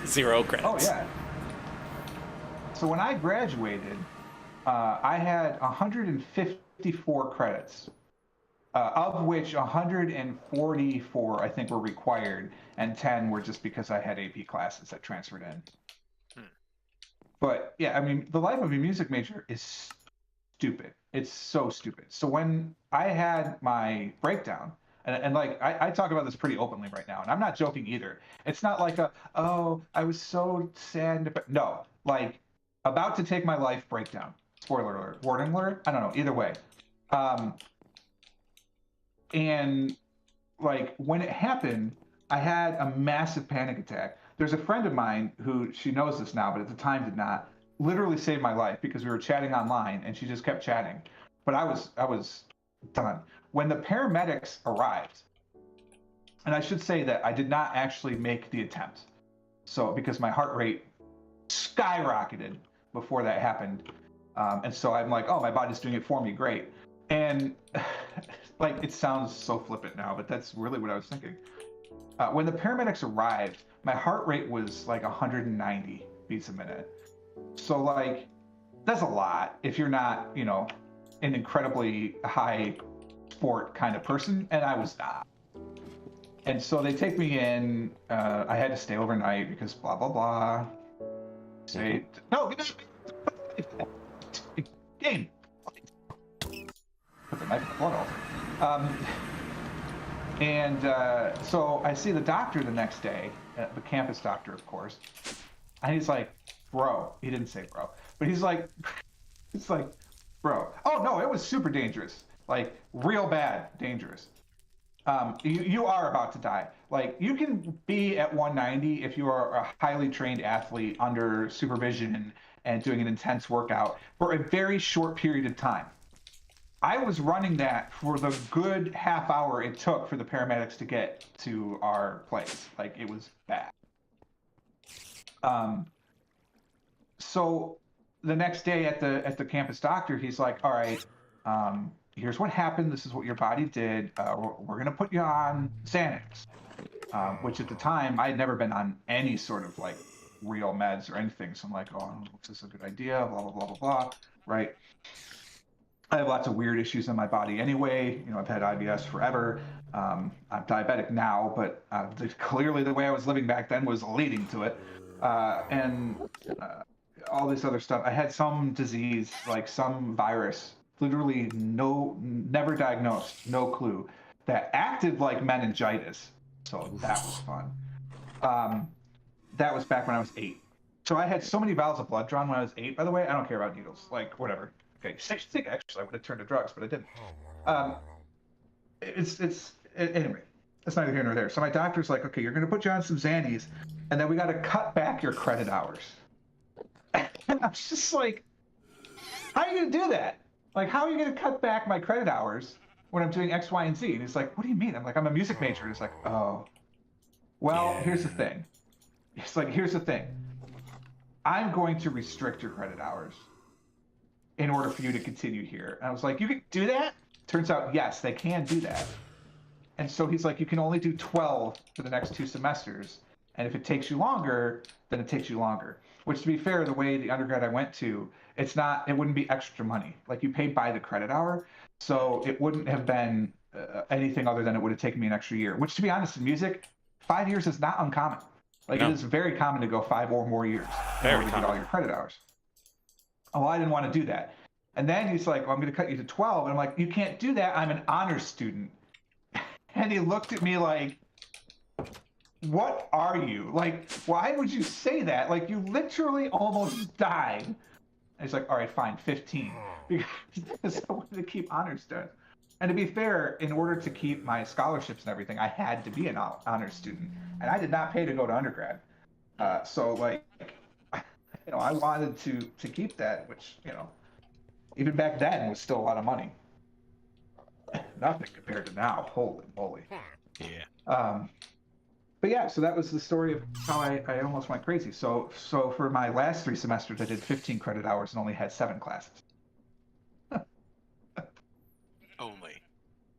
0 credits. Oh, yeah. So when I graduated, I had 154 credits, of which 144, I think, were required, and 10 were just because I had AP classes that transferred in. But, yeah, I mean, the life of a music major is stupid. It's so stupid. So when I had my breakdown, and like, I talk about this pretty openly right now, and I'm not joking either. It's not like I was so sad. No, like, about to take my life breakdown. Spoiler alert, warning alert, I don't know, either way. And like when it happened, I had a massive panic attack. There's a friend of mine who, she knows this now, but at the time did not, literally saved my life because we were chatting online and she just kept chatting. But I was done. When the paramedics arrived, And I should say that I did not actually make the attempt. So because my heart rate skyrocketed before that happened. And so I'm like, oh, my body's doing it for me. Great. And like, it sounds so flippant now, but that's really what I was thinking. When the paramedics arrived, my heart rate was like 190 beats a minute. So like, that's a lot if you're not, you know, an incredibly high sport kind of person, and I was not. And so they take me in. I had to stay overnight because blah blah blah. Say no, game. Put the knife in the blood also. And so I see the doctor the next day, the campus doctor, of course, and he's like, "Bro," he didn't say bro, but he's like, "It's like, bro. Oh no, it was super dangerous, like real bad dangerous. You are about to die. Like, you can be at 190 if you are a highly trained athlete under supervision and doing an intense workout for a very short period of time. I was running that for the good half hour it took for the paramedics to get to our place. Like, it was bad. So the next day at the campus doctor, he's like, all right, here's what happened. This is what your body did. We're going to put you on Xanax, which at the time I had never been on any sort of like real meds or anything. So I'm like, oh, is this a good idea? Blah, blah, blah, blah, blah. Right. I have lots of weird issues in my body anyway. You know, I've had IBS forever. I'm diabetic now, but clearly the way I was living back then was leading to it. And all this other stuff. I had some disease, like some virus, literally never diagnosed, no clue, that acted like meningitis. So that was fun. That was back when I was 8. So I had so many vials of blood drawn when I was 8, by the way. I don't care about needles, like whatever. Okay, I think actually I would have turned to drugs, but I didn't. Anyway, that's neither here nor there. So my doctor's like, okay, you're going to put you on some Xannies, and then we got to cut back your credit hours. And I'm just like, how are you going to do that? Like, how are you going to cut back my credit hours when I'm doing X, Y, and Z? And he's like, what do you mean? I'm like, I'm a music major. And he's like, oh, well, here's the thing. He's like, here's the thing. I'm going to restrict your credit hours in order for you to continue here. And I was like, you can do that? Turns out, yes, they can do that. And so he's like, you can only do 12 for the next 2 semesters. And if it takes you longer, then it takes you longer. Which, to be fair, the way the undergrad I went to, it wouldn't be extra money. Like, you pay by the credit hour. So it wouldn't have been anything other than it would have taken me an extra year. Which, to be honest, in music, 5 years is not uncommon. Like, no. It is very common to go 5 or more years in order to get all your credit hours. Oh, I didn't want to do that. And then he's like, well, I'm going to cut you to 12. And I'm like, you can't do that. I'm an honors student. And he looked at me like, what are you? Like, why would you say that? Like, you literally almost died. And he's like, all right, fine, 15. Because I wanted to keep honors students. And to be fair, in order to keep my scholarships and everything, I had to be an honors student. And I did not pay to go to undergrad. So, like, you know, I wanted to keep that, which, you know, even back then was still a lot of money. Nothing compared to now. Holy moly. Yeah. But yeah, so that was the story of how I almost went crazy. So for my last 3 semesters, I did 15 credit hours and only had 7 classes. Only.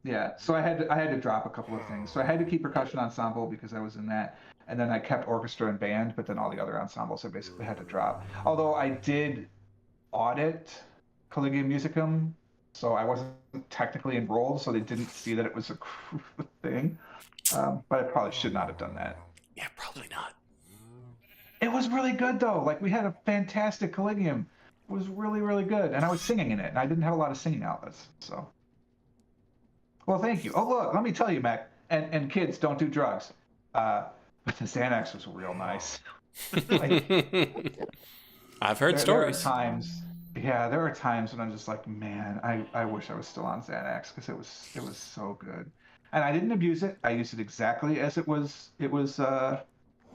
Yeah, so I had to drop a couple of things. So I had to keep percussion ensemble because I was in that, and then I kept orchestra and band, but then all the other ensembles I basically had to drop. Although I did audit Collegium Musicum, so I wasn't technically enrolled, so they didn't see that it was a thing. But I probably should not have done that. Yeah, probably not. It was really good, though. Like, we had a fantastic Collegium. It was really, really good. And I was singing in it, and I didn't have a lot of singing outlets, so. Well, thank you. Oh, look, let me tell you, Mac, and kids, don't do drugs. But the Xanax was real nice. Like, I've heard stories. There are times when I'm just like, man, I wish I was still on Xanax because it was so good. And I didn't abuse it. I used it exactly as it was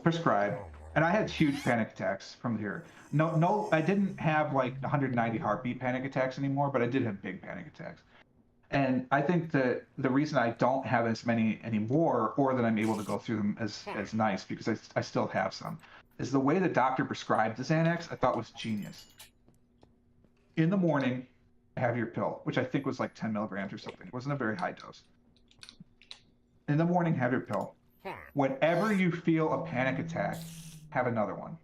prescribed. And I had huge panic attacks from here. No, I didn't have like 190 heartbeat panic attacks anymore, but I did have big panic attacks. And I think that the reason I don't have as many anymore, or that I'm able to go through them as nice, because I still have some, is the way the doctor prescribed the Xanax. I thought was genius. In the morning, have your pill, which I think was like 10 milligrams or something. It wasn't a very high dose. In the morning, have your pill. Whenever you feel a panic attack, have another one.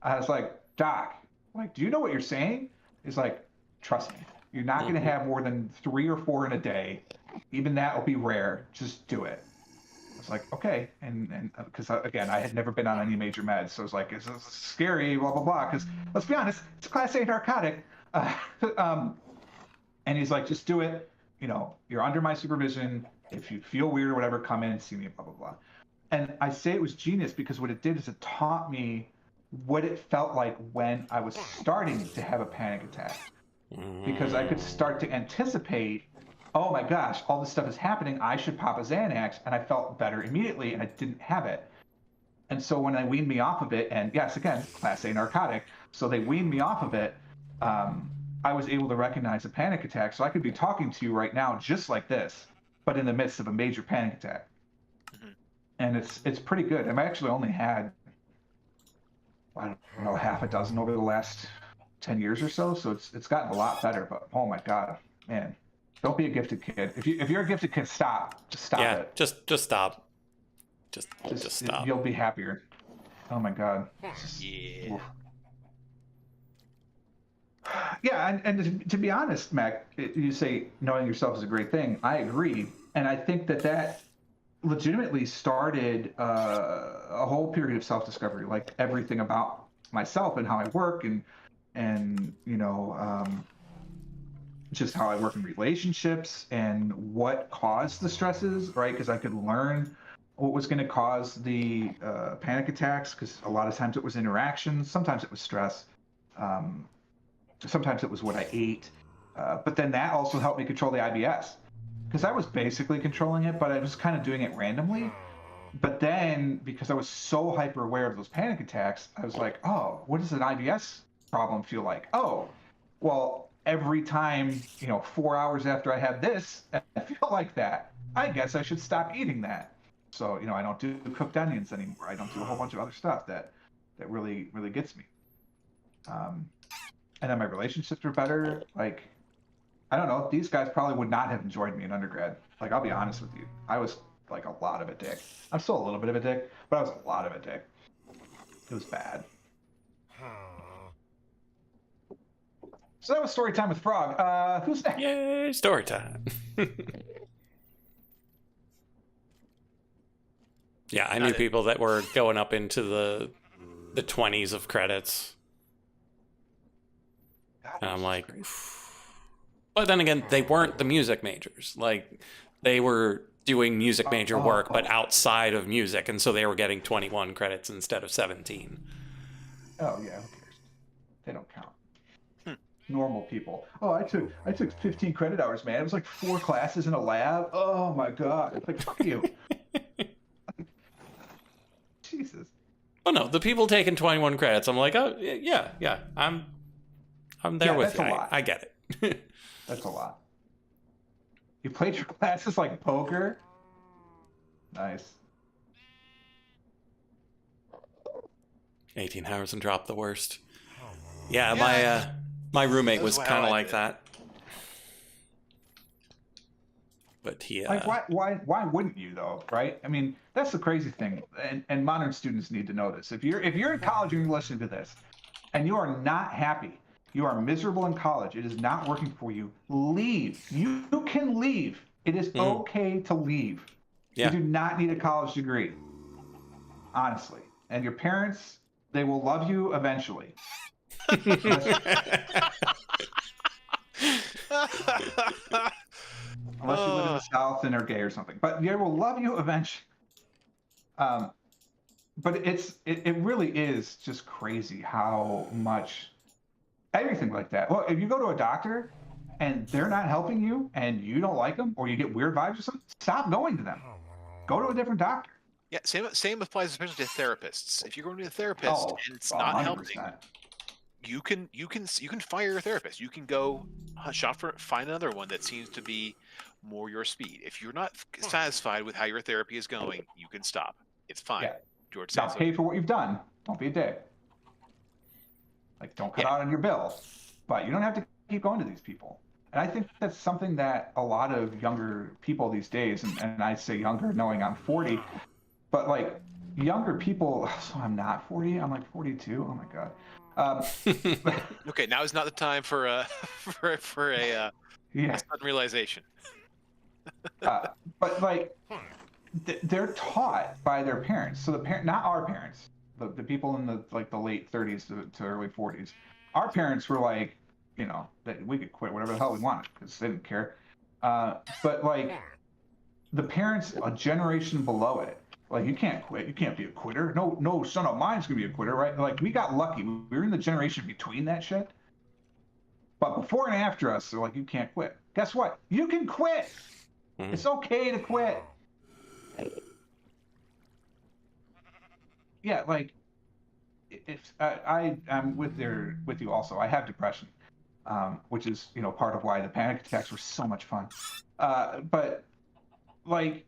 I was like, Doc, like, do you know what you're saying? He's like, trust me, you're not going to have more than 3 or 4 in a day. Even that will be rare. Just do it. I was like, okay. And because, again, I had never been on any major meds. So I was like, it's scary, blah, blah, blah. Because let's be honest, it's a Class A narcotic. And he's like, just do it. You know, you're under my supervision. If you feel weird or whatever, come in and see me, blah, blah, blah. And I say it was genius because what it did is it taught me what it felt like when I was starting to have a panic attack. Because I could start to anticipate, oh my gosh, all this stuff is happening. I should pop a Xanax. And I felt better immediately, and I didn't have it. And so when they weaned me off of it, and yes, again, Class A narcotic, so they weaned me off of it, I was able to recognize a panic attack. So I could be talking to you right now just like this, but in the midst of a major panic attack. And it's pretty good. I've actually only had, I don't know, half a dozen over the last 10 years or so. So it's gotten a lot better. But oh my God, man, don't be a gifted kid. If you're a gifted kid, stop. Just stop it. Just stop. Just stop. You'll be happier. Oh my God. Yeah. Oof. Yeah, and to be honest, Mac, you say knowing yourself is a great thing. I agree, and I think that legitimately started a whole period of self-discovery, like everything about myself and how I work, and you know, just how I work in relationships and what caused the stresses, right? Because I could learn what was going to cause the panic attacks, because a lot of times it was interactions, sometimes it was stress. Sometimes it was what I ate, but then that also helped me control the IBS, because I was basically controlling it, but I was kind of doing it randomly. But then, because I was so hyper aware of those panic attacks, I was like, oh, what does an IBS problem feel like? Oh, well, every time, 4 hours after I had this, I feel like that. I guess I should stop eating that. So, I don't do cooked onions anymore. I don't do a whole bunch of other stuff that really, really gets me. And then my relationships were better. Like, I don't know, these guys probably would not have enjoyed me in undergrad. Like, I'll be honest with you. I was like a lot of a dick. I'm still a little bit of a dick, but I was a lot of a dick. It was bad. So that was story time with Frog. Who's next? Yay, story time. Yeah, I knew people that were going up into the 20s of credits. And I'm like, but then again, they weren't the music majors. Like, they were doing music major work, but outside of music. And so they were getting 21 credits instead of 17. Oh, yeah, who cares? They don't count. Normal people. Oh, I took 15 credit hours, man. It was like 4 classes in a lab. Oh, my God. It's like, fuck you. Jesus. Oh, no, the people taking 21 credits, I'm like, oh, yeah, I'm there with you. I get it. That's a lot. You played your classes like poker? Nice. 18 hours and dropped the worst. Yeah, my roommate was kind of like that. But he like why wouldn't you though, right? I mean, that's the crazy thing, and modern students need to know this. If you're in college and you're listening to this, and you are not happy, you are miserable in college, it is not working for you, leave. You can leave. It is okay to leave. Yeah. You do not need a college degree, honestly. And your parents, they will love you eventually. Unless you live in the South and are gay or something. But they will love you eventually. But it really is just crazy how much everything like that. Well, if you go to a doctor and they're not helping you and you don't like them or you get weird vibes or something, stop going to them. Go to a different doctor. Yeah, same applies especially to therapists. If you're going to a therapist and it's not 100%. Helping, you can fire your therapist. You can go find another one that seems to be more your speed. If you're not satisfied with how your therapy is going, you can stop. It's fine. Yeah. George Now says so. pay for what you've done. Don't be a dick. Like, don't cut out on your bill. But you don't have to keep going to these people. And I think that's something that a lot of younger people these days, and I say younger knowing I'm 40, but like younger people, so I'm not 40, I'm like 42. Oh my God. Okay, now is not the time for a Yeah. sudden realization. But like they're taught by their parents. So the parent, not our parents, the people in the late 30s to early 40s. Our parents were like, you know, that we could quit whatever the hell we wanted because they didn't care. But like the parents a generation below it, like, you can't quit. You can't be a quitter. No son of mine's gonna be a quitter, right? Like, we got lucky. We were in the generation between that shit. But before and after us, they're like, you can't quit. Guess what? You can quit. It's okay to quit. Yeah, like, if I'm with you also. I have depression, which is, you know, part of why the panic attacks were so much fun. But like,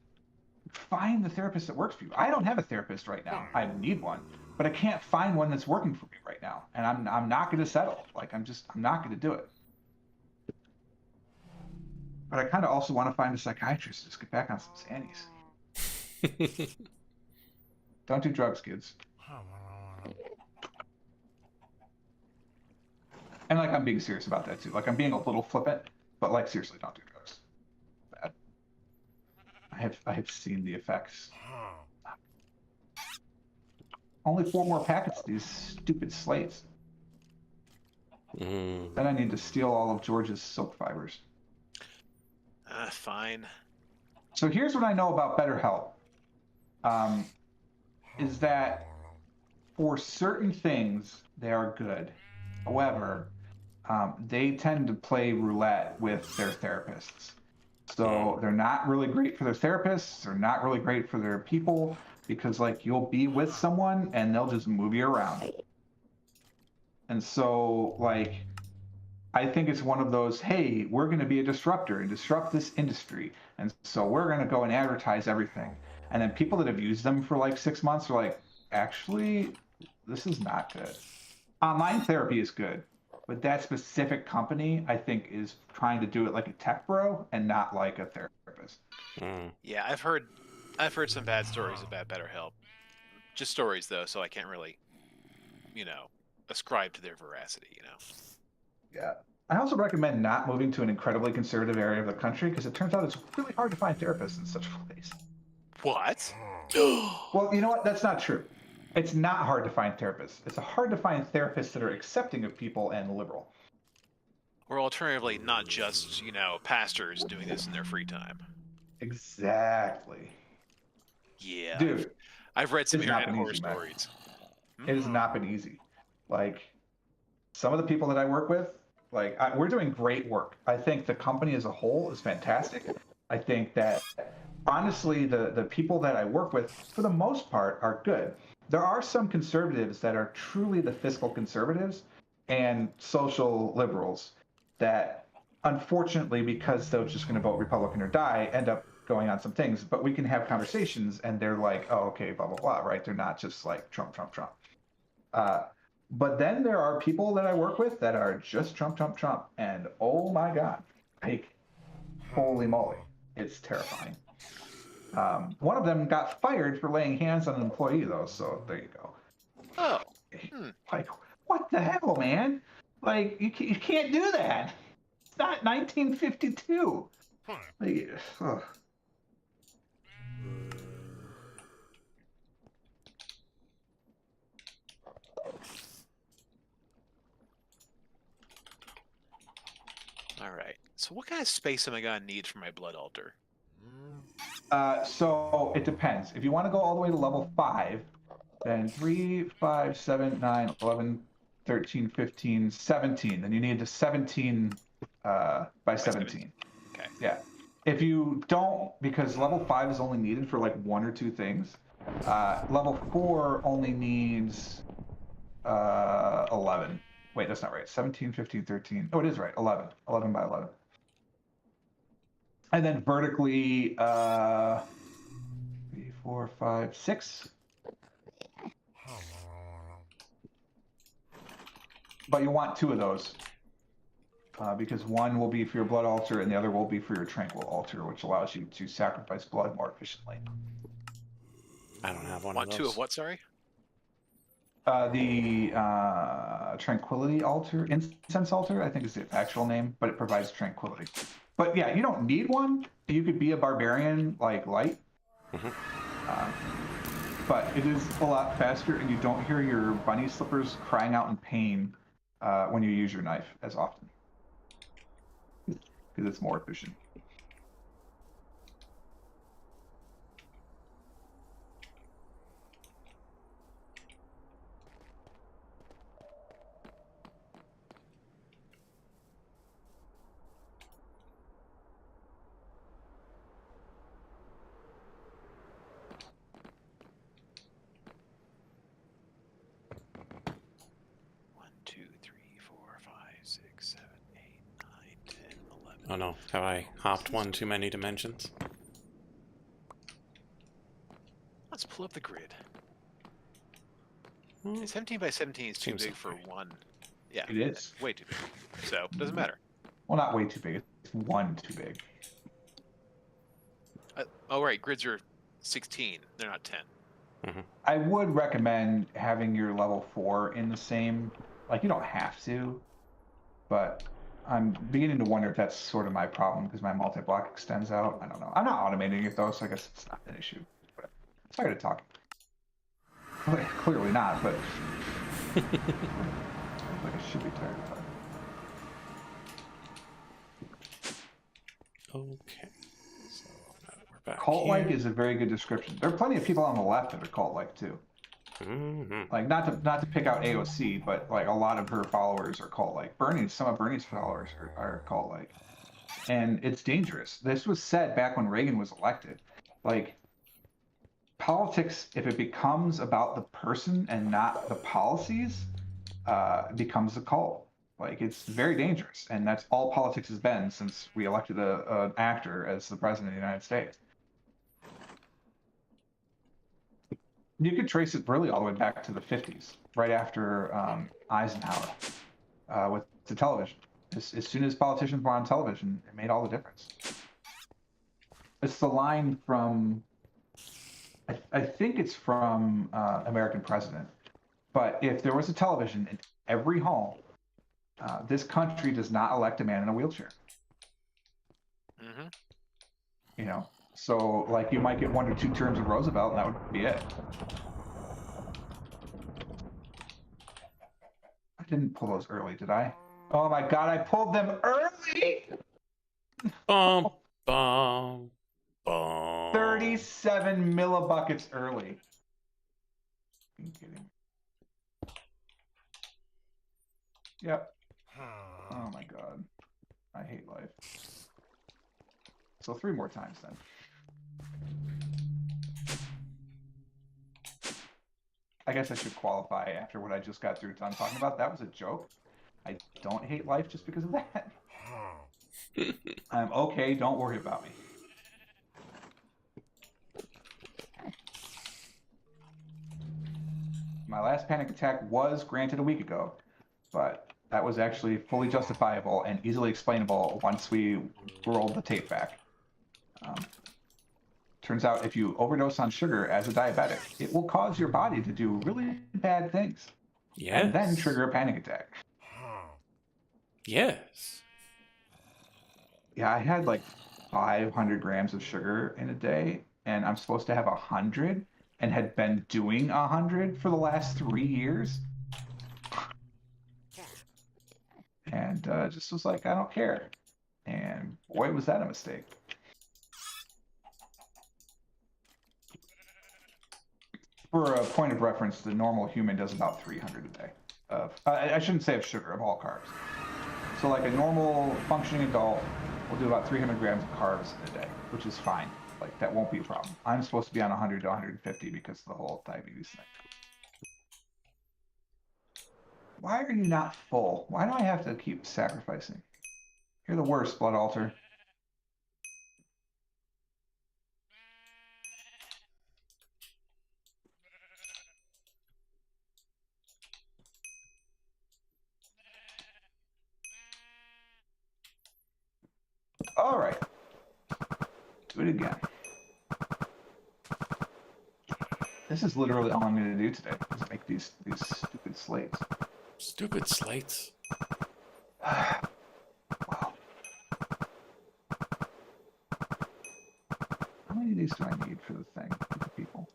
find the therapist that works for you. I don't have a therapist right now. I need one, but I can't find one that's working for me right now, and I'm not going to settle. Like, I'm not going to do it. But I kind of also want to find a psychiatrist to just get back on some Xannies. Don't do drugs, kids. And like, I'm being serious about that too. Like, I'm being a little flippant, but like, seriously, don't do drugs. Bad. I have seen the effects. Only 4 more packets of these stupid slates. Then I need to steal all of George's silk fibers. Fine. So here's what I know about BetterHelp. Is that for certain things, they are good. However, they tend to play roulette with their therapists. So they're not really great for their therapists. They're not really great for their people, because like, you'll be with someone and they'll just move you around. And so like, I think it's one of those, hey, we're going to be a disruptor and disrupt this industry. And so we're going to go and advertise everything. And then people that have used them for like 6 months are like, actually, this is not good. Online therapy is good, but that specific company, I think, is trying to do it like a tech bro and not like a therapist. Yeah, I've heard some bad stories about BetterHelp. Just stories though, so I can't really, you know, ascribe to their veracity, you know. Yeah. I also recommend not moving to an incredibly conservative area of the country, because it turns out it's really hard to find therapists in such a place. What? Well, you know what? That's not true. It's not hard to find therapists. It's hard to find therapists that are accepting of people and liberal. Or alternatively, not just, you know, pastors doing this in their free time. Exactly. Yeah. Dude, I've read some it's not internet been horror easy, man. stories. It has not been easy. Like, some of the people that I work with, like, we're doing great work. I think the company as a whole is fantastic. I think that, honestly, the people that I work with, for the most part, are good. There are some conservatives that are truly the fiscal conservatives and social liberals that, unfortunately, because they're just going to vote Republican or die, end up going on some things. But we can have conversations and they're like, oh, okay, blah, blah, blah, right? They're not just like Trump, Trump, Trump. But then there are people that I work with that are just Trump, Trump, Trump. And oh my God, like, holy moly, it's terrifying. One of them got fired for laying hands on an employee, though, so there you go. Oh. Like, what the hell, man? Like, you can't do that. It's not 1952. Like, ugh. All right. So what kind of space am I going to need for my blood altar? So it depends. If you want to go all the way to level 5, then 3, 5, 7, 9, 11, 13, 15, 17. Then you need the 17 by 17. Okay. Yeah. If you don't, because level 5 is only needed for like 1 or 2 things, level 4 only needs 11. Wait, that's not right. 17, 15, 13. Oh, it is right. 11. 11 by 11. And then vertically, 3, 4, 5, 6. But you want 2 of those. Because one will be for your blood altar and the other will be for your tranquil altar, which allows you to sacrifice blood more efficiently. I don't have one Want of those. 2 of what, sorry? The tranquility altar, incense altar, I think is the actual name, but it provides tranquility. But yeah, you don't need one. You could be a barbarian like light. But it is a lot faster, and you don't hear your bunny slippers crying out in pain when you use your knife as often. Because it's more efficient. Oh no, have I hopped one too many dimensions? Let's pull up the grid. 17 by 17 is too big for one. Yeah, it is way too big. So it doesn't matter. Well, not way too big. It's one too big. Oh right, grids are 16. They're not 10. I would recommend having your level 4 in the same. Like, you don't have to, but I'm beginning to wonder if that's sort of my problem because my multi-block extends out. I don't know. I'm not automating it though, so I guess it's not an issue. But sorry to talk. Well, clearly not, but like I should be tired of talking. Okay. So we're back. Cult-like is a very good description. There are plenty of people on the left that are cult-like too. Like not to pick out AOC, but like a lot of her followers are cult-like. Some of Bernie's followers are cult-like, and it's dangerous. This was said back when Reagan was elected. Like, politics, if it becomes about the person and not the policies, becomes a cult. Like, it's very dangerous, and that's all politics has been since we elected an actor as the president of the United States. You could trace it really all the way back to the 50s, right after Eisenhower, with the television. As soon as politicians were on television, it made all the difference. It's the line from, I think it's from American President, but if there was a television in every home, this country does not elect a man in a wheelchair. You know, so like you might get 1 or 2 terms of Roosevelt, and that would be it. I didn't pull those early, did I? Oh my god, I pulled them early! Bum, bum, bum. 37 millibuckets early. Are you kidding? Yep. Oh my god. I hate life. So 3 more times then. I guess I should qualify after what I just got through done talking about. That was a joke. I don't hate life just because of that. I'm okay, don't worry about me. My last panic attack was granted a week ago, but that was actually fully justifiable and easily explainable once we rolled the tape back. Turns out if you overdose on sugar as a diabetic, it will cause your body to do really bad things. Yes. And then trigger a panic attack. Yes. Yeah, I had like 500 grams of sugar in a day, and I'm supposed to have 100, and had been doing 100 for the last 3 years. And just was like, I don't care. And boy, was that a mistake. For a point of reference, the normal human does about 300 a day. I shouldn't say of sugar, of all carbs. So like a normal functioning adult will do about 300 grams of carbs in a day, which is fine. Like, that won't be a problem. I'm supposed to be on 100 to 150 because of the whole diabetes thing. why are you not full? Why do I have to keep sacrificing? You're the worst, Blood Altar. All right. Do it again. This is literally all I'm going to do today, is make these stupid slates. Stupid slates. Wow. How many of these do I need for the thing, for the people?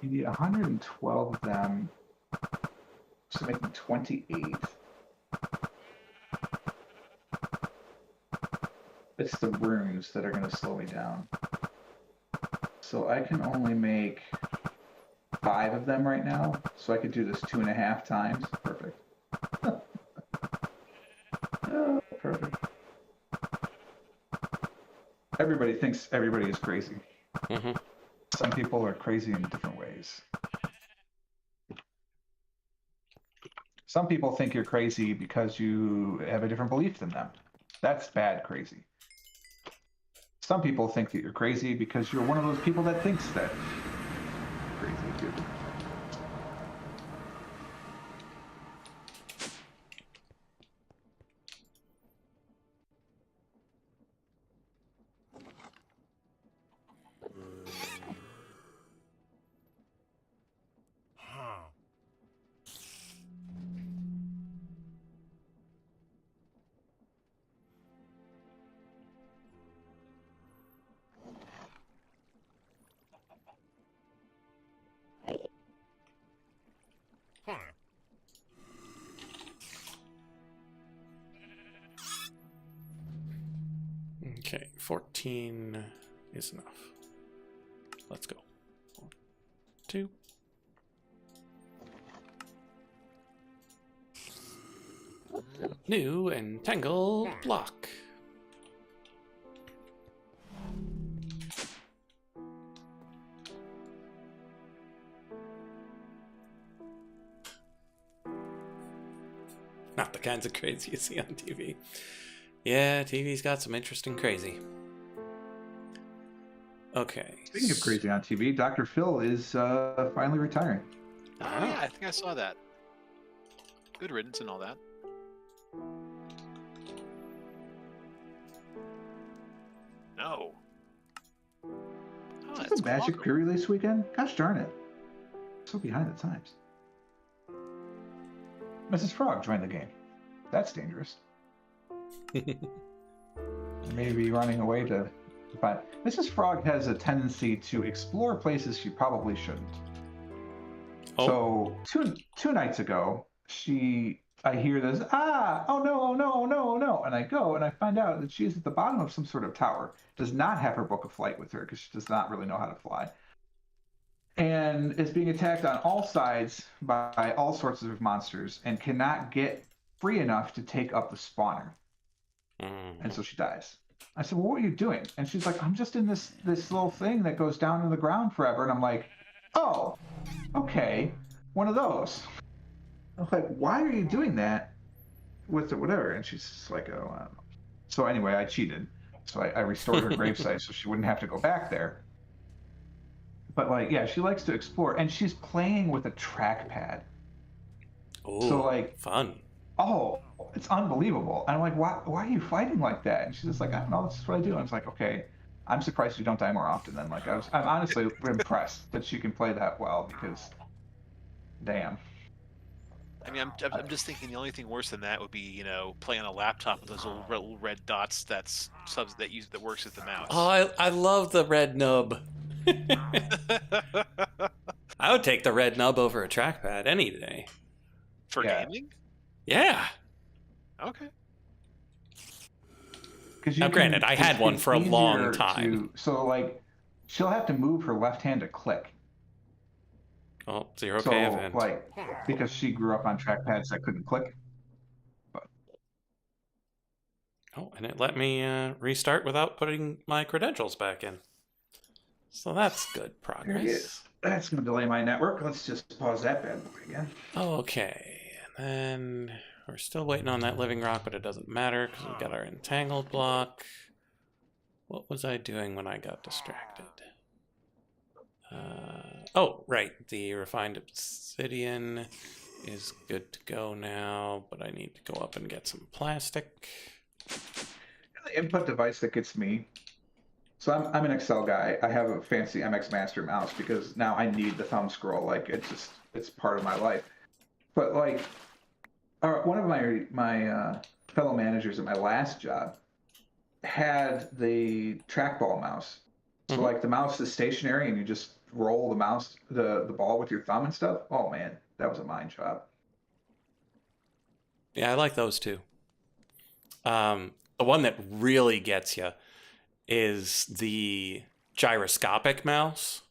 You need 112 of them, so making 28. It's the runes that are going to slow me down. So I can only make 5 of them right now, so I could do this 2.5 times. Perfect. Oh, perfect. Everybody thinks everybody is crazy. Mm-hmm. Some people are crazy in different ways. Some people think you're crazy because you have a different belief than them. That's bad crazy. Some people think that you're crazy because you're one of those people that thinks that crazy too. Okay, 14 is enough. Let's go. 1, 2. New and tangle block. Not the kinds of crazy you see on TV. Yeah, TV's got some interesting crazy. Okay. Speaking of crazy on TV, Dr. Phil is finally retiring. Oh, yeah, I think I saw that. Good riddance and all that. No. Oh, Is this a Magic pre-release weekend? Gosh darn it. So behind the times. Mrs. Frog joined the game. That's dangerous. Maybe running away to find. Mrs. Frog has a tendency to explore places she probably shouldn't. Oh. So two nights ago, I hear this, oh no, and I go and I find out that she is at the bottom of some sort of tower, does not have her book of flight with her because she does not really know how to fly, and is being attacked on all sides by all sorts of monsters and cannot get free enough to take up the spawner. And so she dies. I said, well, what are you doing? And she's like, I'm just in this little thing that goes down in the ground forever. And I'm like, oh, okay, one of those. I'm like, why are you doing that with it, whatever? And she's just like, oh, I don't know. So anyway, I cheated. So I restored her gravesite so she wouldn't have to go back there. But like, yeah, she likes to explore, and she's playing with a trackpad. Oh, so like, fun. Oh, it's unbelievable. And I'm like, why are you fighting like that? And she's just like, I don't know, that's just what I do. And I was like, okay, I'm surprised you don't die more often then. Like, I'm honestly impressed that she can play that well because, damn. I mean, I'm just thinking the only thing worse than that would be, you know, playing on a laptop with those little red dots that works as the mouse. Oh, I love the red nub. I would take the red nub over a trackpad any day. For gaming? Yeah. Okay. Now, granted, I had one for a long time. So, like, she'll have to move her left hand to click. Oh, 0K event. Like, because she grew up on trackpads that couldn't click. But. Oh, and it let me restart without putting my credentials back in. So that's good progress. That's going to delay my network. Let's just pause that bad boy again. Okay, and then we're still waiting on that living rock, but it doesn't matter because we've got our entangled block. What was I doing when I got distracted? Oh, right. The refined obsidian is good to go now, but I need to go up and get some plastic. The input device that gets me. So I'm an Excel guy. I have a fancy MX Master mouse because now I need the thumb scroll. Like it's part of my life. But like, one of my fellow managers at my last job had the trackball mouse. So like the mouse is stationary and you just roll the ball with your thumb and stuff. Oh man, that was a mind job. Yeah, I like those too. The one that really gets you is the gyroscopic mouse.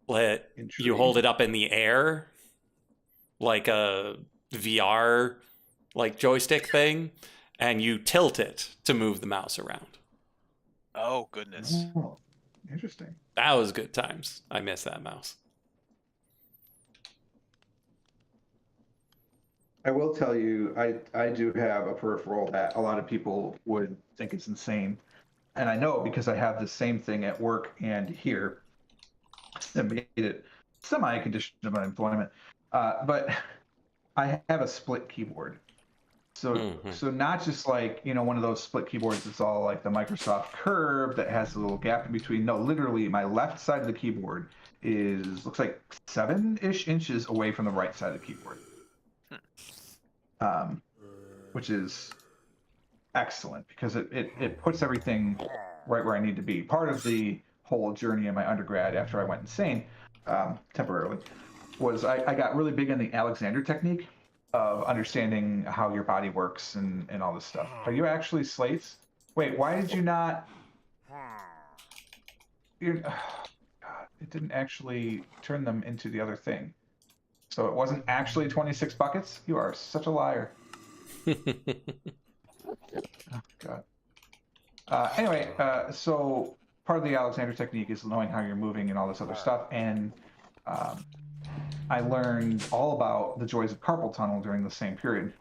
You hold it up in the air like a VR like joystick thing, and you tilt it to move the mouse around. Oh, goodness. Oh, interesting. That was good times. I miss that mouse. I will tell you, I do have a peripheral that a lot of people would think is insane. And I know because I have the same thing at work and here that made it semi-condition of my employment. But I have a split keyboard. So not just like, one of those split keyboards that's all like the Microsoft Curve that has a little gap in between. No, literally my left side of the keyboard looks like 7-ish inches away from the right side of the keyboard. Which is excellent because it puts everything right where I need to be. Part of the whole journey in my undergrad after I went insane temporarily was I got really big on the Alexander technique of understanding how your body works and all this stuff. Are you actually slates? Wait, why did you not? God, it didn't actually turn them into the other thing. So it wasn't actually 26 buckets? You are such a liar. Oh, God. Anyway, so part of the Alexander technique is knowing how you're moving and all this other stuff. And I learned all about the joys of carpal tunnel during the same period.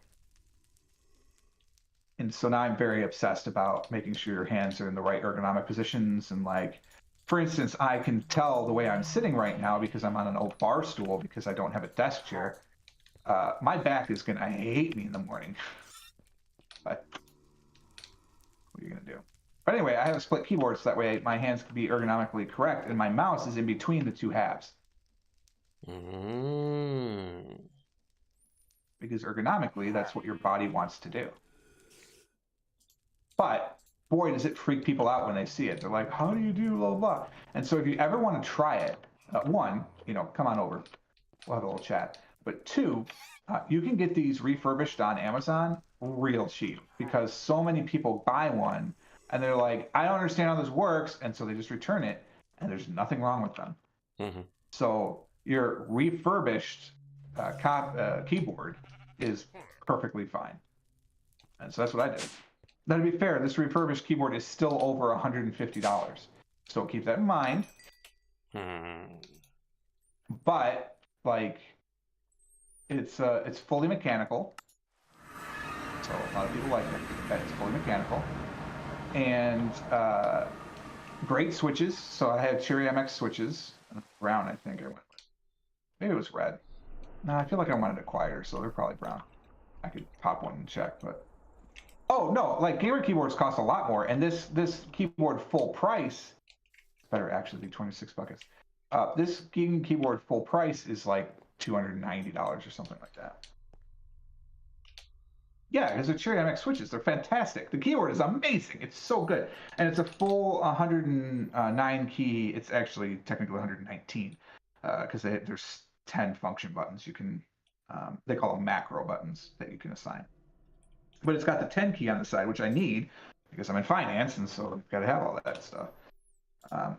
And so now I'm very obsessed about making sure your hands are in the right ergonomic positions. And like, for instance, I can tell the way I'm sitting right now because I'm on an old bar stool because I don't have a desk chair. My back is going to hate me in the morning. But what are you going to do? But anyway, I have a split keyboard so that way my hands can be ergonomically correct and my mouse is in between the two halves. Because ergonomically, that's what your body wants to do. But boy, does it freak people out when they see it. They're like, how do you do blah, blah, blah. And so if you ever want to try it, one, come on over. We'll have a little chat. But two, you can get these refurbished on Amazon real cheap because so many people buy one and they're like, I don't understand how this works. And so they just return it and there's nothing wrong with them. So your refurbished keyboard is perfectly fine. And so that's what I did. Now, to be fair, this refurbished keyboard is still over $150. So keep that in mind. But like, it's fully mechanical. So a lot of people like it. It's fully mechanical. And great switches. So I had Cherry MX switches. Brown, I think I went with. Maybe it was red. No, I feel like I wanted it quieter, so they're probably brown. I could pop one and check, but oh no, like gamer keyboards cost a lot more, and this keyboard full price better actually be 26 buckets. This gaming keyboard full price is like $290 or something like that. Yeah, because they're Cherry MX switches. They're fantastic. The keyboard is amazing. It's so good. And it's a full 109 key. It's actually technically 119 because there's 10 function buttons you can, they call them macro buttons that you can assign. But it's got the 10 key on the side, which I need because I'm in finance, and so I've got to have all that stuff.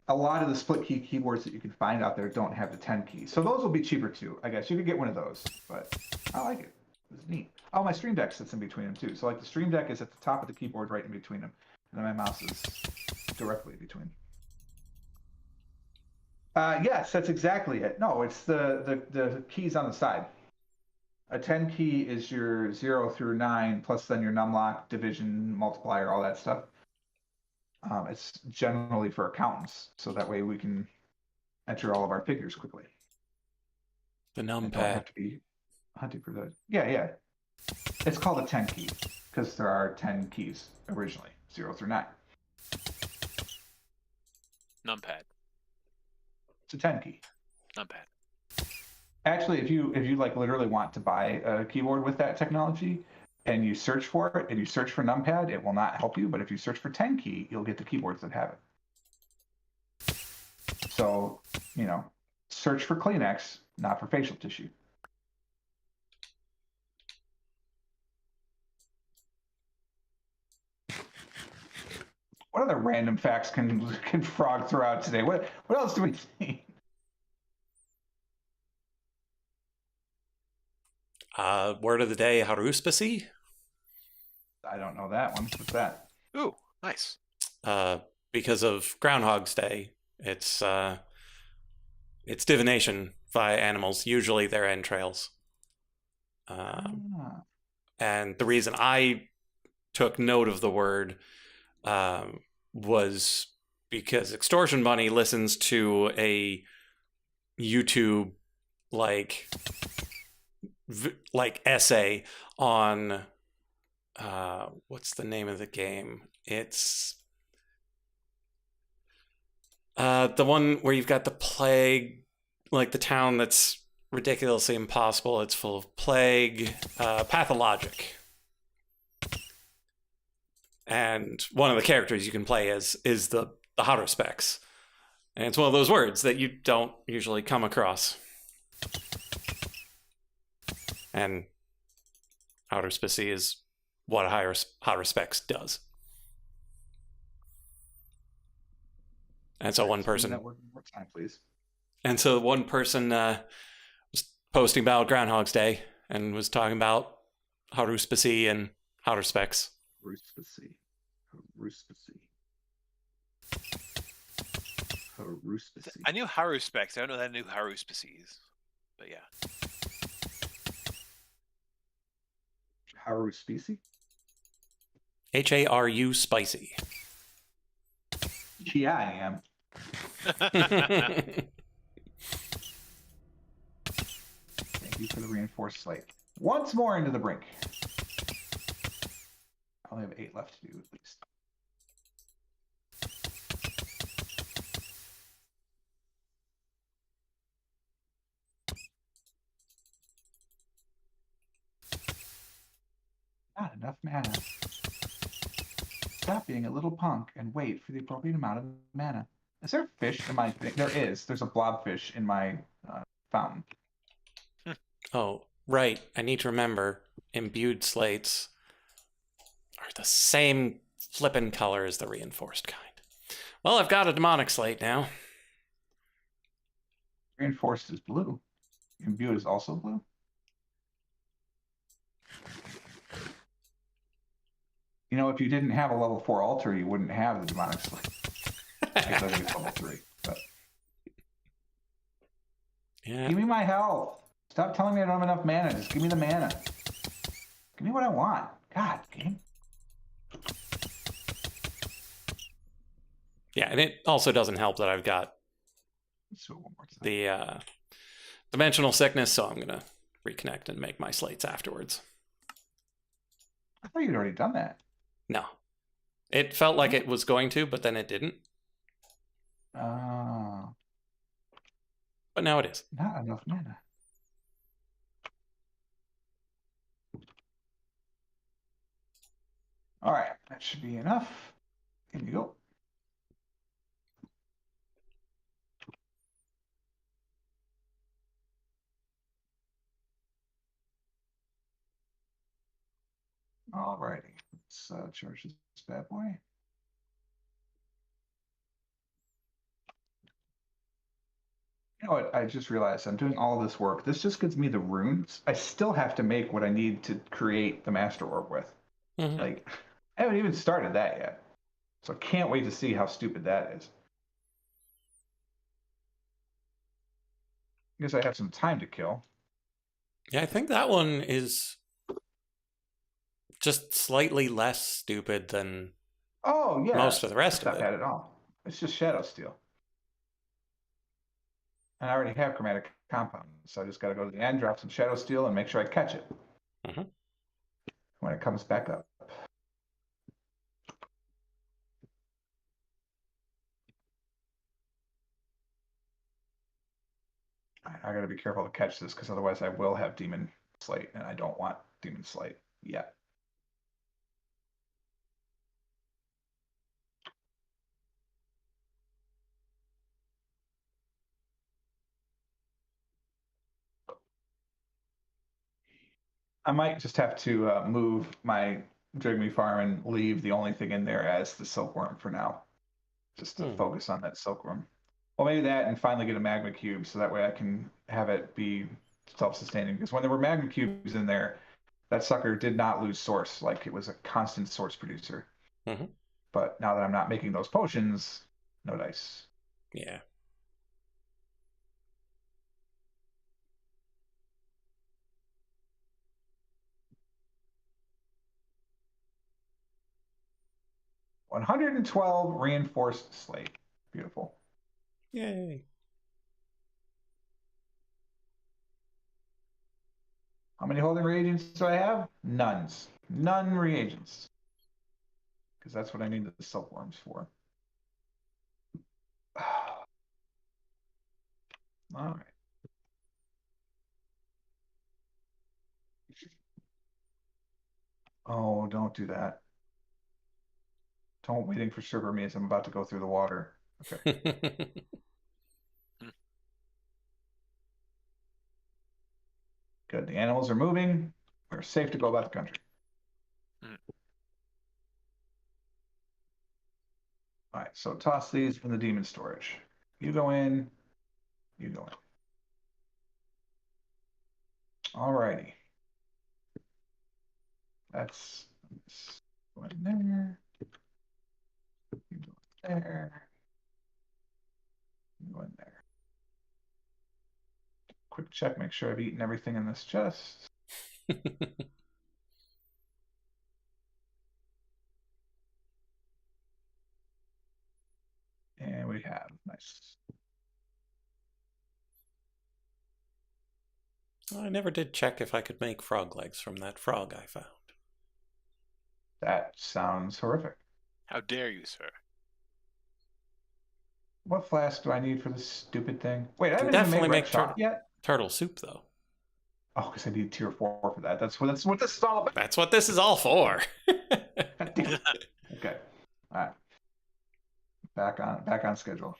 A lot of the split key keyboards that you can find out there don't have the 10 key. So those will be cheaper too. I guess you could get one of those, but I like it. It's neat. Oh, my Stream Deck sits in between them too. So like the Stream Deck is at the top of the keyboard right in between them. And then my mouse is directly between. Yes, that's exactly it. No, it's the keys on the side. A 10 key is your 0 through 9, plus then your numlock, division, multiplier, all that stuff. It's generally for accountants, so that way we can enter all of our figures quickly. The And don't numpad. have to be hunting for those. Yeah. It's called a 10 key because there are 10 keys originally, 0 through 9. Numpad. It's a 10 key. Numpad. Actually, if you like literally want to buy a keyboard with that technology and you search for it and you search for numpad, it will not help you. But if you search for 10 key, you'll get the keyboards that have it. So, search for Kleenex, not for facial tissue. What other random facts can Frog throw out today? What else do we see? Word of the day, haruspicy. I don't know that one. What's that? Ooh, nice. Because of Groundhog's Day, it's divination via animals, usually their entrails. And the reason I took note of the word was because Extortion Bunny listens to a YouTube like essay on what's the name of the game? It's the one where you've got the plague, like the town that's ridiculously impossible. It's full of plague. Pathologic. And one of the characters you can play as is the Haruspeks. And it's one of those words that you don't usually come across. And Haruspicy is what a Haruspeks does. And so one person... please. And so one person was posting about Groundhog's Day and was talking about Haruspicy and Haruspeks. Haruspicy. I knew Haruspeks. I don't know that I knew Haruspices. But yeah. Haruspicy? Haru spicy. Yeah, I am. Thank you for the reinforced slate. Once more into the brink. I only have 8 left to do at least. Not enough mana. Stop being a little punk and wait for the appropriate amount of mana. Is there a fish in my thing? There is. There's a blobfish in my fountain. Oh, right. I need to remember imbued slates are the same flippin' color as the reinforced kind. Well, I've got a demonic slate now. Reinforced is blue. Imbued is also blue. If you didn't have a level 4 altar, you wouldn't have the demonic slate. Because I think it's level 3. But... Yeah. Give me my health. Stop telling me I don't have enough mana. Just give me the mana. Give me what I want. God, game. Yeah, and it also doesn't help that I've got the dimensional sickness, so I'm going to reconnect and make my slates afterwards. I thought you'd already done that. No. It felt like it was going to, but then it didn't. Oh. But now it is. Not enough mana. All right, that should be enough. Here you go. All righty, let's charge this bad boy. You know what? I just realized I'm doing all this work. This just gives me the runes. I still have to make what I need to create the Master Orb with. Mm-hmm. Like, I haven't even started that yet. So I can't wait to see how stupid that is. guess I have some time to kill. Yeah, I think that one is just slightly less stupid than most of the rest of not it. bad at all. It's just Shadow Steel. And I already have Chromatic Compound, so I just got to go to the end, drop some Shadow Steel, and make sure I catch it when it comes back up. I got to be careful to catch this, because otherwise I will have Demon Slate, and I don't want Demon Slate yet. I might just have to move my Drigme farm and leave the only thing in there as the Silkworm for now, just to focus on that Silkworm. Well, maybe that, and finally get a Magma Cube, so that way I can have it be self-sustaining. Because when there were Magma Cubes in there, that sucker did not lose source. Like, it was a constant source producer. But now that I'm not making those potions, no dice. Yeah. $112 reinforced slate. Beautiful. Yay. How many holding reagents do I have? None reagents. Because that's what I need the silkworms for. All right. Oh, don't do that. Don't waiting for server me as I'm about to go through the water. Okay. Good. The animals are moving. We're safe to go about the country. All right, so toss these in the demon storage. You go in. You go in. All righty. That's go in there. You go in there. You go in there. Quick check, make sure I've eaten everything in this chest. And we have, nice. I never did check if I could make frog legs from that frog I found. That sounds horrific. How dare you, sir? What flask do I need for this stupid thing? Wait, I haven't even Definitely made red make chalk yet. Turtle soup, though. Oh, because I need tier 4 for that. That's what this is all about. That's what this is all for. Okay. All right. Back on schedule.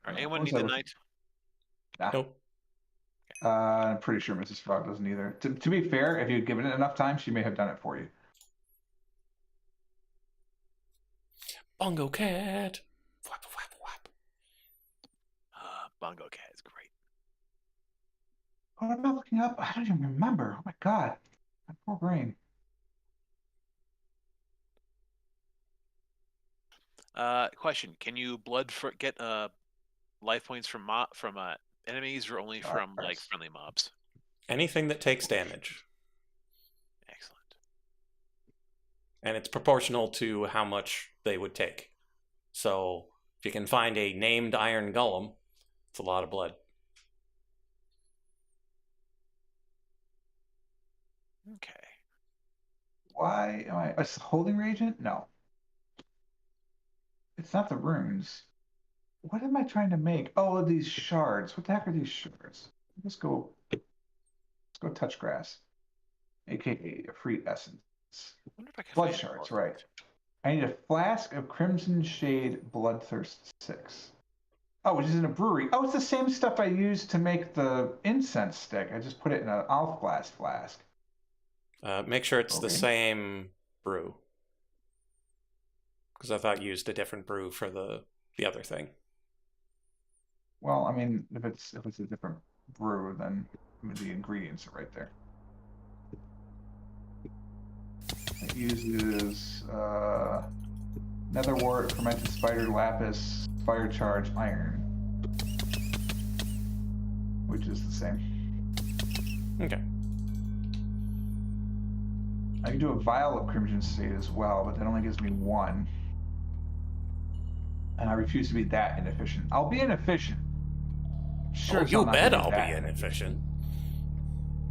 Anyone need the knight? Nah. Nope. I'm pretty sure Mrs. Frog doesn't either. To be fair, if you'd given it enough time, she may have done it for you. Bongo cat. Whap, whap, whap. Bongo cat is great. Oh, I'm not looking up. I don't even remember. Oh my god. My poor brain. Question: can you get life points from enemies, or only from like friendly mobs? Anything that takes damage. Excellent. And it's proportional to how much they would take. So if you can find a named iron golem, it's a lot of blood. Okay. Why am I a holding reagent? No. It's not the runes. What am I trying to make? Oh, these shards. What the heck are these shards? Let's go touch grass. AKA a free essence. I wonder if I can Blood find shards, right. I need a flask of Crimson Shade Bloodthirst 6. Oh, which is in a brewery. Oh, it's the same stuff I used to make the incense stick. I just put it in an Alfglass flask. Make sure it's the same brew. Because I thought you used a different brew for the other thing. Well, I mean, if it's a different brew, then the ingredients are right there. It uses Netherwort, Fermented Spider, Lapis, Fire Charge, Iron. which is the same. Okay. I can do a vial of Crimson State as well, but that only gives me 1. And I refuse to be that inefficient. I'll be inefficient. Sure, you bet I'll be that inefficient.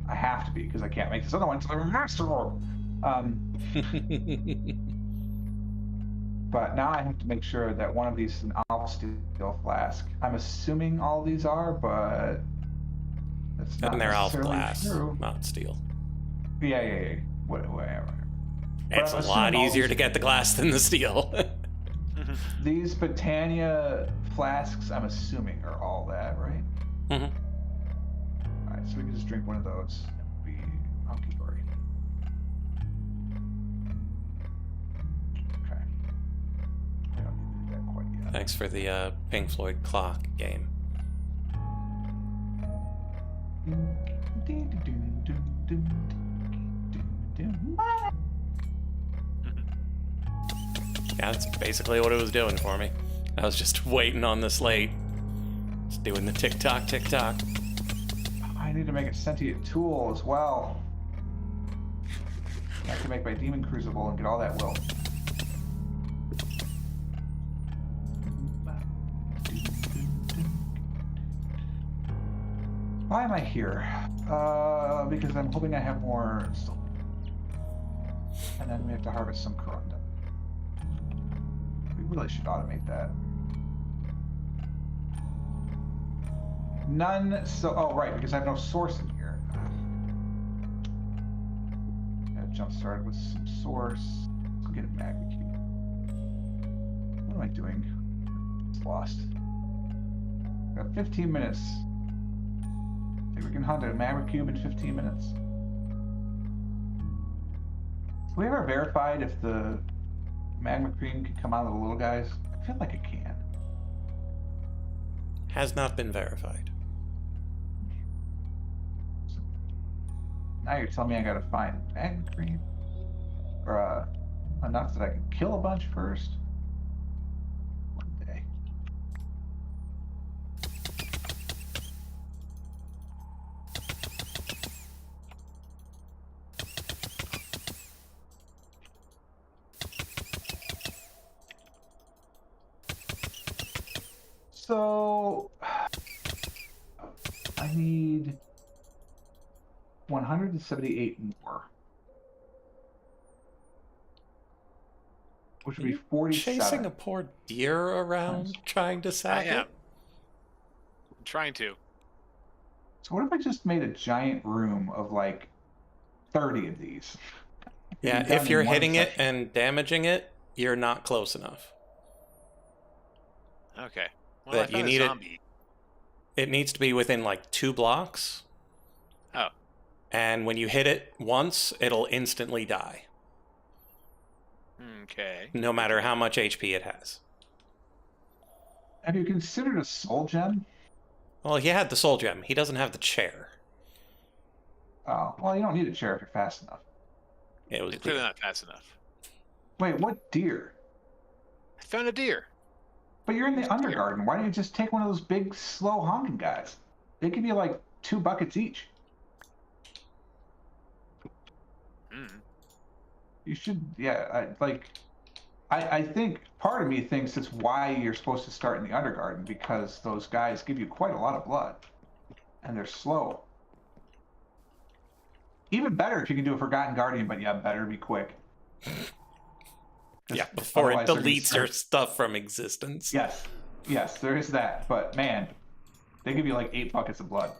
I have to be, because I can't make this other one until I'm a master. But now I have to make sure that one of these is an all steel flask. I'm assuming all these are, but that's not And they're all necessarily glass, true. not steel. Yeah. Whatever. It's a lot easier to get the glass than the steel. These Britannia flasks, I'm assuming, are all that, right? Mm-hmm. All right, so we can just drink one of those. Be hunky-dory. Okay. We don't need to do that quite yet. Thanks for the Pink Floyd clock game. Yeah, that's basically what it was doing for me. I was just waiting on the slate. Just doing the tick-tock, tick-tock. I need to make a sentient tool as well. I can make my demon crucible and get all that will. Why am I here? Because I'm hoping I have more silver. And then we have to harvest some corundum. We really should automate that. None, so, oh right, because I have no source in here. Gotta jump started with some source. Let's get a magma cube. What am I doing? It's lost. Got 15 minutes. Think we can hunt a magma cube in 15 minutes. Have we ever verified if the magma cream can come out of the little guys? I feel like it can. Has not been verified. Now you're telling me I gotta find magma cream? Or enough that I can kill a bunch first? One day. So I need 178 more, which would be 47. Chasing a poor deer around trying to sack I am. it? I'm trying to. So what if I just made a giant room of like 30 of these? Yeah, if you're hitting it and damaging it, you're not close enough. Okay. Well, That I found you need a it- zombie. It needs to be within like 2 blocks. Oh. And when you hit it once, it'll instantly die, Okay. no matter how much HP it has. Have you considered a soul gem? Well, he had the soul gem. He doesn't have the chair. Oh, well, you don't need a chair if you're fast enough. It was It's clearly not fast enough. Wait, what deer? I found a deer. But you're in the Deer. Undergarden. Why don't you just take one of those big, slow honking guys? They give you like 2 buckets each. Mm. You should, yeah. I think part of me thinks it's why you're supposed to start in the Undergarden, because those guys give you quite a lot of blood, and they're slow. Even better if you can do a Forgotten Guardian, but yeah, better be quick. Yeah, before it Otherwise, they're gonna deletes your start- stuff from existence. Yes, there is that. But man, they give you like 8 buckets of blood.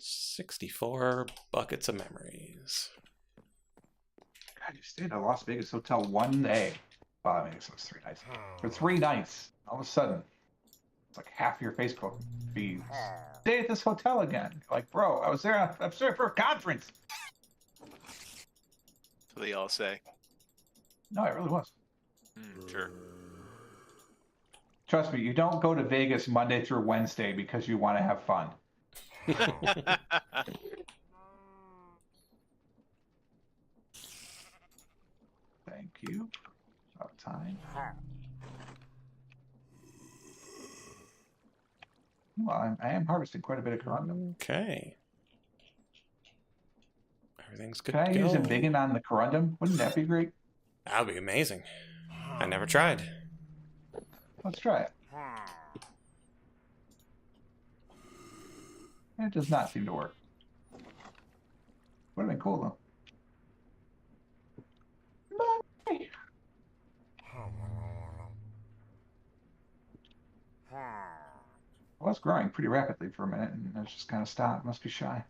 $64 buckets of memories. God, you stayed at a Las Vegas hotel one day. Well, I mean, it was 3 nights. For 3 nights, all of a sudden, it's like half your Facebook feed. Stay at this hotel again. Like, bro, I was there for a conference. That's what they all say. No, it really was. Sure. Trust me, you don't go to Vegas Monday through Wednesday because you want to have fun. Thank you. About time. Well, I am harvesting quite a bit of corundum. Okay. Everything's good Can I to use go. embiggen on the corundum? Wouldn't that be great? That would be amazing. I never tried. Let's try it. It does not seem to work. Would have been cool though. Well, it's growing pretty rapidly for a minute, and it's just kind of stopped. Must be shy.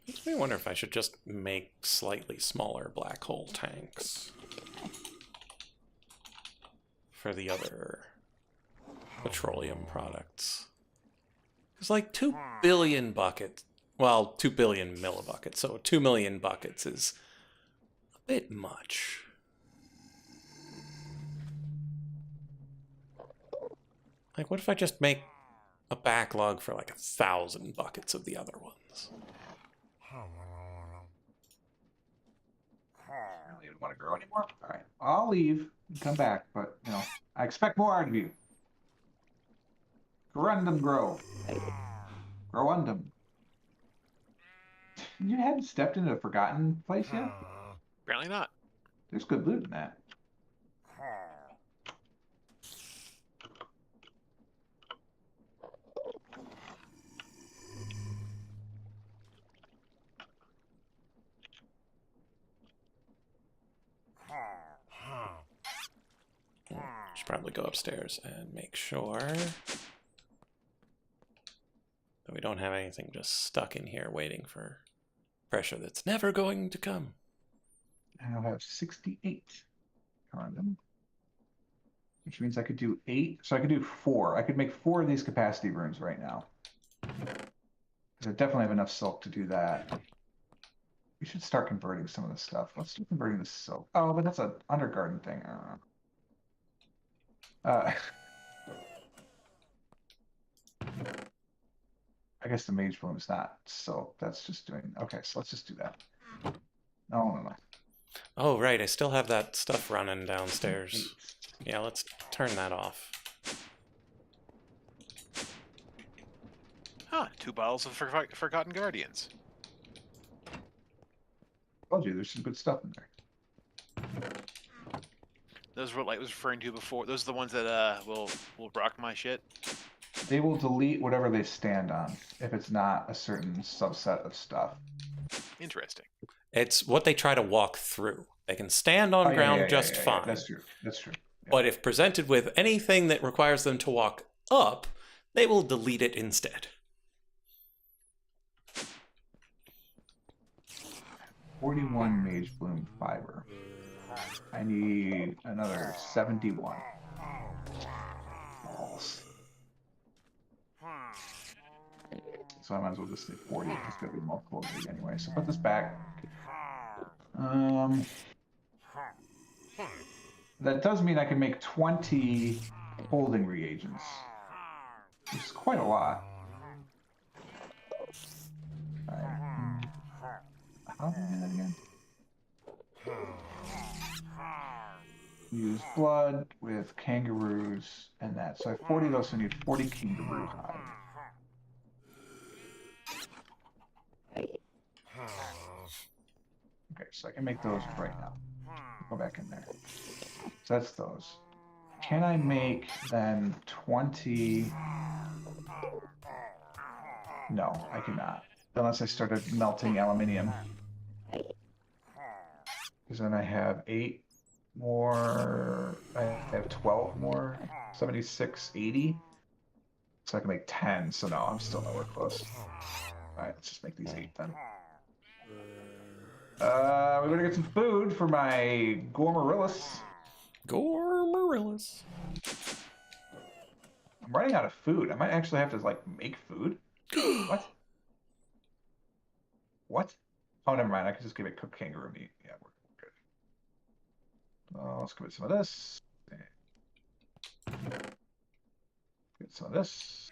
Makes me wonder if I should just make slightly smaller black hole tanks for the other petroleum products. It's like 2 billion buckets. Well, 2 billion millibuckets. So 2 million buckets is a bit much. Like, what if I just make a backlog for like 1,000 buckets of the other ones? I really don't want to grow anymore. All right, I'll leave and come back, but you know, I expect more out of you. Corundum grow. Growundum. You hadn't stepped into a forgotten place yet? Apparently not. There's good loot in that. Should probably go upstairs and make sure that we don't have anything just stuck in here waiting for pressure that's never going to come. I'll have 68 corundum, which means I could do 8. So I could do 4. I could make 4 of these capacity runes right now. Because I definitely have enough silk to do that. We should start converting some of this stuff. Let's do converting the silk. Oh, but that's an undergarden thing. I don't know. I guess the mage bloom is not silk. That's just doing... Okay, so let's just do that. No. Oh, right. I still have that stuff running downstairs. Yeah, let's turn that off. Huh, 2 bottles of Forgotten Guardians. Told you, there's some good stuff in there. Those were what Light was referring to before. Those are the ones that will rock my shit. They will delete whatever they stand on if it's not a certain subset of stuff. Interesting. It's what they try to walk through. They can stand on ground just fine. That's true. That's true. Yeah. But if presented with anything that requires them to walk up, they will delete it instead. 41 mage bloom fiber. I need another 71. Balls. So I might as well just say 40. It's going to be multiple of these anyway. So put this back. That does mean I can make 20 holding reagents, which is quite a lot. All right. How do I do that again? Use blood with kangaroos and that. So I have 40 of those, so I need 40 kangaroo hide. Okay, so I can make those right now. Go back in there. So that's those. Can I make then 20? No, I cannot. Unless I started melting aluminium. Because then I have 8 more. I have 12 more. 76, 80. So I can make 10. So no, I'm still nowhere close. All right, let's just make these 8 then. We better get some food for my Gormarillas. Gormarillas. I'm running out of food. I might actually have to like make food. What? What? Oh, never mind. I can just give it cooked kangaroo meat. Yeah, we're good. Let's give it some of this. Get some of this.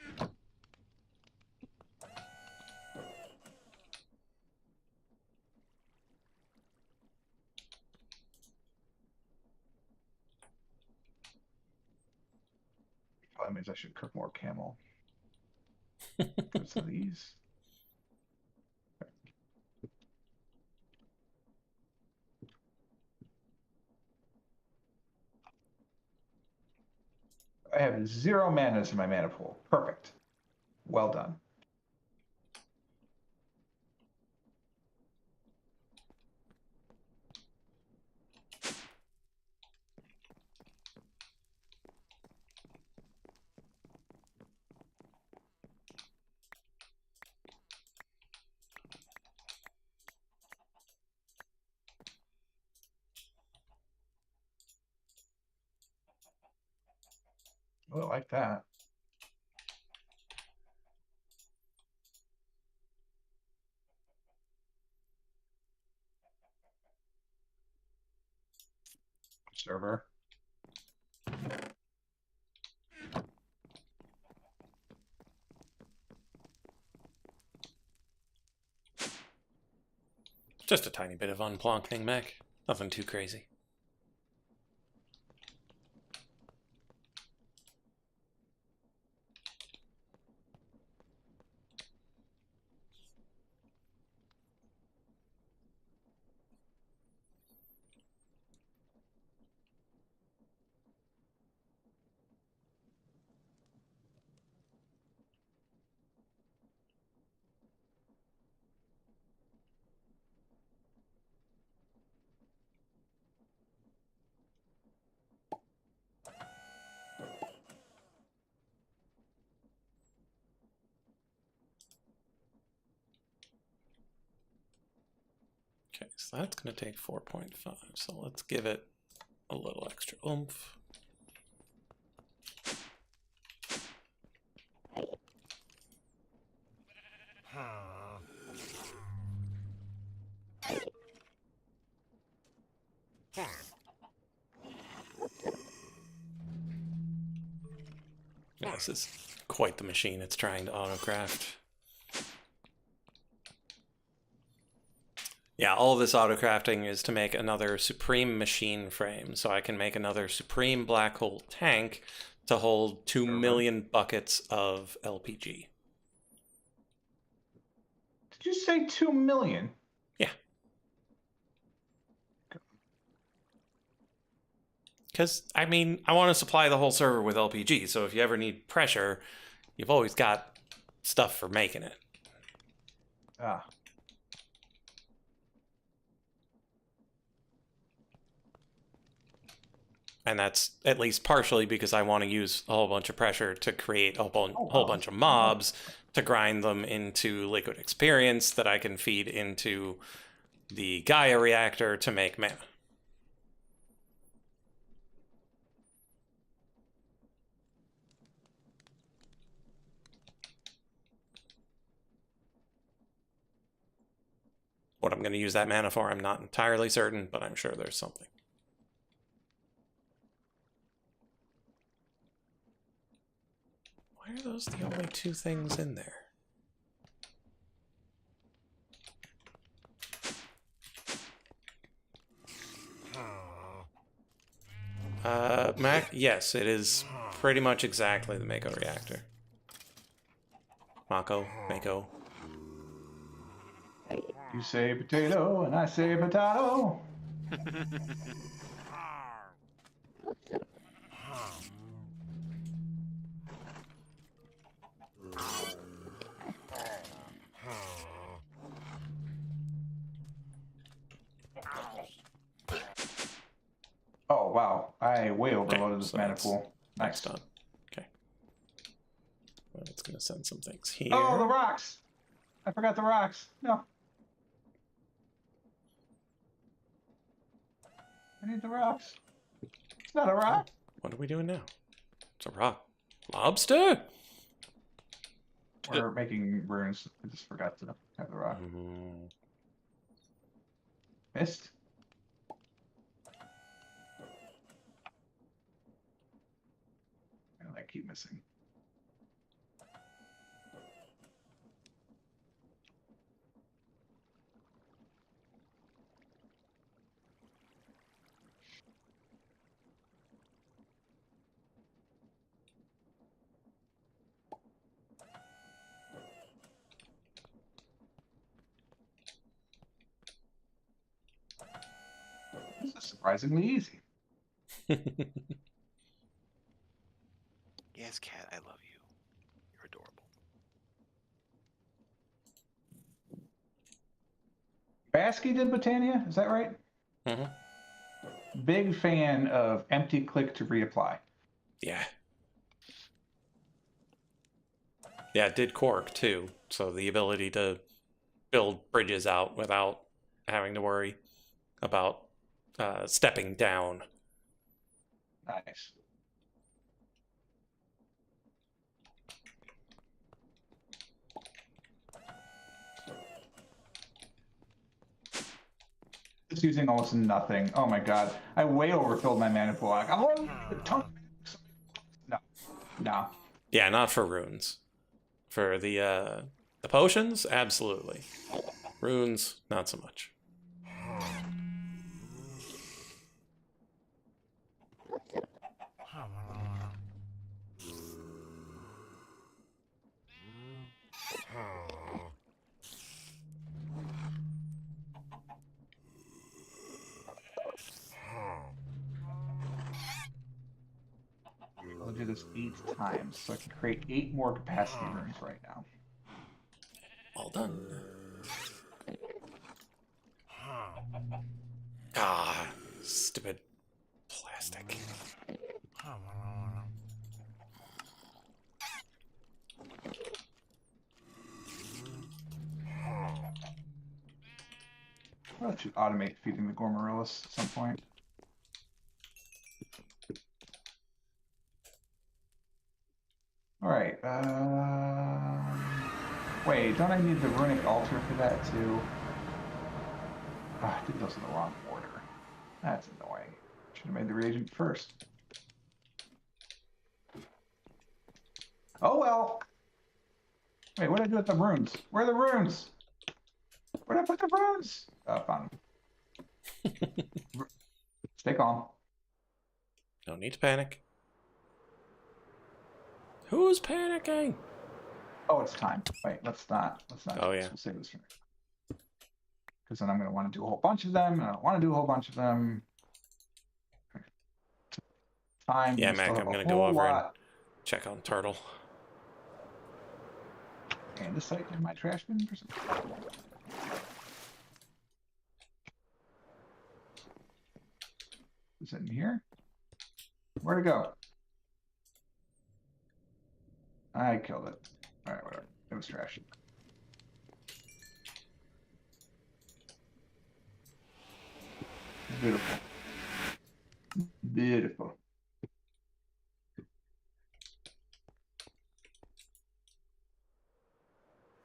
Probably means I should cook more camel. Get some of these. I have 0 manas in my mana pool. Perfect. Well done. Oh, I like that. Server. Just a tiny bit of unplonking mech. Nothing too crazy. Okay, so that's going to take 4.5. So let's give it a little extra oomph. Yeah, this is quite the machine it's trying to autocraft. Yeah, all this autocrafting is to make another Supreme machine frame, so I can make another Supreme black hole tank to hold 2 million buckets of LPG. Did you say 2 million? Yeah. Because, I mean, I want to supply the whole server with LPG, so if you ever need pressure, you've always got stuff for making it. Ah. And that's at least partially because I want to use a whole bunch of pressure to create a whole bunch of mobs to grind them into liquid experience that I can feed into the Gaia reactor to make mana. What I'm going to use that mana for, I'm not entirely certain, but I'm sure there's something. Why are those the only 2 things in there? Mac, yes, it is pretty much exactly the Mako reactor. Mako. You say potato, and I say potato. I way overloaded this so mana that's pool. Nice. Done. Okay. Well, it's going to send some things here. Oh, the rocks! I forgot the rocks. No. I need the rocks. It's not a rock. What are we doing now? It's a rock. Lobster? We're making runes. I just forgot to have the rock. Missed. And I keep missing. This is surprisingly easy. Yes, cat, I love you. You're adorable. Basky did Botania, is that right? Mm-hmm. Big fan of empty click to reapply. Yeah. Yeah, it did Cork too. So the ability to build bridges out without having to worry about stepping down. Nice. Just using almost nothing. Oh my god. I way overfilled my mana pool. Like, no. No. Yeah, not for runes. For the potions, absolutely. Runes, not so much. I'll do this 8 times, so I can create 8 more capacity runes right now. All done. Ah, stupid plastic. I should automate feeding the Gormarillas at some point. All right. Wait, don't I need the runic altar for that too? I did those in the wrong order. That's annoying. Should have made the reagent first. Oh well. Wait, what did I do with the runes? Where are the runes? Where did I put the runes? Oh, found them. Stay calm. No need to panic. Who's panicking? Oh, it's time. Wait, let's not. Oh, yeah. We'll save this for next. Because then I'm going to want to do a whole bunch of them, and I don't want to do a whole bunch of them. Time. Yeah, Mac, I'm going to go over and check on Turtle. And this site in my trash bin for some. Is it in here? Where'd it go? I killed it. Alright, whatever. It was trash. Beautiful. Beautiful.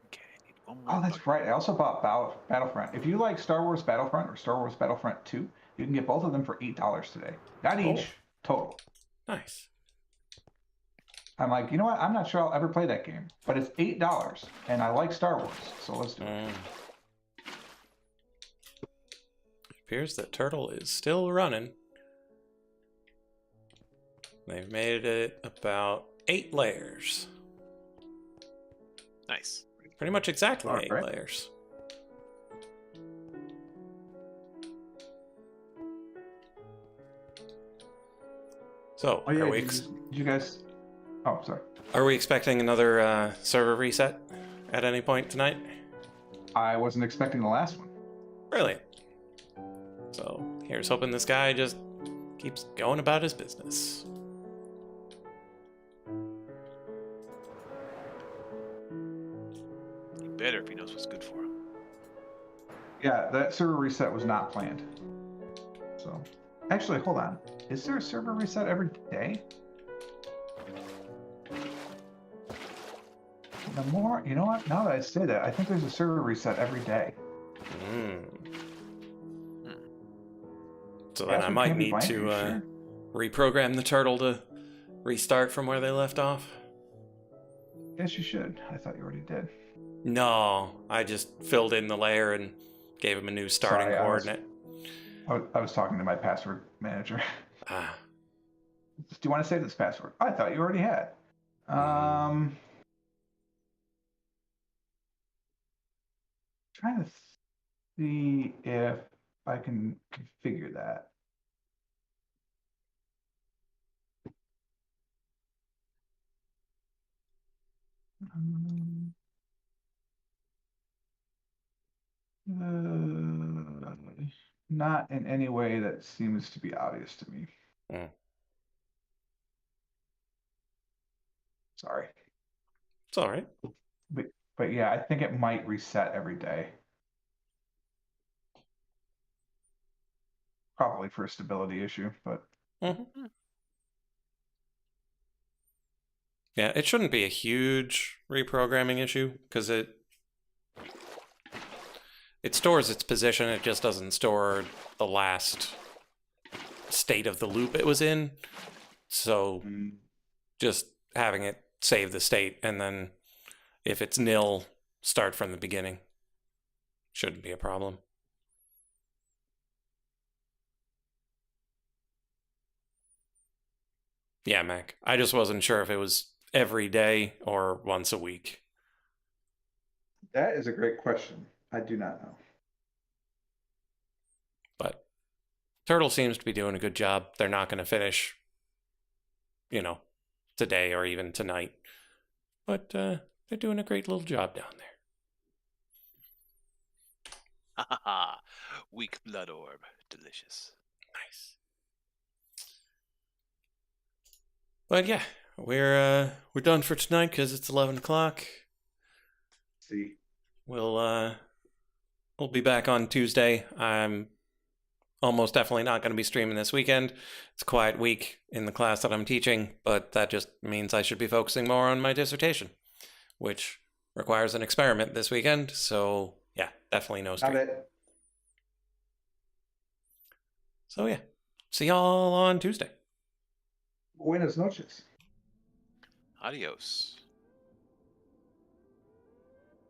Okay, I need one more. Oh, that's right. I also bought Battlefront. If you like Star Wars Battlefront or Star Wars Battlefront 2, you can get both of them for $8 today. Not each, total. Nice. I'm like, you know what? I'm not sure I'll ever play that game, but it's $8, and I like Star Wars, so let's do it. It appears that Turtle is still running. They've made it about 8 layers. Nice. Pretty much exactly 8 layers. So, Oh, yeah, are we? did you guys? Oh, sorry. Are we expecting another server reset at any point tonight? I wasn't expecting the last one. Really? So here's hoping this guy just keeps going about his business. He better if he knows what's good for him. Yeah, that server reset was not planned. So, actually, hold on. Is there a server reset every day? The more, you know what? Now that I say that, I think there's a server reset every day. So then I might need to reprogram the turtle to restart from where they left off. Yes, you should. I thought you already did. No, I just filled in the layer and gave him a new starting coordinate. I was talking to my password manager. Ah. Do you want to save this password? I thought you already had. Trying to see if I can configure that. Not in any way that seems to be obvious to me. Sorry. It's all right. But yeah, I think it might reset every day. Probably for a stability issue, but. Yeah, it shouldn't be a huge reprogramming issue because it stores its position. It just doesn't store the last state of the loop it was in. So just having it save the state and then if it's nil, start from the beginning. Shouldn't be a problem. Yeah, Mac. I just wasn't sure if it was every day or once a week. That is a great question. I do not know. But Turtle seems to be doing a good job. They're not going to finish, today or even tonight. But they're doing a great little job down there. Ha ha ha. Weak blood orb. Delicious. Nice. But yeah, we're done for tonight because it's 11 o'clock. See. We'll be back on Tuesday. I'm almost definitely not going to be streaming this weekend. It's a quiet week in the class that I'm teaching, but that just means I should be focusing more on my dissertation, which requires an experiment this weekend. So yeah, definitely no stream. So yeah, see y'all on Tuesday. Buenas noches. Adios.